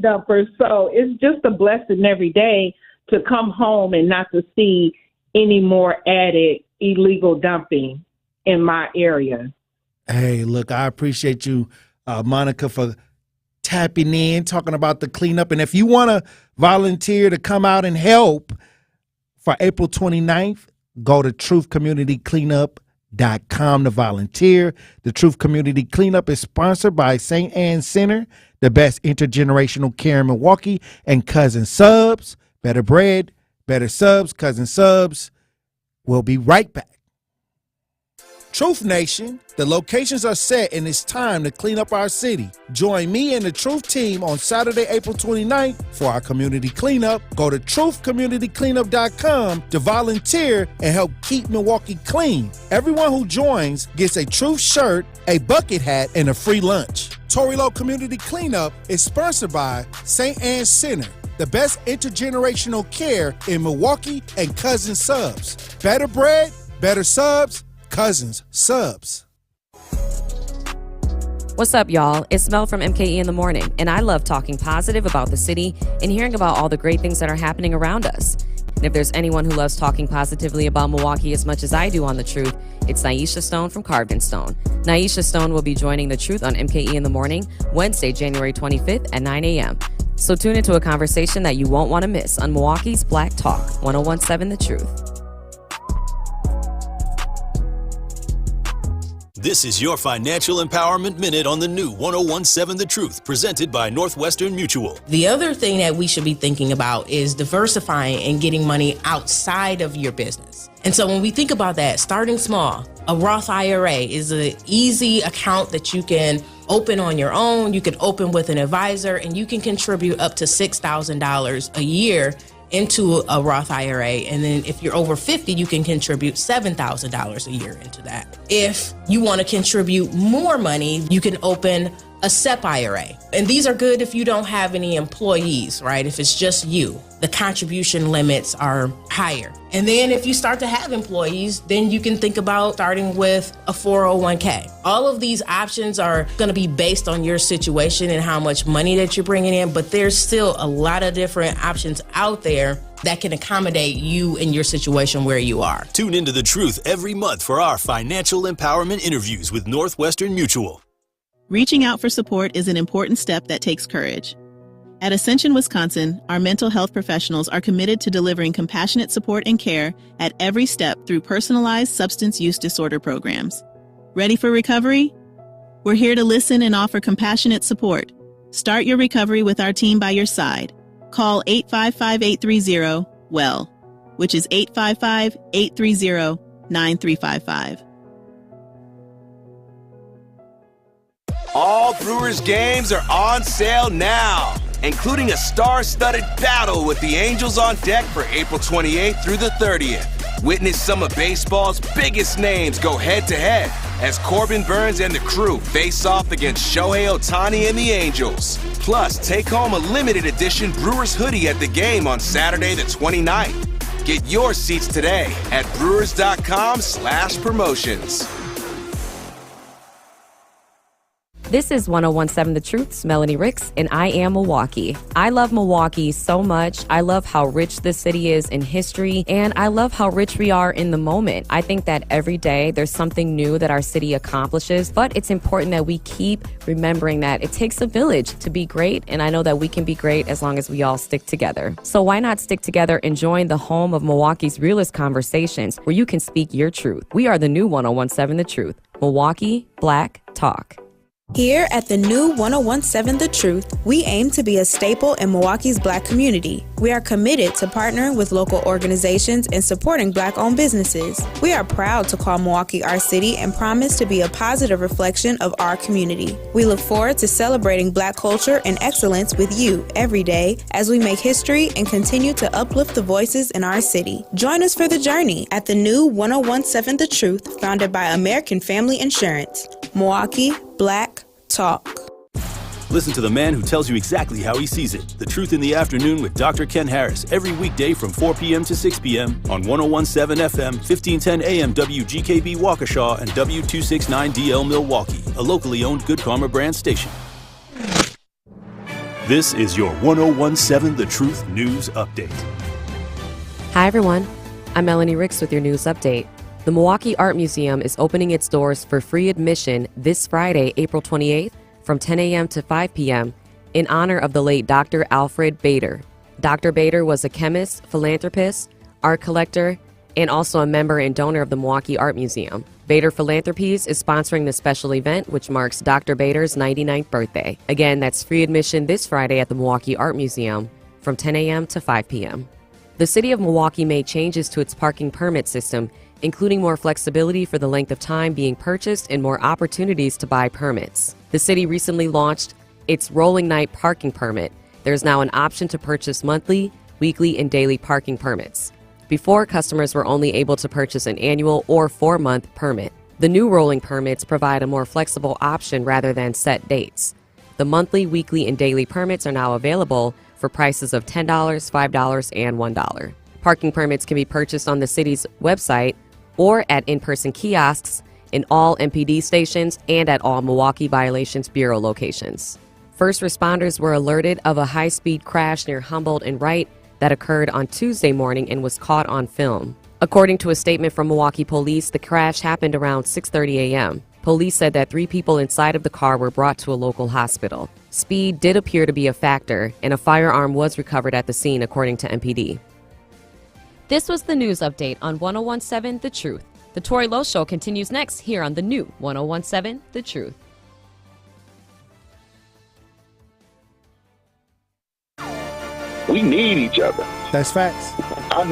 S1: dumpers. So it's just a blessing every day to come home and not to see any more added illegal dumping in my area.
S3: Hey, look, I appreciate you, Monica, for tapping in, talking about the cleanup. And if you want to volunteer to come out and help for April 29th, go to truthcommunitycleanup.com to volunteer. The Truth Community Cleanup is sponsored by St. Anne Center, the best intergenerational care in Milwaukee, and Cousin Subs. Better bread, better subs, Cousin Subs. We'll be right back. Truth Nation, the locations are set and it's time to clean up our city. Join me and the Truth team on Saturday, April 29th for our community cleanup. Go to truthcommunitycleanup.com to volunteer and help keep Milwaukee clean. Everyone who joins gets a Truth shirt, a bucket hat, and a free lunch. Tory Lowe Community Cleanup is sponsored by St. Anne Center, the best intergenerational care in Milwaukee, and Cousin Subs. Better bread, better subs, Cousins Subs.
S25: What's up, y'all? It's Mel from MKE in the Morning, and I love talking positive about the city and hearing about all the great things that are happening around us. And if there's anyone who loves talking positively about Milwaukee as much as I do on The Truth, it's Naisha Stone from Carved in Stone. Naisha Stone will be joining The Truth on MKE in the Morning, Wednesday, January 25th at 9 a.m. So tune into a conversation that you won't want to miss on Milwaukee's Black Talk, 101.7 The Truth.
S4: This is your Financial Empowerment Minute on the new 1017 The Truth, presented by Northwestern Mutual.
S5: The other thing that we should be thinking about is diversifying and getting money outside of your business. And so when we think about that, starting small, a Roth IRA is an easy account that you can open on your own. You can open with an advisor, and you can contribute up to $6,000 a year into a Roth IRA. And then if you're over 50, you can contribute $7,000 a year into that. If you want to contribute more money, you can open a SEP IRA. And these are good if you don't have any employees, right? If it's just you, the contribution limits are higher. And then if you start to have employees, then you can think about starting with a 401k. All of these options are going to be based on your situation and how much money that you're bringing in, but there's still a lot of different options out there that can accommodate you and your situation where you are.
S4: Tune into The Truth every month for our financial empowerment interviews with Northwestern Mutual.
S11: Reaching out for support is an important step that takes courage. At Ascension, Wisconsin, our mental health professionals are committed to delivering compassionate support and care at every step through personalized substance use disorder programs. Ready for recovery? We're here to listen and offer compassionate support. Start your recovery with our team by your side. Call 855-830-WELL, which is 855-830-9355.
S13: All Brewers games are on sale now, including a star-studded battle with the Angels on deck for April 28th through the 30th. Witness some of baseball's biggest names go head-to-head as Corbin Burns and the crew face off against Shohei Ohtani and the Angels. Plus, take home a limited edition Brewers hoodie at the game on Saturday the 29th. Get your seats today at brewers.com/promotions.
S25: This is 1017 The Truth's Melanie Ricks, and I am Milwaukee. I love Milwaukee so much. I love how rich this city is in history, and I love how rich we are in the moment. I think that every day there's something new that our city accomplishes, but it's important that we keep remembering that it takes a village to be great, and I know that we can be great as long as we all stick together. So why not stick together and join the home of Milwaukee's realest conversations where you can speak your truth. We are the new 1017 The Truth. Milwaukee Black Talk.
S15: Here at the new 1017 The Truth, we aim to be a staple in Milwaukee's Black community. We are committed to partnering with local organizations and supporting Black-owned businesses. We are proud to call Milwaukee our city and promise to be a positive reflection of our community. We look forward to celebrating Black culture and excellence with you every day as we make history and continue to uplift the voices in our city. Join us for the journey at the new 1017 The Truth, founded by American Family Insurance. Milwaukee Black Talk.
S4: Listen to the man who tells you exactly how he sees it. The Truth in the Afternoon with Dr. Ken Harris every weekday from 4 p.m. to 6 p.m. on 1017 FM, 1510 AM WGKB Waukesha and W269DL Milwaukee, a locally owned Good Karma brand station. This is your 1017 The Truth News Update.
S25: Hi, everyone. I'm Melanie Ricks with your news update. The Milwaukee Art Museum is opening its doors for free admission this Friday, April 28th, from 10 a.m. to 5 p.m. in honor of the late Dr. Alfred Bader. Dr. Bader was a chemist, philanthropist, art collector, and also a member and donor of the Milwaukee Art Museum. Bader Philanthropies is sponsoring the special event, which marks Dr. Bader's 99th birthday. Again, that's free admission this Friday at the Milwaukee Art Museum from 10 a.m. to 5 p.m. The City of Milwaukee made changes to its parking permit system, including more flexibility for the length of time being purchased and more opportunities to buy permits. The city recently launched its rolling night parking permit. There's now an option to purchase monthly, weekly, and daily parking permits. Before, customers were only able to purchase an annual or 4-month permit. The new rolling permits provide a more flexible option rather than set dates. The monthly, weekly, and daily permits are now available for prices of $10, $5, and $1. Parking permits can be purchased on the city's website or at in-person kiosks in all MPD stations and at all Milwaukee Violations Bureau locations. First responders were alerted of a high-speed crash near Humboldt and Wright that occurred on Tuesday morning and was caught on film. According to a statement from Milwaukee Police, the crash happened around 6:30 a.m. Police said that 3 people inside of the car were brought to a local hospital. Speed did appear to be a factor, and a firearm was recovered at the scene, according to MPD. This was the news update on 1017 The Truth. The Tori Lowe Show continues next here on the new 101.7 The Truth.
S6: We need each other.
S3: That's facts.
S6: I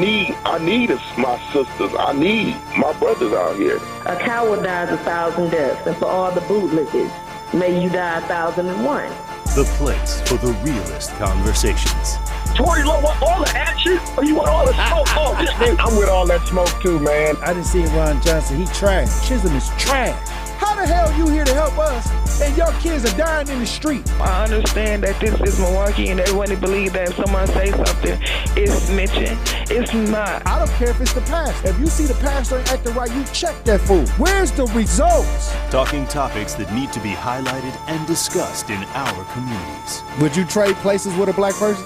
S6: need my sisters. I need my brothers out here.
S1: A coward dies 1,000 deaths, and for all the bootlickers, may you die 1,001.
S4: The place for the realest conversations.
S6: Tori Lowe want all the action, or you want all the smoke? Oh, I'm with all that smoke too, man.
S3: I didn't see Ron Johnson. He trash. Chisholm is trash. How the hell you here to help us and your kids are dying in the street?
S7: I understand that this is Milwaukee and everyone believes that if someone say something, it's snitching. It's not.
S3: I don't care if it's the pastor. If you see the pastor ain't acting right, you check that fool. Where's the results?
S4: Talking topics that need to be highlighted and discussed in our communities.
S3: Would you trade places with a black person?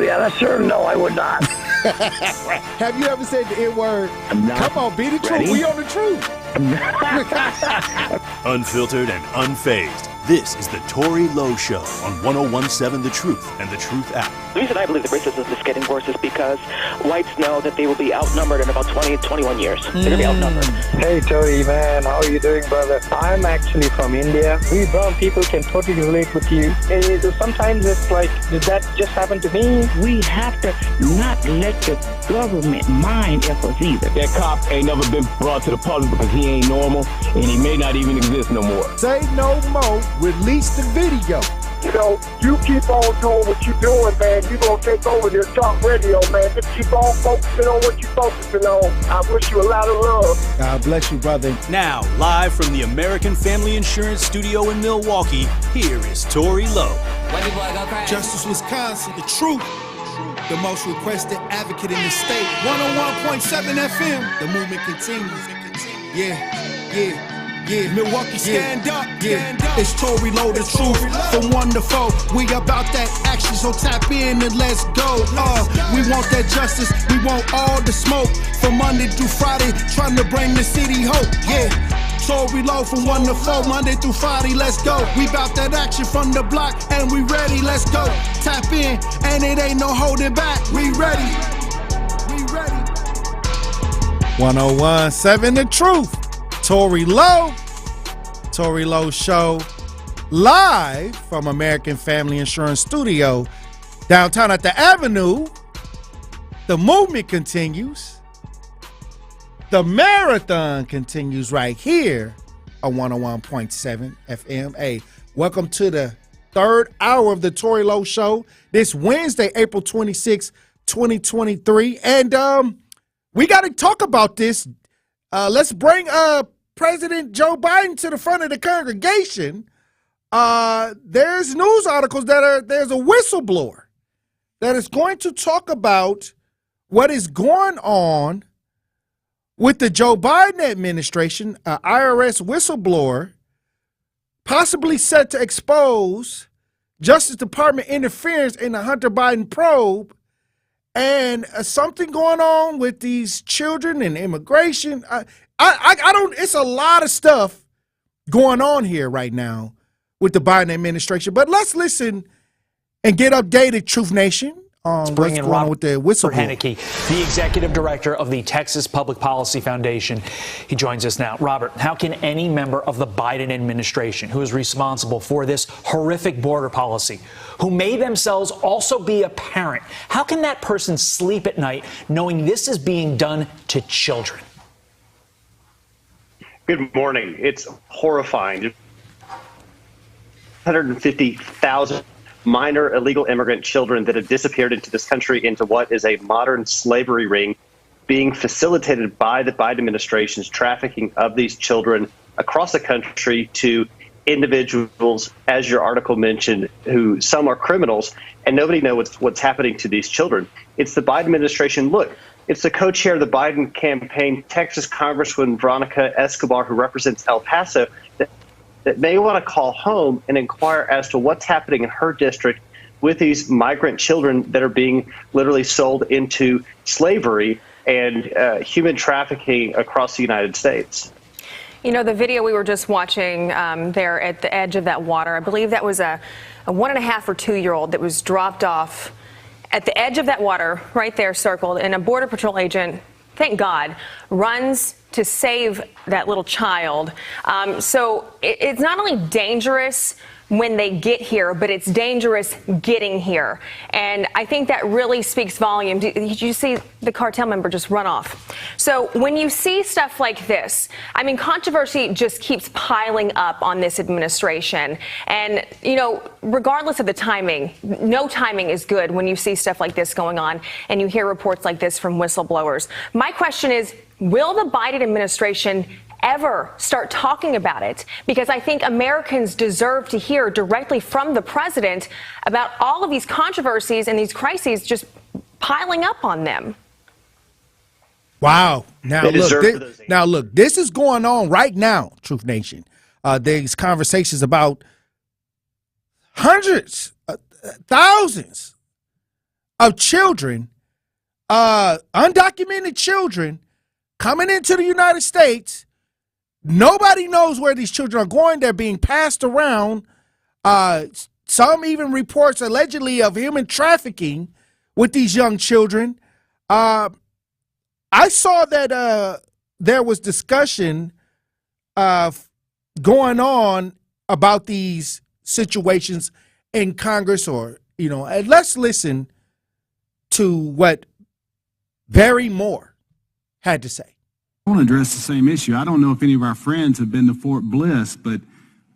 S7: Yeah, sure. No, I would not.
S3: Have you ever said the N-word? Come on, be the truth. We on the truth.
S4: Unfiltered and unfazed. This is the Tori Lowe Show on 101.7 The Truth and The Truth app.
S17: The reason I believe that racism is getting worse is because whites know that they will be outnumbered in about 20 to 21 years. They're going to be outnumbered.
S18: Hey, Tori, man. How are you doing, brother? I'm actually from India. We brown people can totally relate with you. Sometimes it's like, did that just happen to me?
S7: We have to not let the government mind us either.
S6: That cop ain't never been brought to the public because he ain't normal, and he may not even exist no more.
S3: Say no more. Release the video.
S6: You know, you keep on doing what you're doing, man. You're going to take over this talk radio, man. Just keep on focusing on what you're focusing on. I wish you a lot of love.
S3: God bless you, brother.
S4: Now, live from the American Family Insurance Studio in Milwaukee, here is Tori Lowe.
S3: Justice Wisconsin, the truth. The most requested advocate in the state. 101.7 FM. The movement continues. Yeah. Milwaukee, stand up. It's Tori Lowe, the truth. From 1 to 4, we about that action, so tap in and let's go. We want that justice, we want all the smoke. From Monday through Friday, trying to bring the city hope. Yeah. Tori Lowe from 1 to 4, Monday through Friday, let's go. We bout that action from the block, and we ready, let's go. Tap in, and it ain't no holding back. We ready. 101.7 The Truth. Tori Lowe Show, live from American Family Insurance Studio, downtown at the Avenue. The movement continues. The marathon continues right here on 101.7 FM. Hey, welcome to the third hour of the Tori Lowe Show. This Wednesday, April 26, 2023. And we got to talk about this. Let's bring President Joe Biden to the front of the congregation. There's news articles there's a whistleblower that is going to talk about what is going on with the Joe Biden administration. An IRS whistleblower possibly set to expose Justice Department interference in the Hunter Biden probe, and something going on with these children and immigration. I don't, it's a lot of stuff going on here right now with the Biden administration, but let's listen and get updated, Truth Nation, on what's going on with the whistleblower.
S19: Henneke, the executive director of the Texas Public Policy Foundation. He joins us now. Robert, how can any member of the Biden administration who is responsible for this horrific border policy, who may themselves also be a parent, how can that person sleep at night knowing this is being done to children?
S26: Good morning. It's horrifying. 150,000 minor illegal immigrant children that have disappeared into this country, into what is a modern slavery ring, being facilitated by the Biden administration's trafficking of these children across the country to individuals, as your article mentioned, who some are criminals, and nobody knows what's happening to these children. It's the Biden administration. Look, it's the co-chair of the Biden campaign, Texas Congresswoman Veronica Escobar, who represents El Paso, that may want to call home and inquire as to what's happening in her district with these migrant children that are being literally sold into slavery and human trafficking across the United States.
S27: You know, the video we were just watching there at the edge of that water, I believe that was a 1.5 or 2-year-old that was dropped off at the edge of that water right there circled, and a Border Patrol agent, thank God, runs to save that little child. So it's not only dangerous when they get here, but it's dangerous getting here. And I think that really speaks volume. Did you see the cartel member just run off? So when you see stuff like this, I mean, controversy just keeps piling up on this administration. And, you know, regardless of the timing, no timing is good when you see stuff like this going on and you hear reports like this from whistleblowers. My question is, will the Biden administration ever start talking about it? Because I think Americans deserve to hear directly from the president about all of these controversies and these crises just piling up on them.
S3: Wow. Now look, this is going on right now, Truth Nation. There's conversations about hundreds, thousands of children, undocumented children coming into the United States. Nobody knows where these children are going. They're being passed around. Some even reports allegedly of human trafficking with these young children. I saw that there was discussion going on about these situations in Congress, or, you know, and let's listen to what Barry Moore had to say.
S2: I want to address the same issue. I don't know if any of our friends have been to Fort Bliss, but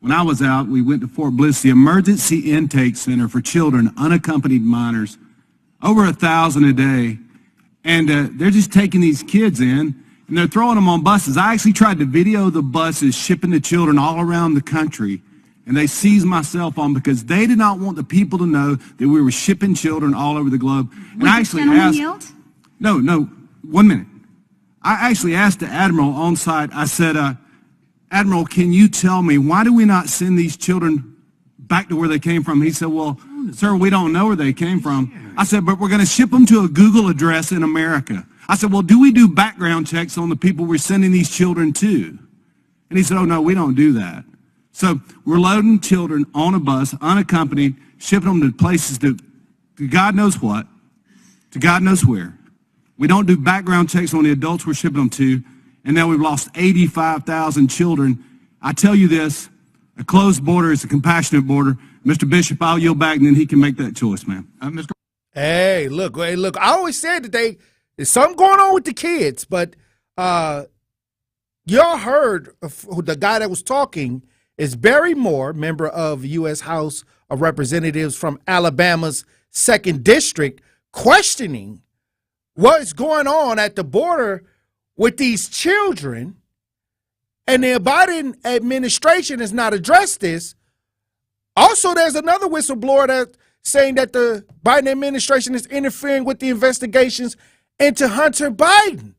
S2: when I was out, we went to Fort Bliss, the Emergency Intake Center for Children, Unaccompanied Minors, over 1,000 a day. And they're just taking these kids in, and they're throwing them on buses. I actually tried to video the buses shipping the children all around the country, and they seized my cell phone because they did not want the people to know that we were shipping children all over the globe. And I actually asked, no, 1 minute. I actually asked the Admiral on site, I said, Admiral, can you tell me, why do we not send these children back to where they came from? He said, well, sir, we don't know where they came from. I said, but we're going to ship them to a Google address in America. I said, well, do we do background checks on the people we're sending these children to? And he said, oh, no, we don't do that. So we're loading children on a bus, unaccompanied, shipping them to places to God knows what, to God knows where. We don't do background checks on the adults we're shipping them to, and now we've lost 85,000 children. I tell you this, a closed border is a compassionate border. Mr. Bishop, I'll yield back, and then he can make that choice, man.
S3: Hey, look, I always said that there's something going on with the kids, but y'all heard the guy that was talking is Barry Moore, member of U.S. House of Representatives from Alabama's 2nd District, questioning what's going on at the border with these children, and the Biden administration has not addressed this. Also, there's another whistleblower that's saying that the Biden administration is interfering with the investigations into Hunter Biden.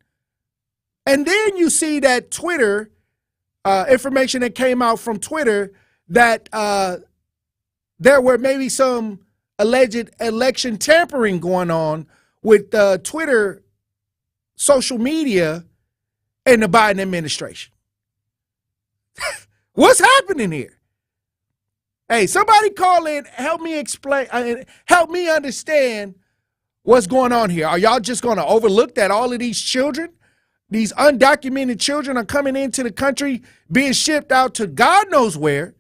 S3: And then you see that Twitter, information that came out from Twitter, that there were maybe some alleged election tampering going on with Twitter, social media, and the Biden administration. What's happening here? Hey, somebody call in, help me explain, help me understand what's going on here. Are y'all just going to overlook that all of these children, these undocumented children, are coming into the country, being shipped out to God knows where?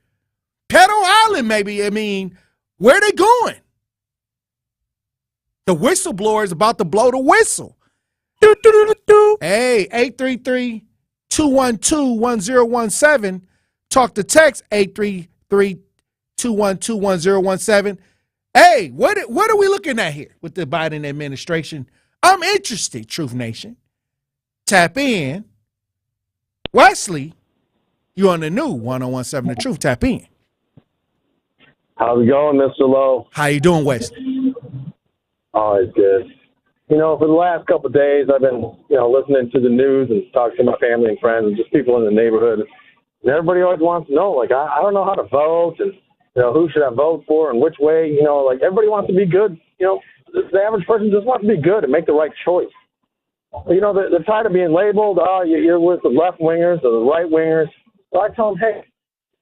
S3: Petal Island, maybe. I mean, where are they going? The whistleblower is about to blow the whistle. Hey, 833-212-1017. Talk to text 833-212-1017. Hey, what are we looking at here with the Biden administration? I'm interested, Truth Nation. Tap in. Wesley, you on the new 1017 The Truth. Tap in.
S9: How's it going, Mr. Lowe?
S3: How you doing, Wesley?
S9: Always good. You know, for the last couple of days, I've been, listening to the news and talking to my family and friends and just people in the neighborhood. And everybody always wants to know, like, I don't know how to vote and, who should I vote for and which way, everybody wants to be good. The average person just wants to be good and make the right choice. They're tired of being labeled, you're with the left-wingers or the right-wingers. So I tell them, hey,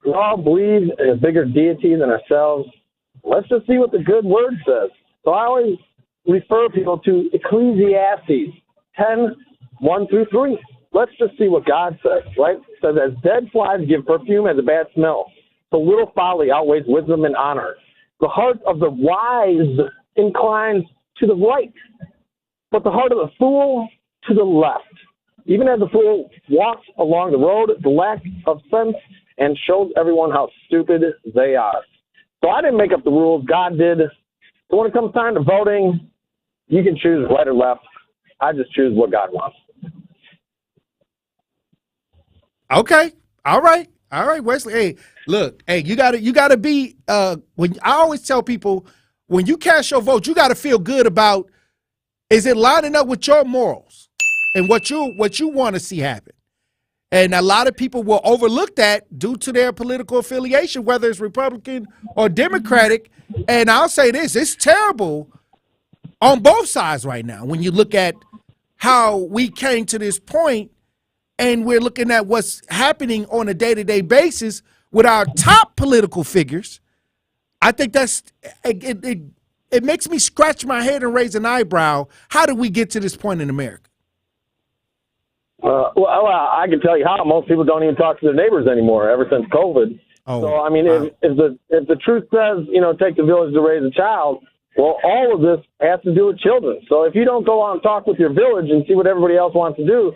S9: we all believe in a bigger deity than ourselves. Let's just see what the good word says. So I always refer people to Ecclesiastes 10:1-3. let's just see what God says, right? It says, as dead flies give perfume as a bad smell, so little folly outweighs wisdom and honor. The heart of the wise inclines to the right, but the heart of the fool to the left. Even as the fool walks along the road, the lack of sense, and shows everyone how stupid they are. So I didn't make up the rules. God did. So when it comes time to voting, you can choose right or left. I just choose what God wants.
S3: Okay. All right, Wesley. Hey, look, hey, you gotta be when I always tell people, when you cast your vote, you gotta feel good about, is it lining up with your morals and what you want to see happen? And a lot of people will overlook that due to their political affiliation, whether it's Republican or Democratic. And I'll say this, it's terrible on both sides right now when you look at how we came to this point, and we're looking at what's happening on a day-to-day basis with our top political figures. I think that's it makes me scratch my head and raise an eyebrow. How did we get to this point in America?
S9: Well, I can tell you how. Most people don't even talk to their neighbors anymore ever since COVID.
S3: Oh,
S9: so, I mean,
S3: wow.
S9: if the truth says, take the village to raise a child, well, all of this has to do with children. So if you don't go out and talk with your village and see what everybody else wants to do,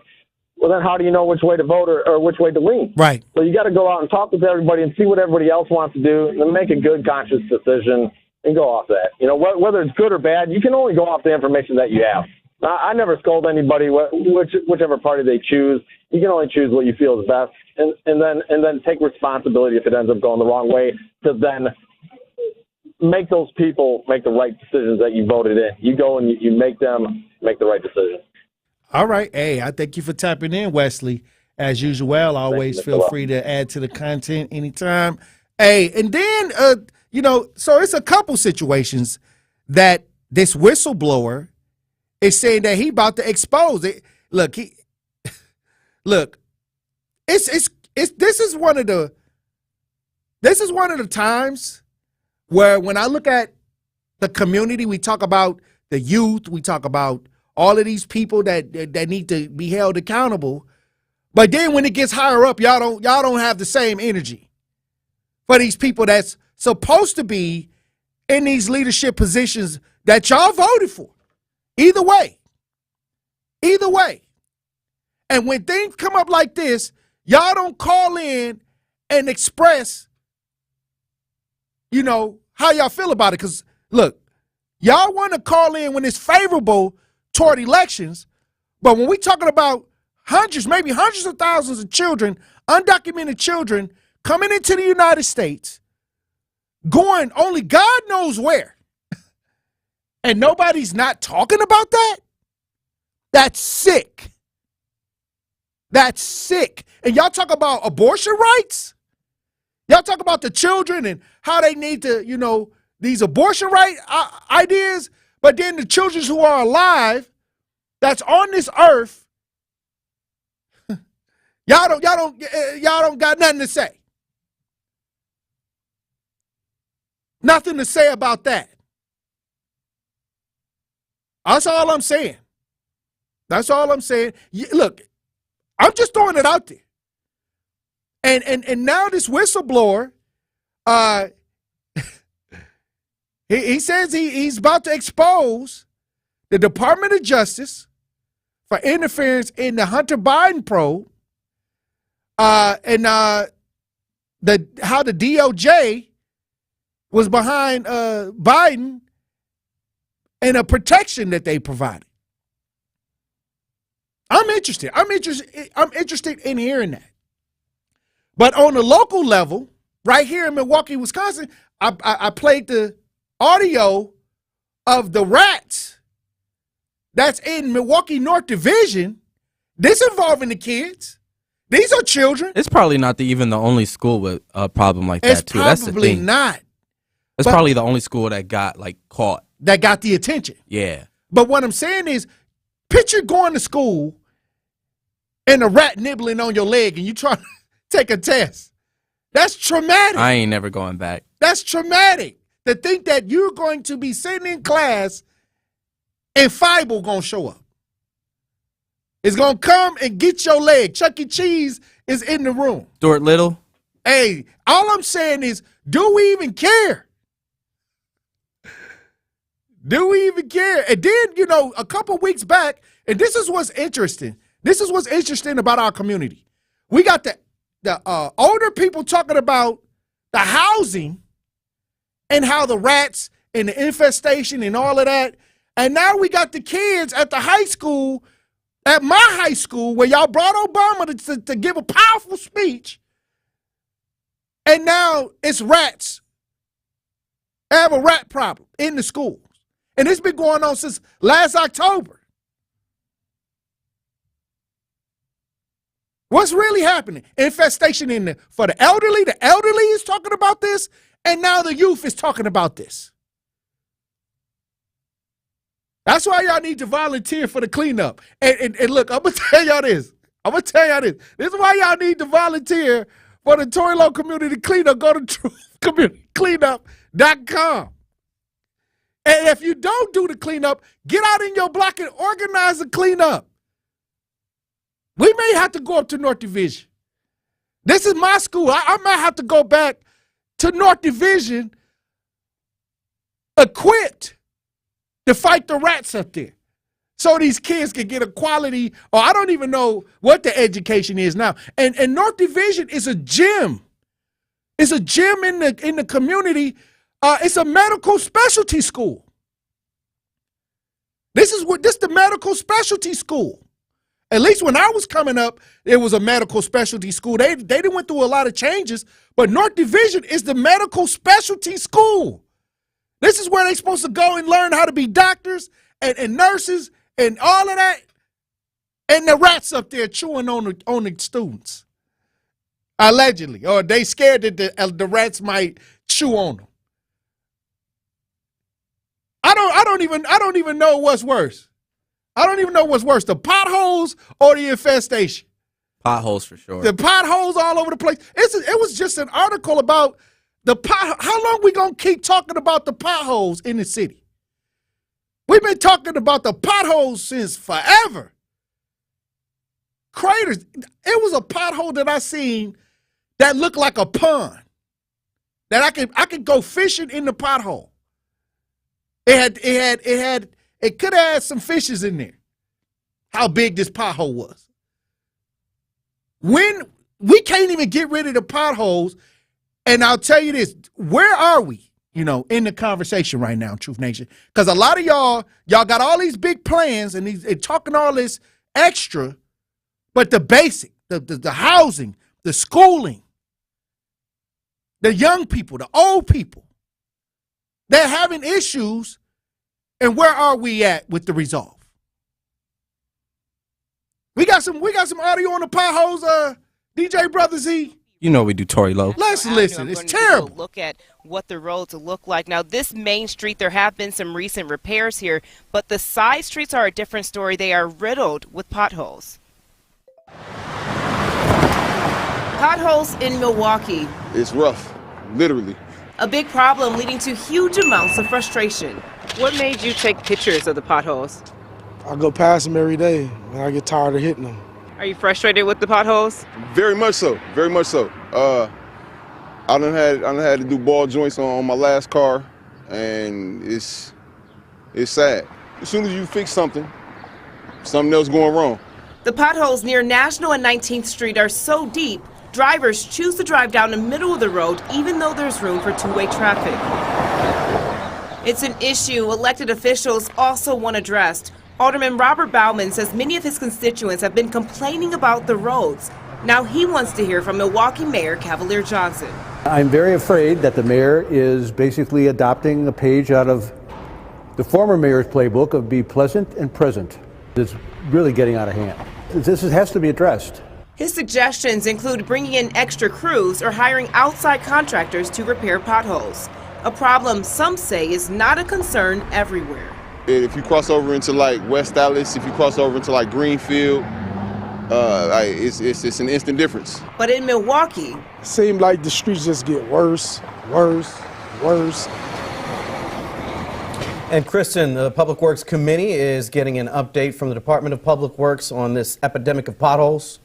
S9: well, then how do you know which way to vote or which way to lean?
S3: Right.
S9: So you got to go out and talk with everybody and see what everybody else wants to do, and then make a good, conscious decision and go off that. Whether it's good or bad, you can only go off the information that you have. I never scold anybody, whichever party they choose. You can only choose what you feel is best, and then take responsibility if it ends up going the wrong way, to then make those people make the right decisions that you voted in. You go and you make them make the right decision. All
S3: right. Hey, I thank you for tapping in, Wesley. As usual, always feel free to add to the content anytime. Hey, and then, so it's a couple situations that this whistleblower is saying that he about to expose it. Look, this is one of the times where when I look at the community, we talk about the youth, we talk about all of these people that need to be held accountable. But then when it gets higher up, y'all don't have the same energy for these people that's supposed to be in these leadership positions that y'all voted for. Either way. And when things come up like this, y'all don't call in and express, how y'all feel about it. Because, look, y'all want to call in when it's favorable toward elections, but when we're talking about maybe hundreds of thousands of children, undocumented children, coming into the United States, going only God knows where, and nobody's not talking about that, that's sick. That's sick. And y'all talk about abortion rights? Y'all talk about the children and how they need to, these abortion right ideas, but then the children who are alive that's on this earth, y'all don't got nothing to say. Nothing to say about that. That's all I'm saying. Look, I'm just throwing it out there. And now this whistleblower, he says he's about to expose the Department of Justice for interference in the Hunter Biden probe, and how the DOJ was behind Biden and a protection that they provided. I'm interested in hearing that. But on the local level, right here in Milwaukee, Wisconsin, I played the audio of the rats that's in Milwaukee North Division. This involving the kids. These are children.
S8: It's probably not even the only school with a problem like that, too. That's the thing.
S3: It's probably not.
S8: It's probably the only school that got, caught.
S3: That got the attention.
S8: Yeah.
S3: But what I'm saying is, picture going to school and a rat nibbling on your leg and you try to take a test. That's traumatic.
S8: I ain't never going back.
S3: That's traumatic. To think that you're going to be sitting in class and Fible going to show up. is going to come and get your leg. Chuck E. Cheese is in the room.
S8: Stuart Little?
S3: Hey, all I'm saying is, do we even care? Do we even care? And then, you know, a couple weeks back, and this is what's interesting. This is what's interesting about our community. We got the older people talking about the housing and how the rats and the infestation and all of that. And now we got the kids at the high school, at my high school, where y'all brought Obama to give a powerful speech. And now it's rats. I have a rat problem in the schools. And it's been going on since last October. What's really happening? Infestation for the elderly. The elderly is talking about this, and now the youth is talking about this. That's why y'all need to volunteer for the cleanup. And look, I'm going to tell y'all this. This is why y'all need to volunteer for the Torilo Community Cleanup. Go to truthcommunitycleanup.com. And if you don't do the cleanup, get out in your block and organize the cleanup. We may have to go up to North Division. This is my school. I might have to go back to North Division equipped to fight the rats up there. So these kids can get a quality, or I don't even know what the education is now. And North Division is a gym. It's a gym in the community. It's a medical specialty school. This is the medical specialty school. At least when I was coming up, it was a medical specialty school. They didn't went through a lot of changes, but North Division is the medical specialty school. This is where they're supposed to go and learn how to be doctors and nurses and all of that. And the rats up there chewing on the students, allegedly, or they scared that the rats might chew on them. I don't even know what's worse. I don't even know what's worse, the potholes or the infestation.
S8: Potholes for sure.
S3: The potholes all over the place. It was just an article about the pot. How long we gonna keep talking about the potholes in the city? We've been talking about the potholes since forever. Craters. It was a pothole that I seen that looked like a pond. That I could go fishing in the pothole. It could have had some fishes in there. How big this pothole was. When we can't even get rid of the potholes, and I'll tell you this, where are we, in the conversation right now, Truth Nation? Because a lot of y'all got all these big plans and talking all this extra, but the basic, the housing, the schooling, the young people, the old people, they're having issues. And where are we at with the resolve? We got some audio on the potholes, DJ Brother Z.
S8: You know we do Tory Lowe.
S3: Let's listen. It's terrible.
S10: Look at what the roads look like. Now, this main street, there have been some recent repairs here, but the side streets are a different story. They are riddled with potholes. Potholes in Milwaukee.
S12: It's rough, literally.
S10: A big problem leading to huge amounts of frustration. What made you take pictures of the potholes?
S14: I go past them every day, and I get tired of hitting them.
S10: Are you frustrated with the potholes?
S12: Very much so. Very much so. I done had to do ball joints on my last car, and it's sad. As soon as you fix something else going wrong.
S10: The potholes near National and 19th Street are so deep, drivers choose to drive down the middle of the road even though there's room for two-way traffic. It's an issue elected officials also want addressed. Alderman Robert Bauman says many of his constituents have been complaining about the roads. Now he wants to hear from Milwaukee Mayor Cavalier Johnson.
S20: I'm very afraid that the mayor is basically adopting a page out of the former mayor's playbook of be pleasant and present. It's really getting out of hand. This has to be addressed.
S10: His suggestions include bringing in extra crews or hiring outside contractors to repair potholes. A problem some say is not a concern everywhere.
S12: If you cross over into like West Dallas, if you cross over into like Greenfield, it's an instant difference.
S10: But in Milwaukee,
S14: it seems like the streets just get worse, worse, worse.
S5: And Kristen, the Public Works Committee is getting an update from the Department of Public Works on this epidemic of potholes.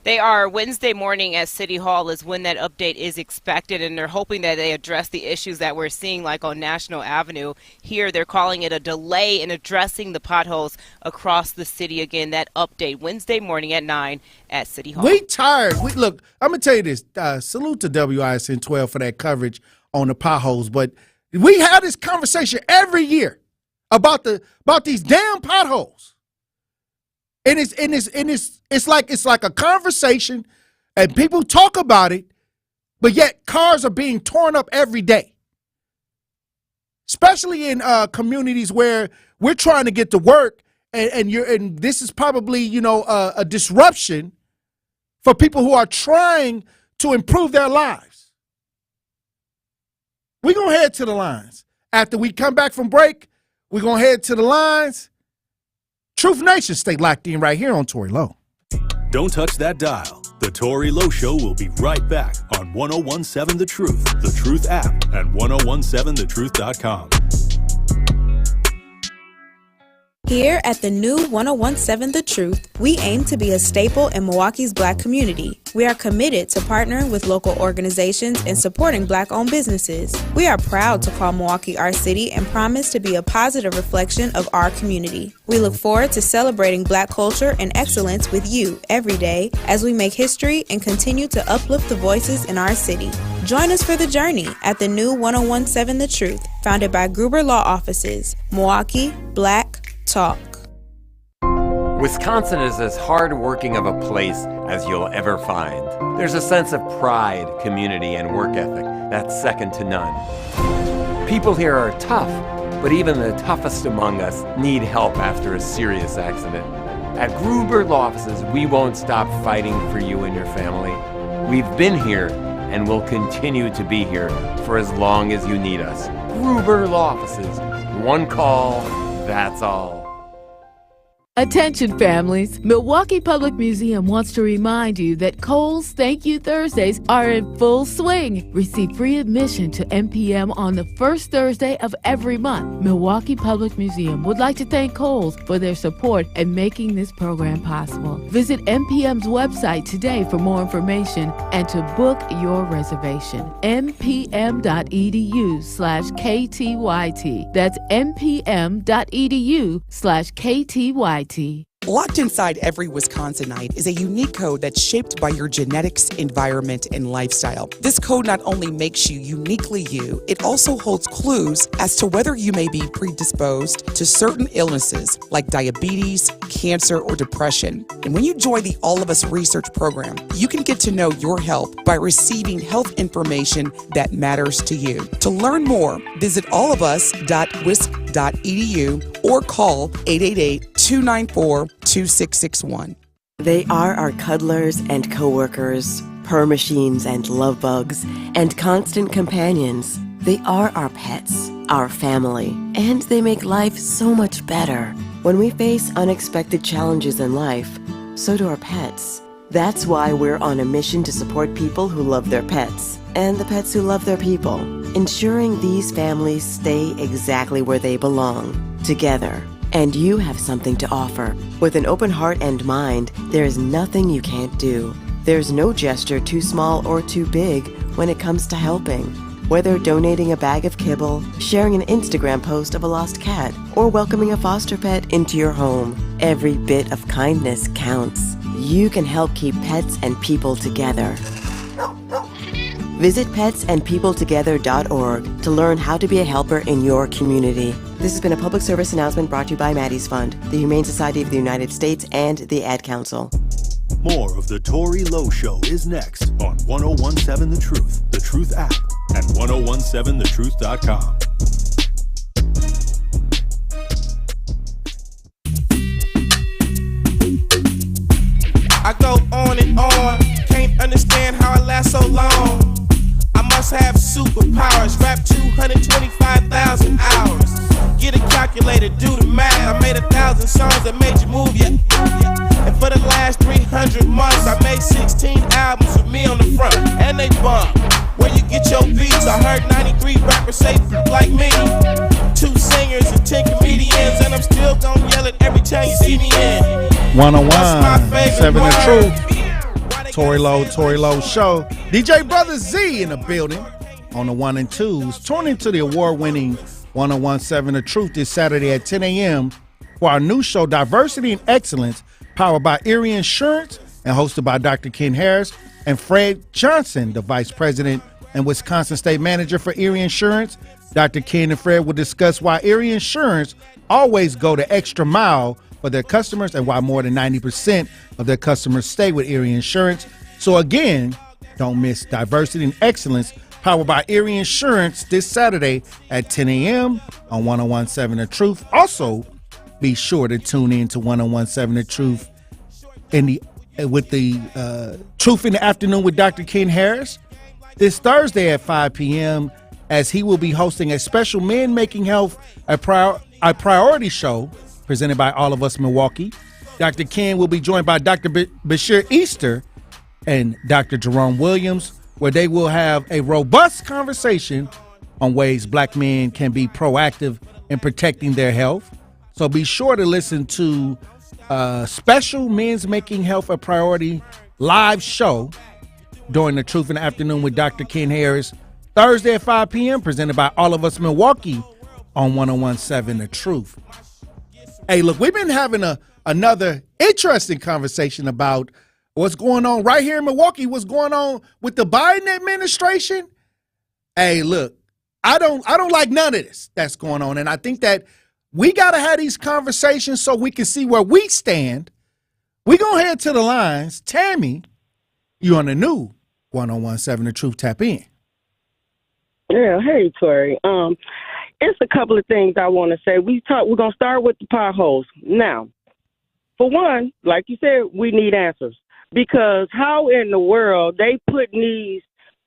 S10: They are. Wednesday morning at City Hall is when that update is expected, and they're hoping that they address the issues that we're seeing, like on National Avenue. Here, they're calling it a delay in addressing the potholes across the city. Again, that update Wednesday morning at 9 at City Hall.
S3: We tired. Look, I'm going to tell you this. Salute to WISN 12 for that coverage on the potholes, but we have this conversation every year about these damn potholes. And it's like a conversation, and people talk about it, but yet cars are being torn up every day. Especially in communities where we're trying to get to work, and this is probably a disruption for people who are trying to improve their lives. We're gonna head to the lines after we come back from break. We're gonna head to the lines. Truth Nation, stay locked in right here on Tory Lowe.
S4: Don't touch that dial. The Tory Lowe Show will be right back on 1017 The Truth, The Truth app, and 1017thetruth.com.
S15: Here at the new 1017 The Truth, we aim to be a staple in Milwaukee's Black community. We are committed to partnering with local organizations and supporting Black-owned businesses. We are proud to call Milwaukee our city and promise to be a positive reflection of our community. We look forward to celebrating Black culture and excellence with you every day as we make history and continue to uplift the voices in our city. Join us for the journey at the new 1017 The Truth, founded by Gruber Law Offices. Milwaukee, Black Talk.
S11: Wisconsin is as hard-working of a place as you'll ever find. There's a sense of pride, community, and work ethic that's second to none. People here are tough, but even the toughest among us need help after a serious accident. At Gruber Law Offices, we won't stop fighting for you and your family. We've been here and will continue to be here for as long as you need us. Gruber Law Offices. One call, that's all.
S16: Attention families, Milwaukee Public Museum wants to remind you that Kohl's Thank You Thursdays are in full swing. Receive free admission to MPM on the first Thursday of every month. Milwaukee Public Museum would like to thank Kohl's for their support in making this program possible. Visit MPM's website today for more information and to book your reservation. mpm.edu/KTYT. That's mpm.edu/KTYT.
S21: Locked inside every Wisconsinite is a unique code that's shaped by your genetics, environment, and lifestyle. This code not only makes you uniquely you, it also holds clues as to whether you may be predisposed to certain illnesses like diabetes, cancer, or depression. And when you join the All of Us research program, you can get to know your health by receiving health information that matters to you. To learn more, visit allofus.wisc.edu or call 888-294-2661.
S22: They are our cuddlers and coworkers, purr machines and love bugs, and constant companions. They are our pets, our family, and they make life so much better. When we face unexpected challenges in life, so do our pets. That's why we're on a mission to support people who love their pets and the pets who love their people, ensuring these families stay exactly where they belong, together. And you have something to offer. With an open heart and mind, there is nothing you can't do. There's no gesture too small or too big when it comes to helping. Whether donating a bag of kibble, sharing an Instagram post of a lost cat, or welcoming a foster pet into your home, every bit of kindness counts. You can help keep pets and people together. Visit petsandpeopletogether.org to learn how to be a helper in your community. This has been a public service announcement brought to you by Maddie's Fund, the Humane Society of the United States, and the Ad Council.
S4: More of The Tory Lowe Show is next on 1017 The Truth, The Truth app, and 1017thetruth.com.
S23: I go on and on, can't understand how I last so long. I must have superpowers, rap 225,000 hours. Get a calculator, do the math. I made 1,000 songs that made you move, yeah. And for the last 300 months, I made 16 albums with me on the front, and they bump. Where you get your beats? I heard 93 rappers say like me. 2 singers and 10 comedians, and I'm still gonna yell it every time you see me in.
S3: 101.7 The Truth. Tory Lowe Show. DJ Brother Z in the building on the 1 and 2s. Tune into the award-winning 101.7 The Truth this Saturday at 10 a.m. for our new show, Diversity and Excellence, powered by Erie Insurance and hosted by Dr. Ken Harris and Fred Johnson, the Vice President and Wisconsin State Manager for Erie Insurance. Dr. Ken and Fred will discuss why Erie Insurance always go the extra mile for their customers and why more than 90% of their customers stay with Erie Insurance. So again, don't miss Diversity and Excellence, powered by Erie Insurance, this Saturday at 10 a.m. on 101.7 The Truth. Also, be sure to tune in to 101.7 The Truth with the Truth in the Afternoon with Dr. Ken Harris this Thursday at 5 p.m. as he will be hosting a special Men Making Health a Priority show presented by All of Us Milwaukee. Dr. Ken will be joined by Dr. Bashir Easter and Dr. Jerome Williams, where they will have a robust conversation on ways black men can be proactive in protecting their health. So be sure to listen to special Men's Making Health a Priority live show during the Truth in the Afternoon with Dr. Ken Harris, Thursday at 5 p.m., presented by All of Us Milwaukee on 101.7 The Truth. Hey, look, we've been having another interesting conversation about what's going on right here in Milwaukee, what's going on with the Biden administration. Hey, look, I don't like none of this that's going on, and I think that we got to have these conversations so we can see where we stand. We're going to head to the lines. Tammy, you on the new 101.7 The Truth. Tap in.
S1: Yeah, hey, Tori. It's a couple of things I want to say. We're going to start with the potholes. Now, for one, like you said, we need answers. Because how in the world they putting these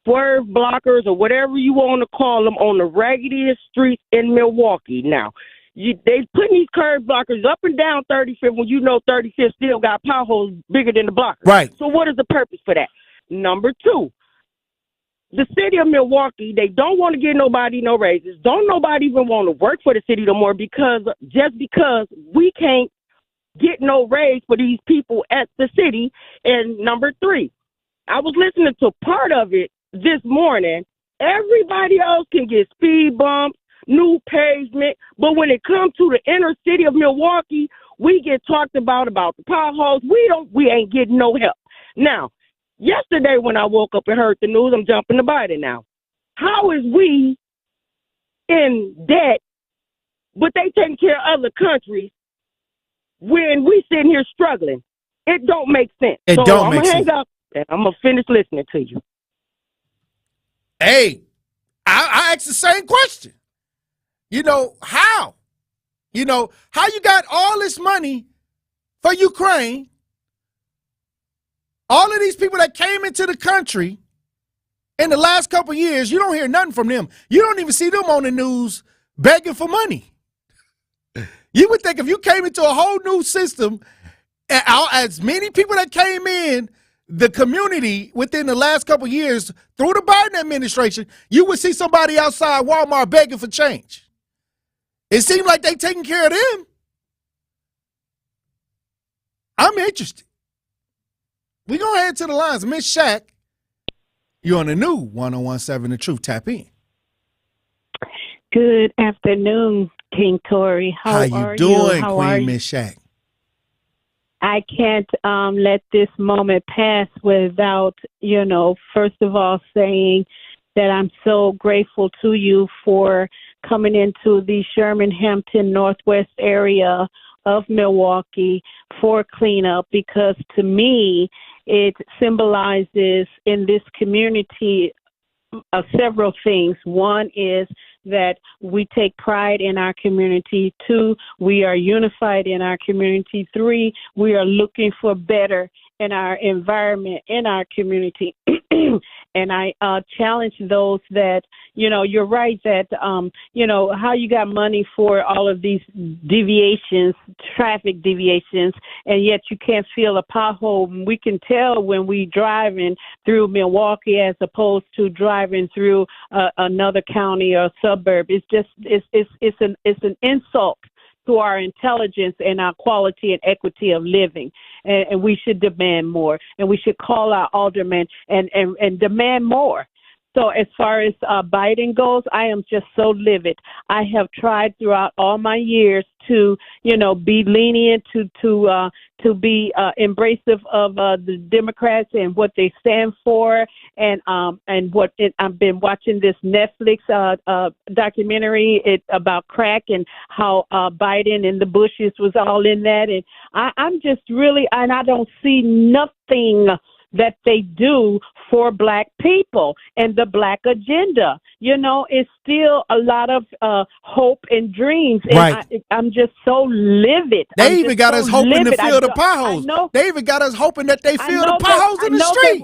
S1: swerve blockers or whatever you want to call them on the raggediest streets in Milwaukee now? They putting these curb blockers up and down 35th when you know 35th still got potholes bigger than the blockers.
S3: Right.
S1: So what is the purpose for that? Number two, the city of Milwaukee, they don't want to give nobody no raises. Don't nobody even want to work for the city no more because we can't get no raise for these people at the city. And number three, I was listening to part of it this morning. Everybody else can get speed bumps, new pavement, but when it comes to the inner city of Milwaukee, we get talked about the potholes. We ain't getting no help. Now, yesterday when I woke up and heard the news, I'm jumping to Biden now. How is we in debt, but they taking care of other countries when we sitting here struggling? It don't make sense.
S3: I'm
S1: gonna hang up and I'm gonna finish listening to you.
S3: Hey, I asked the same question. How? How you got all this money for Ukraine? All of these people that came into the country in the last couple of years, you don't hear nothing from them. You don't even see them on the news begging for money. You would think if you came into a whole new system, as many people that came in the community within the last couple of years through the Biden administration, you would see somebody outside Walmart begging for change. It seemed like they taking care of them. I'm interested. We going to head to the lines. Miss Shaq, you're on the new 101.7 The Truth. Tap in.
S7: Good afternoon, King Tory. How
S3: you
S7: are
S3: doing,
S7: How
S3: Queen Miss Shaq?
S7: I can't let this moment pass without, first of all saying that I'm so grateful to you for coming into the Sherman-Hampton Northwest area of Milwaukee for cleanup, because to me, it symbolizes in this community several things. One is that we take pride in our community. 2, we are unified in our community. 3, we are looking for better in our environment, in our community. And I challenge those that, you're right that, how you got money for all of these deviations, traffic deviations, and yet you can't feel a pothole. We can tell when we driving through Milwaukee as opposed to driving through another county or suburb. It's just, it's an insult to our intelligence and our quality and equity of living. And we should demand more, and we should call our aldermen and demand more. So as far as Biden goes, I am just so livid. I have tried throughout all my years to, be lenient, to be embracive of the Democrats and what they stand for, and I've been watching this Netflix documentary about crack and how Biden and the Bushes was all in that, and I'm just really, and I don't see nothing that they do for Black people and the Black agenda. It's still a lot of hope and dreams. And
S3: right.
S7: I'm just so livid.
S3: They even got us hoping to fill the potholes. They even got us hoping that they fill the potholes in the street.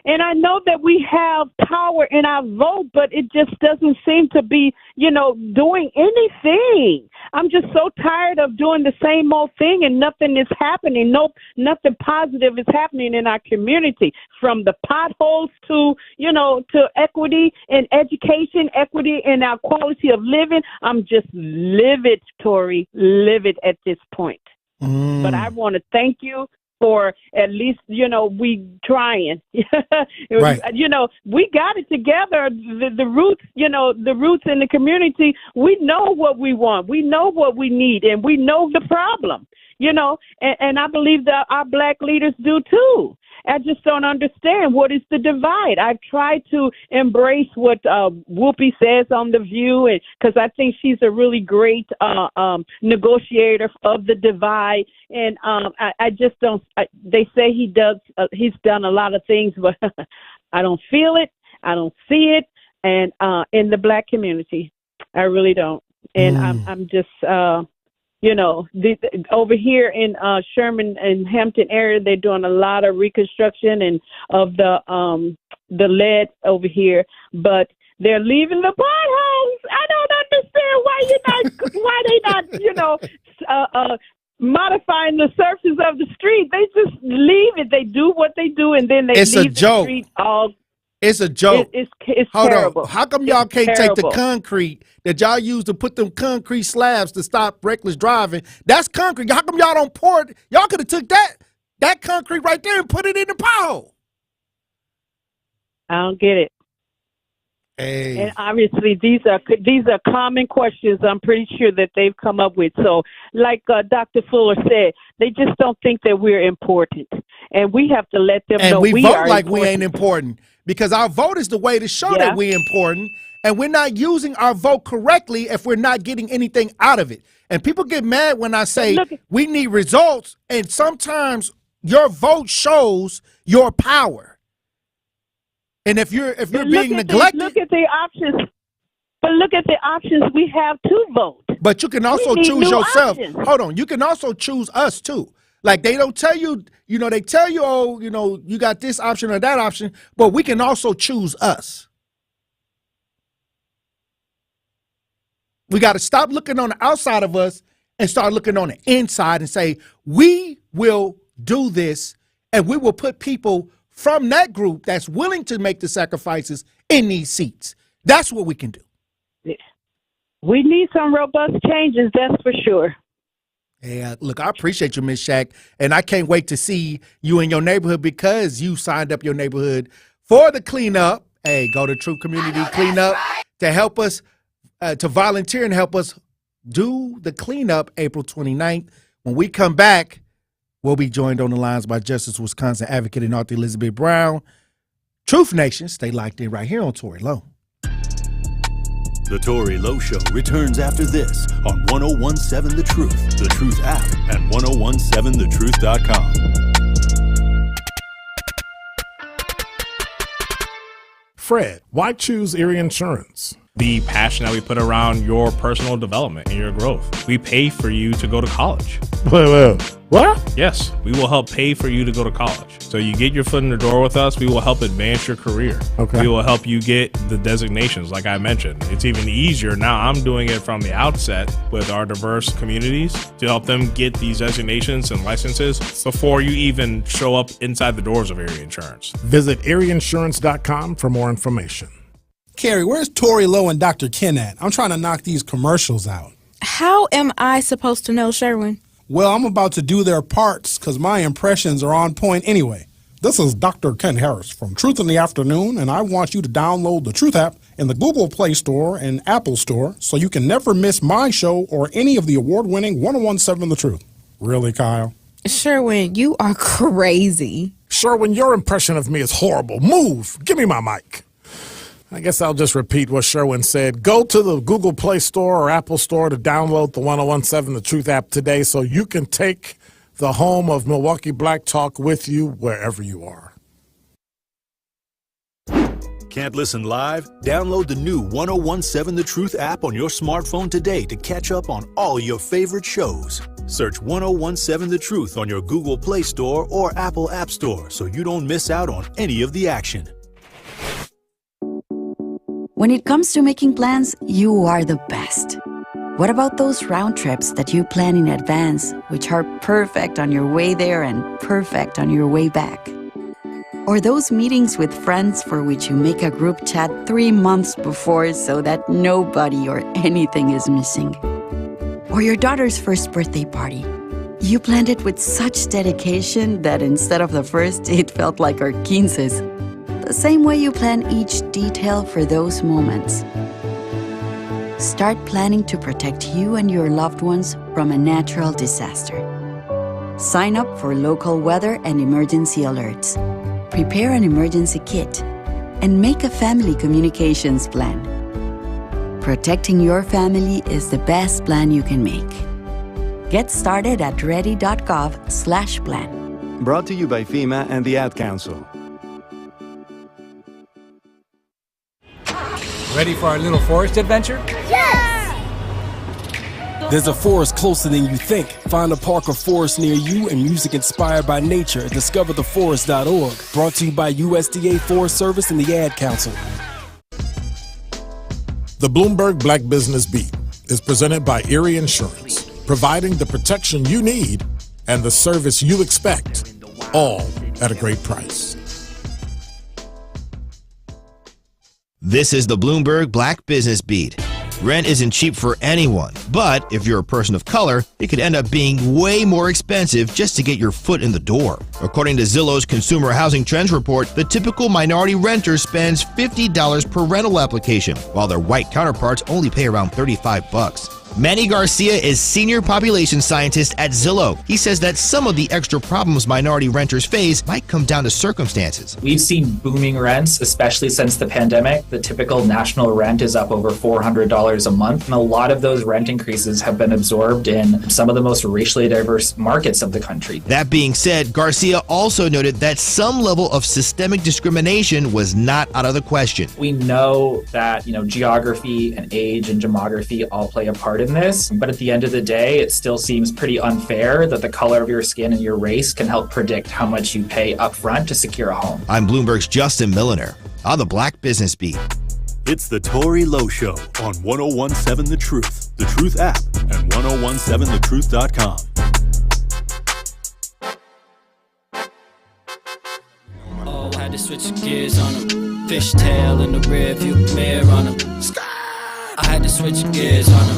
S7: And I know that we have power in our vote, but it just doesn't seem to be, doing anything. I'm just so tired of doing the same old thing and nothing is happening. Nothing positive is happening in our community, from the potholes to, to equity in education, equity in our quality of living. I'm just livid, Tori, livid at this point. But I want to thank you for at least, we trying.
S3: Right.
S7: We got it together. The roots, the roots in the community, we know what we want. We know what we need, and we know the problem, and I believe that our Black leaders do too. I just don't understand what is the divide. I've tried to embrace what Whoopi says on The View, and because I think she's a really great negotiator of the divide. And I just don't. They say he's done a lot of things, but I don't feel it. I don't see it, and in the Black community, I really don't. And I'm just. Over here in Sherman and Hampton area, they're doing a lot of reconstruction and of the lead over here, but they're leaving the potholes. I don't understand why they not, modifying the surface of the street. They just leave it. They do what they do, and then they leave the street all.
S3: It's a joke.
S7: It's
S3: Hold
S7: terrible.
S3: on. How come y'all can't take the concrete that y'all use to put them concrete slabs to stop reckless driving? That's concrete. How come y'all don't pour it? Y'all could have took that concrete right there and put it in the pothole.
S7: I don't get it.
S3: Hey.
S7: And obviously, these are common questions I'm pretty sure that they've come up with. So, like Dr. Fuller said, they just don't think that we're important. And we have to let them know
S3: we vote
S7: are
S3: like
S7: important.
S3: we ain't important, because our vote is the way to show that we're important, and we're not using our vote correctly if we're not getting anything out of it. And people get mad when I say we need results, and sometimes your vote shows your power. And if you're being neglected,
S7: look at the options. But look at the options we have to vote.
S3: But you can also choose yourself. Hold on, you can also choose us too. Like, they don't tell you, they tell you, oh, you got this option or that option, but we can also choose us. We got to stop looking on the outside of us and start looking on the inside and say, we will do this, and we will put people from that group that's willing to make the sacrifices in these seats. That's what we can do.
S7: We need some robust changes, that's for sure.
S3: Yeah, look, I appreciate you, Ms. Shack, and I can't wait to see you in your neighborhood, because you signed up your neighborhood for the cleanup. Hey, go to Truth Community Cleanup to help us, to volunteer and help us do the cleanup April 29th. When we come back, we'll be joined on the lines by Justice Wisconsin advocate and author Elizabeth Brown. Truth Nation, stay locked in right here on Tori Lowe.
S4: The Tori Lowe Show returns after this on 1017 The Truth, The Truth app, and 1017thetruth.com.
S6: Fred, why choose Erie Insurance? The passion that we put around your personal development and your growth. We pay for you to go to college. Explain that. What?
S13: Yes, we will help pay for you to go to college. So you get your foot in the door with us, we will help advance your career.
S6: Okay.
S13: We will help you get the designations, like I mentioned. It's even easier now. I'm doing it from the outset with our diverse communities to help them get these designations and licenses before you even show up inside the doors of Erie Insurance.
S6: Visit erieinsurance.com for more information.
S17: Carrie, where's Tori Lowe and Dr. Ken at? I'm trying to knock these commercials out.
S15: How am I supposed to know, Sherwin?
S17: Well, I'm about to do their parts because my impressions are on point anyway. This is Dr. Ken Harris from Truth in the Afternoon, and I want you to download the Truth app in the Google Play Store and Apple Store so you can never miss my show or any of the award-winning 1017 The Truth. Really, Kyle?
S15: Sherwin, you are crazy.
S6: Sherwin, your impression of me is horrible. Move. Give me my mic. I guess I'll just repeat what Sherwin said. Go to the Google Play Store or Apple Store to download the 1017 The Truth app today so you can take the home of Milwaukee Black Talk with you wherever you are.
S4: Can't listen live? Download the new 1017 The Truth app on your smartphone today to catch up on all your favorite shows. Search 1017 The Truth on your Google Play Store or Apple App Store so you don't miss out on any of the action.
S18: When it comes to making plans, you are the best. What about those round trips that you plan in advance, which are perfect on your way there and perfect on your way back? Or those meetings with friends for which you make a group chat 3 months before so that nobody or anything is missing? Or your daughter's first birthday party. You planned it with such dedication that instead of the first, it felt like our 15's. The same way you plan each detail for those moments. Start planning to protect you and your loved ones from a natural disaster. Sign up for local weather and emergency alerts. Prepare an emergency kit and make a family communications plan. Protecting your family is the best plan you can make. Get started at ready.gov/plan.
S19: Brought to you by FEMA and the Ad Council.
S24: Ready for our little forest adventure?
S25: Yes!
S24: There's a forest closer than you think. Find a park or forest near you and music inspired by nature at discovertheforest.org. Brought to you by USDA Forest Service and the Ad Council.
S6: The Bloomberg Black Business Beat is presented by Erie Insurance, providing the protection you need and the service you expect, all at a great price.
S26: This is the Bloomberg Black Business Beat. Rent isn't cheap for anyone, but if you're a person of color, it could end up being way more expensive just to get your foot in the door. According to Zillow's Consumer Housing Trends Report, the typical minority renter spends $50 per rental application, while their white counterparts only pay around $35. Manny Garcia is Senior Population Scientist at Zillow. He says that some of the extra problems minority renters face might come down to circumstances.
S28: We've seen booming rents, especially since the pandemic. The typical national rent is up over $400 a month, and a lot of those rent increases have been absorbed in some of the most racially diverse markets of the country.
S26: That being said, Garcia also noted that some level of systemic discrimination was not out of the question.
S28: We know that, geography and age and demography all play a part in this, but at the end of the day, it still seems pretty unfair that the color of your skin and your race can help predict how much you pay up front to secure a home.
S26: I'm Bloomberg's Justin Milliner on the Black Business Beat.
S4: It's the Tori Lowe Show on 1017 The Truth, The Truth app, and 1017thetruth.com.
S29: Oh, I had to switch gears on him. Fishtail in the rearview mirror on him. I had to switch gears on him.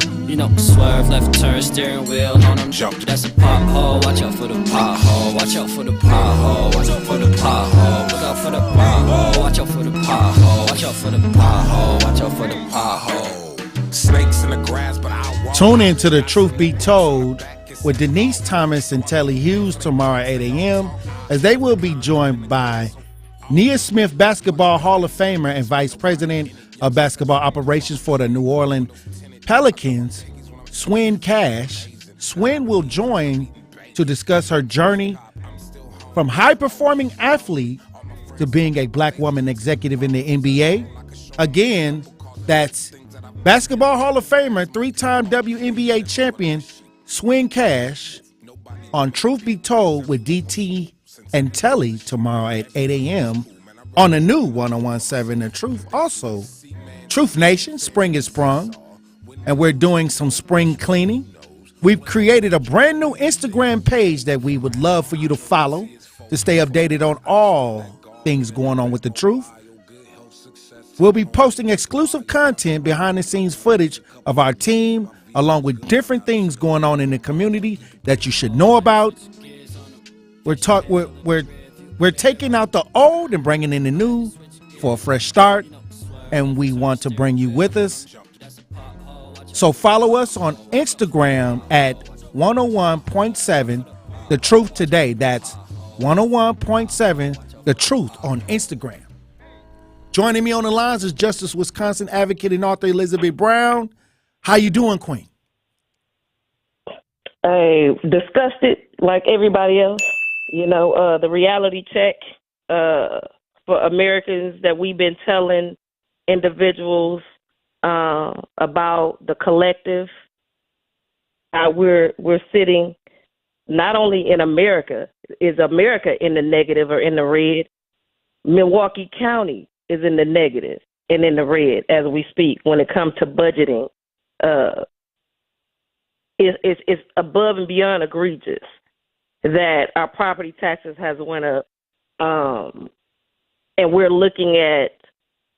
S29: Swerve, left turn, steering wheel on him. That's a pothole, watch out for the pothole. Watch out for the pothole, watch out for the pothole. Look out for the pothole, watch out for the pothole. Watch out for the pothole, watch out for the pothole.
S23: Snakes in the grass, but I walk.
S3: Tune in to The Truth Be Told with Denise Thomas and Telly Hughes tomorrow at 8 a.m. as they will be joined by Nia Smith, Basketball Hall of Famer and Vice President of Basketball Operations for the New Orleans Pelicans, Swin Cash. Swin will join to discuss her journey from high-performing athlete to being a black woman executive in the NBA. Again, that's Basketball Hall of Famer, 3-time WNBA champion, Swin Cash, on Truth Be Told with DT and Telly tomorrow at 8 a.m. on the new 101.7 The Truth. Also, Truth Nation, spring is sprung, and we're doing some spring cleaning. We've created a brand new Instagram page that we would love for you to follow to stay updated on all things going on with The Truth. We'll be posting exclusive content, behind-the-scenes footage of our team, along with different things going on in the community that you should know about. We're taking out the old and bringing in the new for a fresh start, and we want to bring you with us. So follow us on Instagram at 101.7 The Truth Today. That's 101.7 The Truth on Instagram. Joining me on the lines is Justice Wisconsin advocate and author Elizabeth Brown. How you doing, Queen?
S1: Disgusted like everybody else. You know, the reality check for Americans that we've been telling individuals about the collective. We're sitting not only in America, is America in the negative or in the red? Milwaukee County is in the negative and in the red as we speak when it comes to budgeting. It's above and beyond egregious that our property taxes has went up, and we're looking at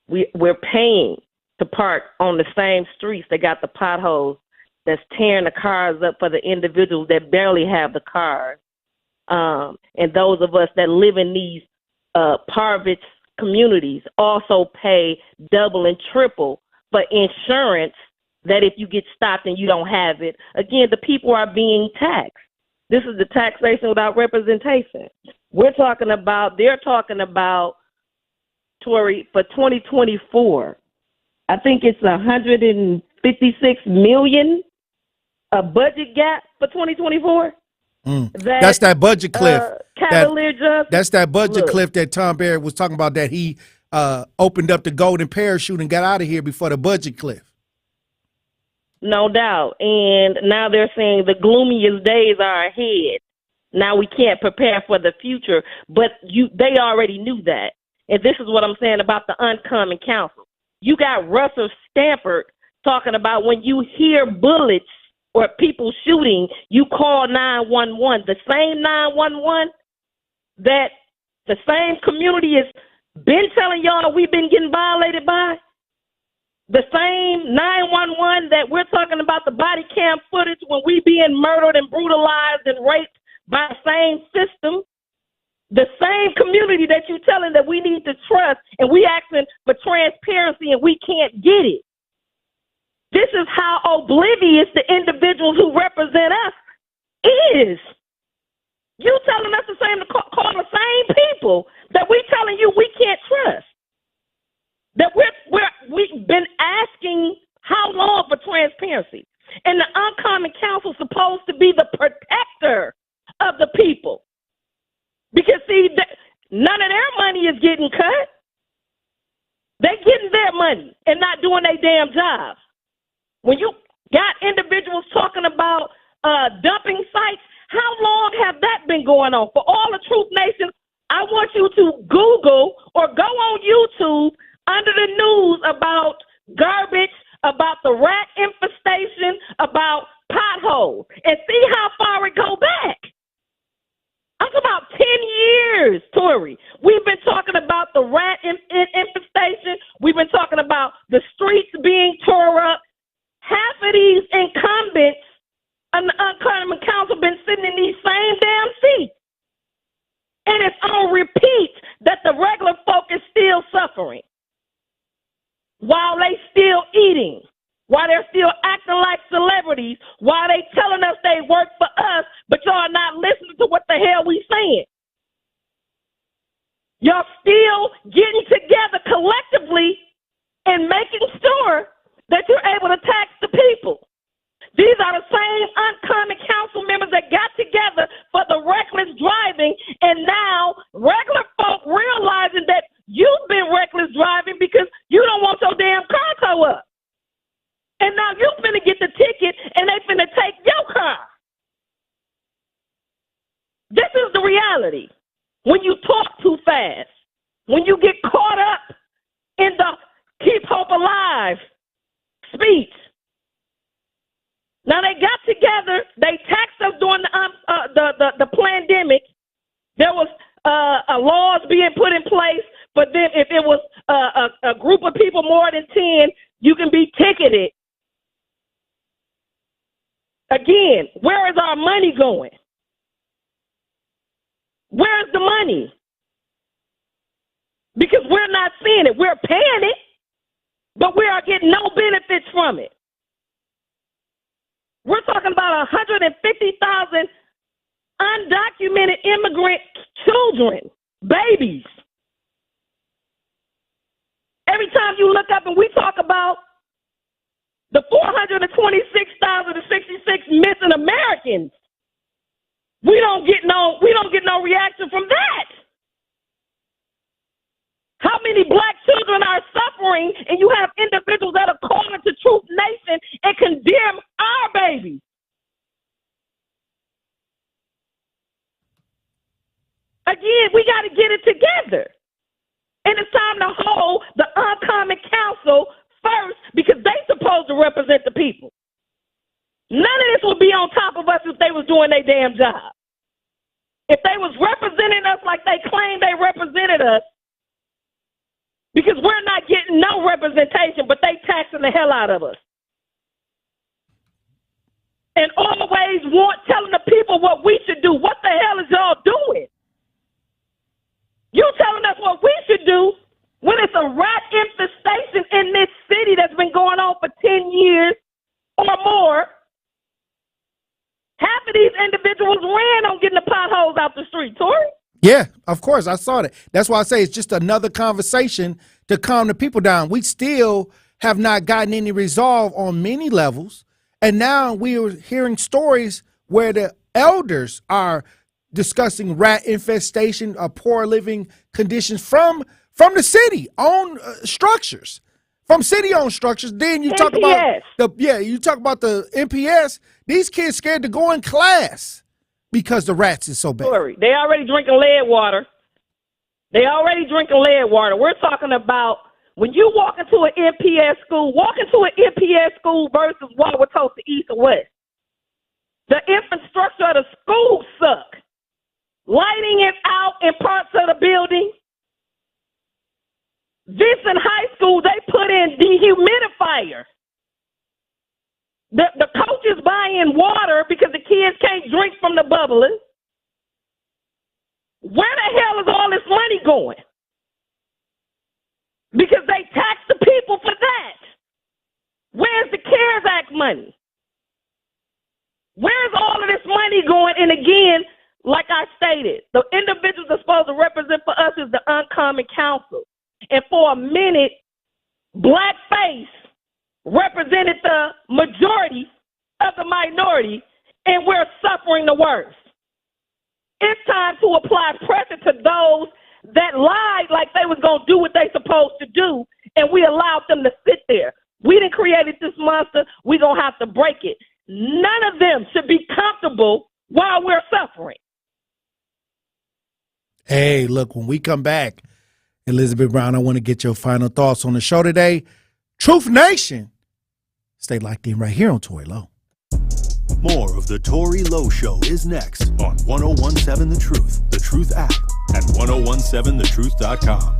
S1: we're paying to park on the same streets that got the potholes that's tearing the cars up for the individuals that barely have the cars, and those of us that live in these parvich communities also pay double and triple for insurance. That if you get stopped and you don't have it, again, the people are being taxed. This is the taxation without representation. They're talking about, Tori, for 2024, I think it's $156 million, a budget gap for 2024.
S3: That's that budget cliff.
S1: Cavalier Johnson.
S3: That's that budget cliff that Tom Barrett was talking about, that he opened up the golden parachute and got out of here before the budget cliff.
S1: No doubt. And now they're saying the gloomiest days are ahead. Now we can't prepare for the future, but they already knew that. And this is what I'm saying about the oncoming council. You got Russell Stanford talking about when you hear bullets or people shooting, you call 911. The same 911 that the same community has been telling y'all we've been getting violated by. The same 911 that we're talking about, the body cam footage when we being murdered and brutalized and raped by the same system. The same community that you're telling that we need to trust, and we asking for transparency and we can't get it. This is how oblivious the individuals who represent us is. You telling us the same to call the same people that we telling you we can't trust. That we've been asking how long for transparency. And the oncoming council is supposed to be the protector of the people. Because, see, none of their money is getting cut. They're getting their money and not doing their damn job. When you got individuals talking about dumping sites, how long have that been going on? For all the Truth Nation, I want you to Google or go on YouTube under the news about garbage, about the rat infestation, about potholes, and see how far it go back. That's about 10 years, Tori. We've been talking about the rat infestation. We've been talking about the streets being tore up. Half of these incumbents on the oncoming council been sitting in these same damn seats. And it's on repeat that the regular folk is still suffering. While they still eating, while they're still acting like celebrities, while they telling us they work for us, but y'all not listening to what the hell we saying. Y'all still getting together collectively and making sure that you're able to tax the people. These are the same oncoming council members that got together for the reckless driving, and now regular folk realizing that you've been reckless driving because you don't want your damn car towed up. And now you finna get the ticket and they finna take your car. There was laws being put in place, but then if it was a group of people more than 10, you can be ticketed. Again, where is our money going? Where's the money? Because we're not seeing it. We're paying it, but we are getting no benefits from it. We're talking about 150,000 undocumented immigrant children, babies. Every time you look up and we talk about the 426,066 missing Americans, we don't get no reaction from that. How many black children are suffering, and you have individuals that are calling to Truth Nation and condemn our babies? Again, we got to get it together. And it's time to hold the Uncommon Council first, because they supposed to represent the people. None of this would be on top of us if they was doing their damn job. If they was representing us like they claimed they represented us, because we're not getting no representation, but they taxing the hell out of us. And always telling the people what we should do. What the hell is y'all doing? You telling us what we should do when it's a rat infestation in this city that's been going on for 10 years or more. Half of these individuals ran on getting the potholes out the street, Tori.
S3: Yeah, of course. I saw that. That's why I say it's just another conversation to calm the people down. We still have not gotten any resolve on many levels. And now we are hearing stories where the elders are discussing rat infestation, poor living conditions from the city-owned structures, from city-owned structures. Then you talk about you talk about the MPS. These kids scared to go in class because the rats is so bad.
S1: They already drinking lead water. We're talking about when you walk into an MPS school, versus Wauwatosa East or West. The infrastructure of the school suck. Lighting is out in parts of the building. Vincent High School, they put in dehumidifier. The coaches buying water because the kids can't drink from the bubbler. Where the hell is all this money going? Because they tax the people for that. Where's the CARES Act money? Where's all of this money going? And again, like I stated, the individuals that are supposed to represent for us is the Uncommon Council. And for a minute, blackface represented the majority of the minority, and we're suffering the worst. It's time to apply pressure to those that lied like they was going to do what they supposed to do, and we allowed them to sit there. We didn't create this monster. We're going to have to break it. None of them should be comfortable while we're suffering.
S3: Hey, look, when we come back, Elizabeth Brown, I want to get your final thoughts on the show today. Truth Nation. Stay locked in right here on Tory Lowe.
S4: More of the Tory Lowe Show is next on 1017 The Truth app, at 1017thetruth.com.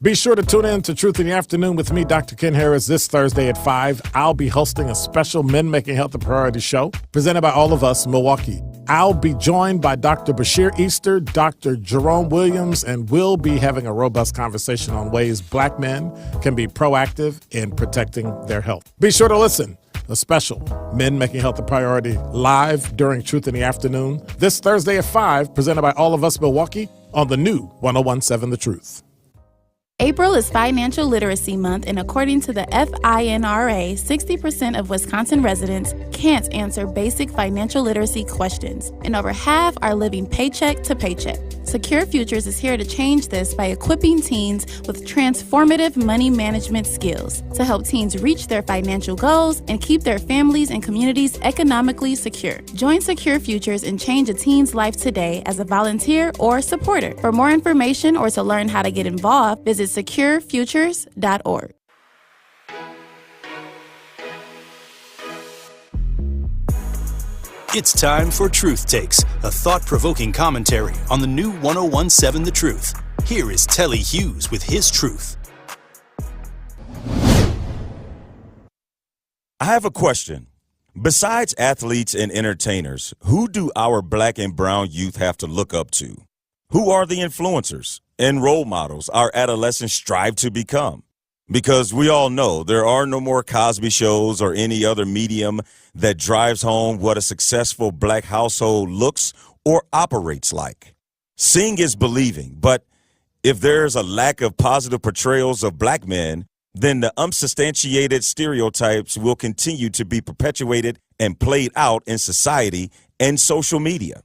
S6: Be sure to tune in to Truth in the Afternoon with me, Dr. Ken Harris, this Thursday at 5. I'll be hosting a special Men Making Health a Priority show presented by All of Us Milwaukee. I'll be joined by Dr. Bashir Easter, Dr. Jerome Williams, and we'll be having a robust conversation on ways black men can be proactive in protecting their health. Be sure to listen. A special Men Making Health a Priority live during Truth in the Afternoon this Thursday at 5, presented by All of Us Milwaukee on the new 1017 The Truth.
S2: April is Financial Literacy Month, and according to the FINRA, 60% of Wisconsin residents can't answer basic financial literacy questions, and over half are living paycheck to paycheck. Secure Futures is here to change this by equipping teens with transformative money management skills to help teens reach their financial goals and keep their families and communities economically secure. Join Secure Futures and change a teen's life today as a volunteer or supporter. For more information or to learn how to get involved, visit securefutures.org.
S4: It's time for Truth Takes, a thought-provoking commentary on the new 1017 The Truth. Here is Telly Hughes with his truth.
S5: I have a question. Besides athletes and entertainers, who do our black and brown youth have to look up to? Who are the influencers and role models our adolescents strive to become? Because we all know there are no more Cosby shows or any other medium that drives home what a successful black household looks or operates like. Seeing is believing, but if there's a lack of positive portrayals of black men, then the unsubstantiated stereotypes will continue to be perpetuated and played out in society and social media.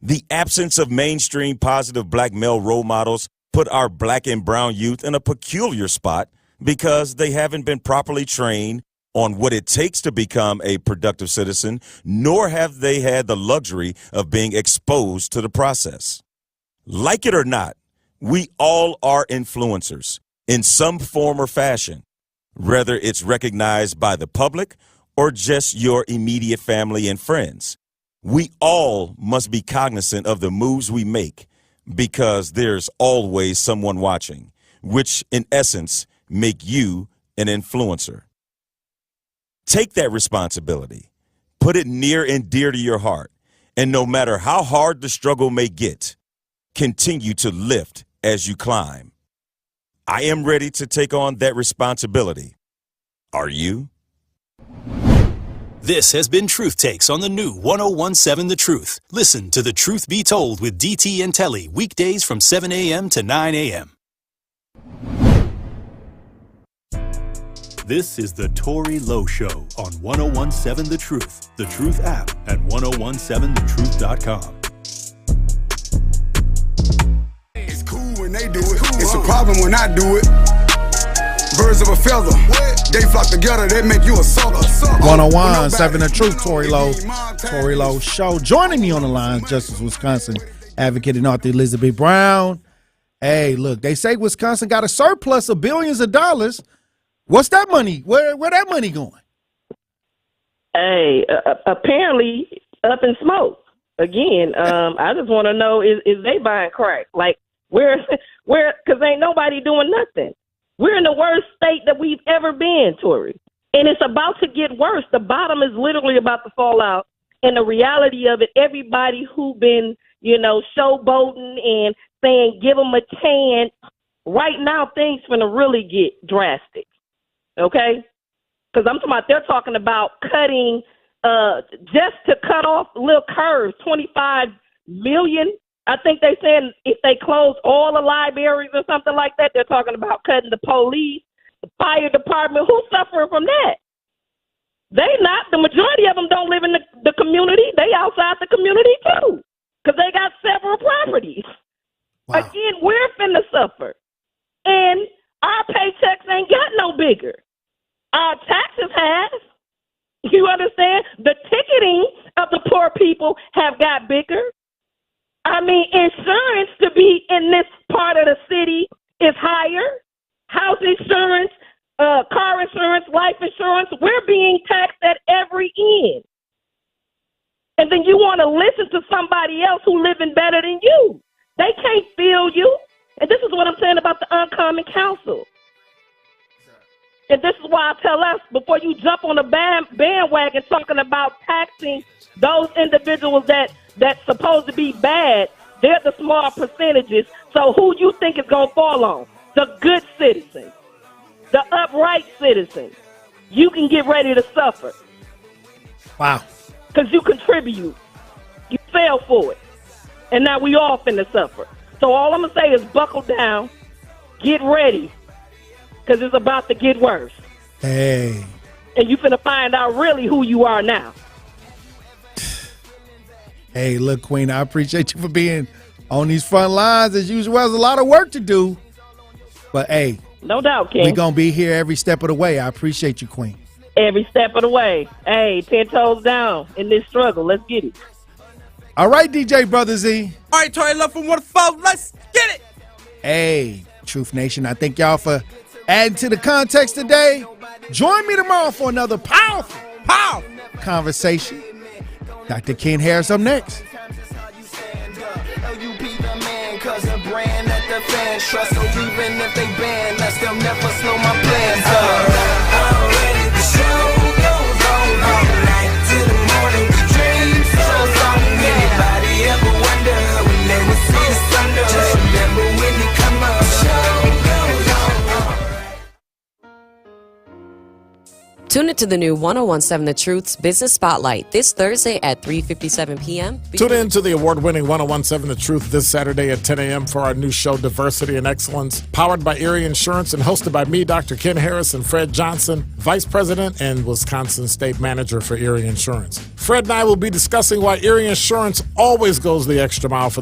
S5: The absence of mainstream positive black male role models put our black and brown youth in a peculiar spot because they haven't been properly trained on what it takes to become a productive citizen, nor have they had the luxury of being exposed to the process. Like it or not, we all are influencers in some form or fashion, whether it's recognized by the public or just your immediate family and friends. We all must be cognizant of the moves we make because there's always someone watching, which in essence make you an influencer. Take that responsibility, put it near and dear to your heart, and no matter how hard the struggle may get, continue to lift as you climb. I am ready to take on that responsibility. Are you?
S4: This has been Truth Takes on the new 1017 The Truth. Listen to The Truth Be Told with DT and Telly weekdays from 7 a.m. to 9 a.m. This is the Tory Lowe Show on 1017 The Truth, The Truth app at 1017thetruth.com.
S8: It's cool when they do it. It's a problem when I do it. Birds of a feather, they flock together, they make you a sucker.
S3: 1017 The Truth, Tory Lowe Show. Joining me on the line, Justice Wisconsin advocate and author Elizabeth Brown. Hey, look, they say Wisconsin got a surplus of billions of dollars. What's that money? Where that money going?
S1: Hey, apparently up in smoke. Again, I just want to know, is they buying crack? Like, where, because ain't nobody doing nothing. We're in the worst state that we've ever been, Tory. And it's about to get worse. The bottom is literally about to fall out. And the reality of it, everybody who been, showboating and saying give them a chance, right now things finna really get drastic. Okay? Because they're talking about cutting, just to cut off little curves, $25 million. I think they saying if they close all the libraries or something like that, they're talking about cutting the police, the fire department. Who's suffering from that? They not. The majority of them don't live in the community. They outside the community too because they got several properties. Wow. Again, we're finna suffer. And our paychecks ain't got no bigger. Our taxes have. You understand? The ticketing of the poor people have got bigger. I mean, insurance to be in this part of the city is higher. House insurance, car insurance, life insurance, we're being taxed at every end. And then you want to listen to somebody else who living better than you. They can't feel you. And this is what I'm saying about the Uncommon Council. And this is why I tell us, before you jump on the bandwagon talking about taxing those individuals that's supposed to be bad, they're the small percentages. So who you think is going to fall on? The good citizen, the upright citizen. You can get ready to suffer.
S3: Wow.
S1: Because you contribute. You fell for it. And now we all finna suffer. So all I'm going to say is buckle down, get ready, because it's about to get worse.
S3: Hey.
S1: And you finna find out really who you are now.
S3: Hey, look, Queen, I appreciate you for being on these front lines. As usual, there's a lot of work to do. But, hey.
S1: No doubt, King.
S3: We're going to be here every step of the way. I appreciate you, Queen.
S1: Every step of the way. Hey, 10 toes down in this struggle. Let's get it.
S3: All right, DJ Brother Z.
S9: All right, Tory Love from 104. Let's get it.
S3: Hey, Truth Nation, I thank y'all for adding to the context today. Join me tomorrow for another powerful conversation. Dr. Ken Harris up next.
S10: Cause a brand that the fans trust. So even if they ban us, they'll never slow my plans up. Already the show goes on all night till the morning. We dream so long. Anybody ever wonder we never see the sun? Just remember when they come up. Show goes on.
S11: Tune into the new 1017 The Truth's Business Spotlight this Thursday at 3:57 p.m.
S6: Tune in to the award-winning 1017 The Truth this Saturday at 10 a.m. for our new show, Diversity and Excellence, powered by Erie Insurance and hosted by me, Dr. Ken Harris, and Fred Johnson, Vice President and Wisconsin State Manager for Erie Insurance. Fred and I will be discussing why Erie Insurance always goes the extra mile for their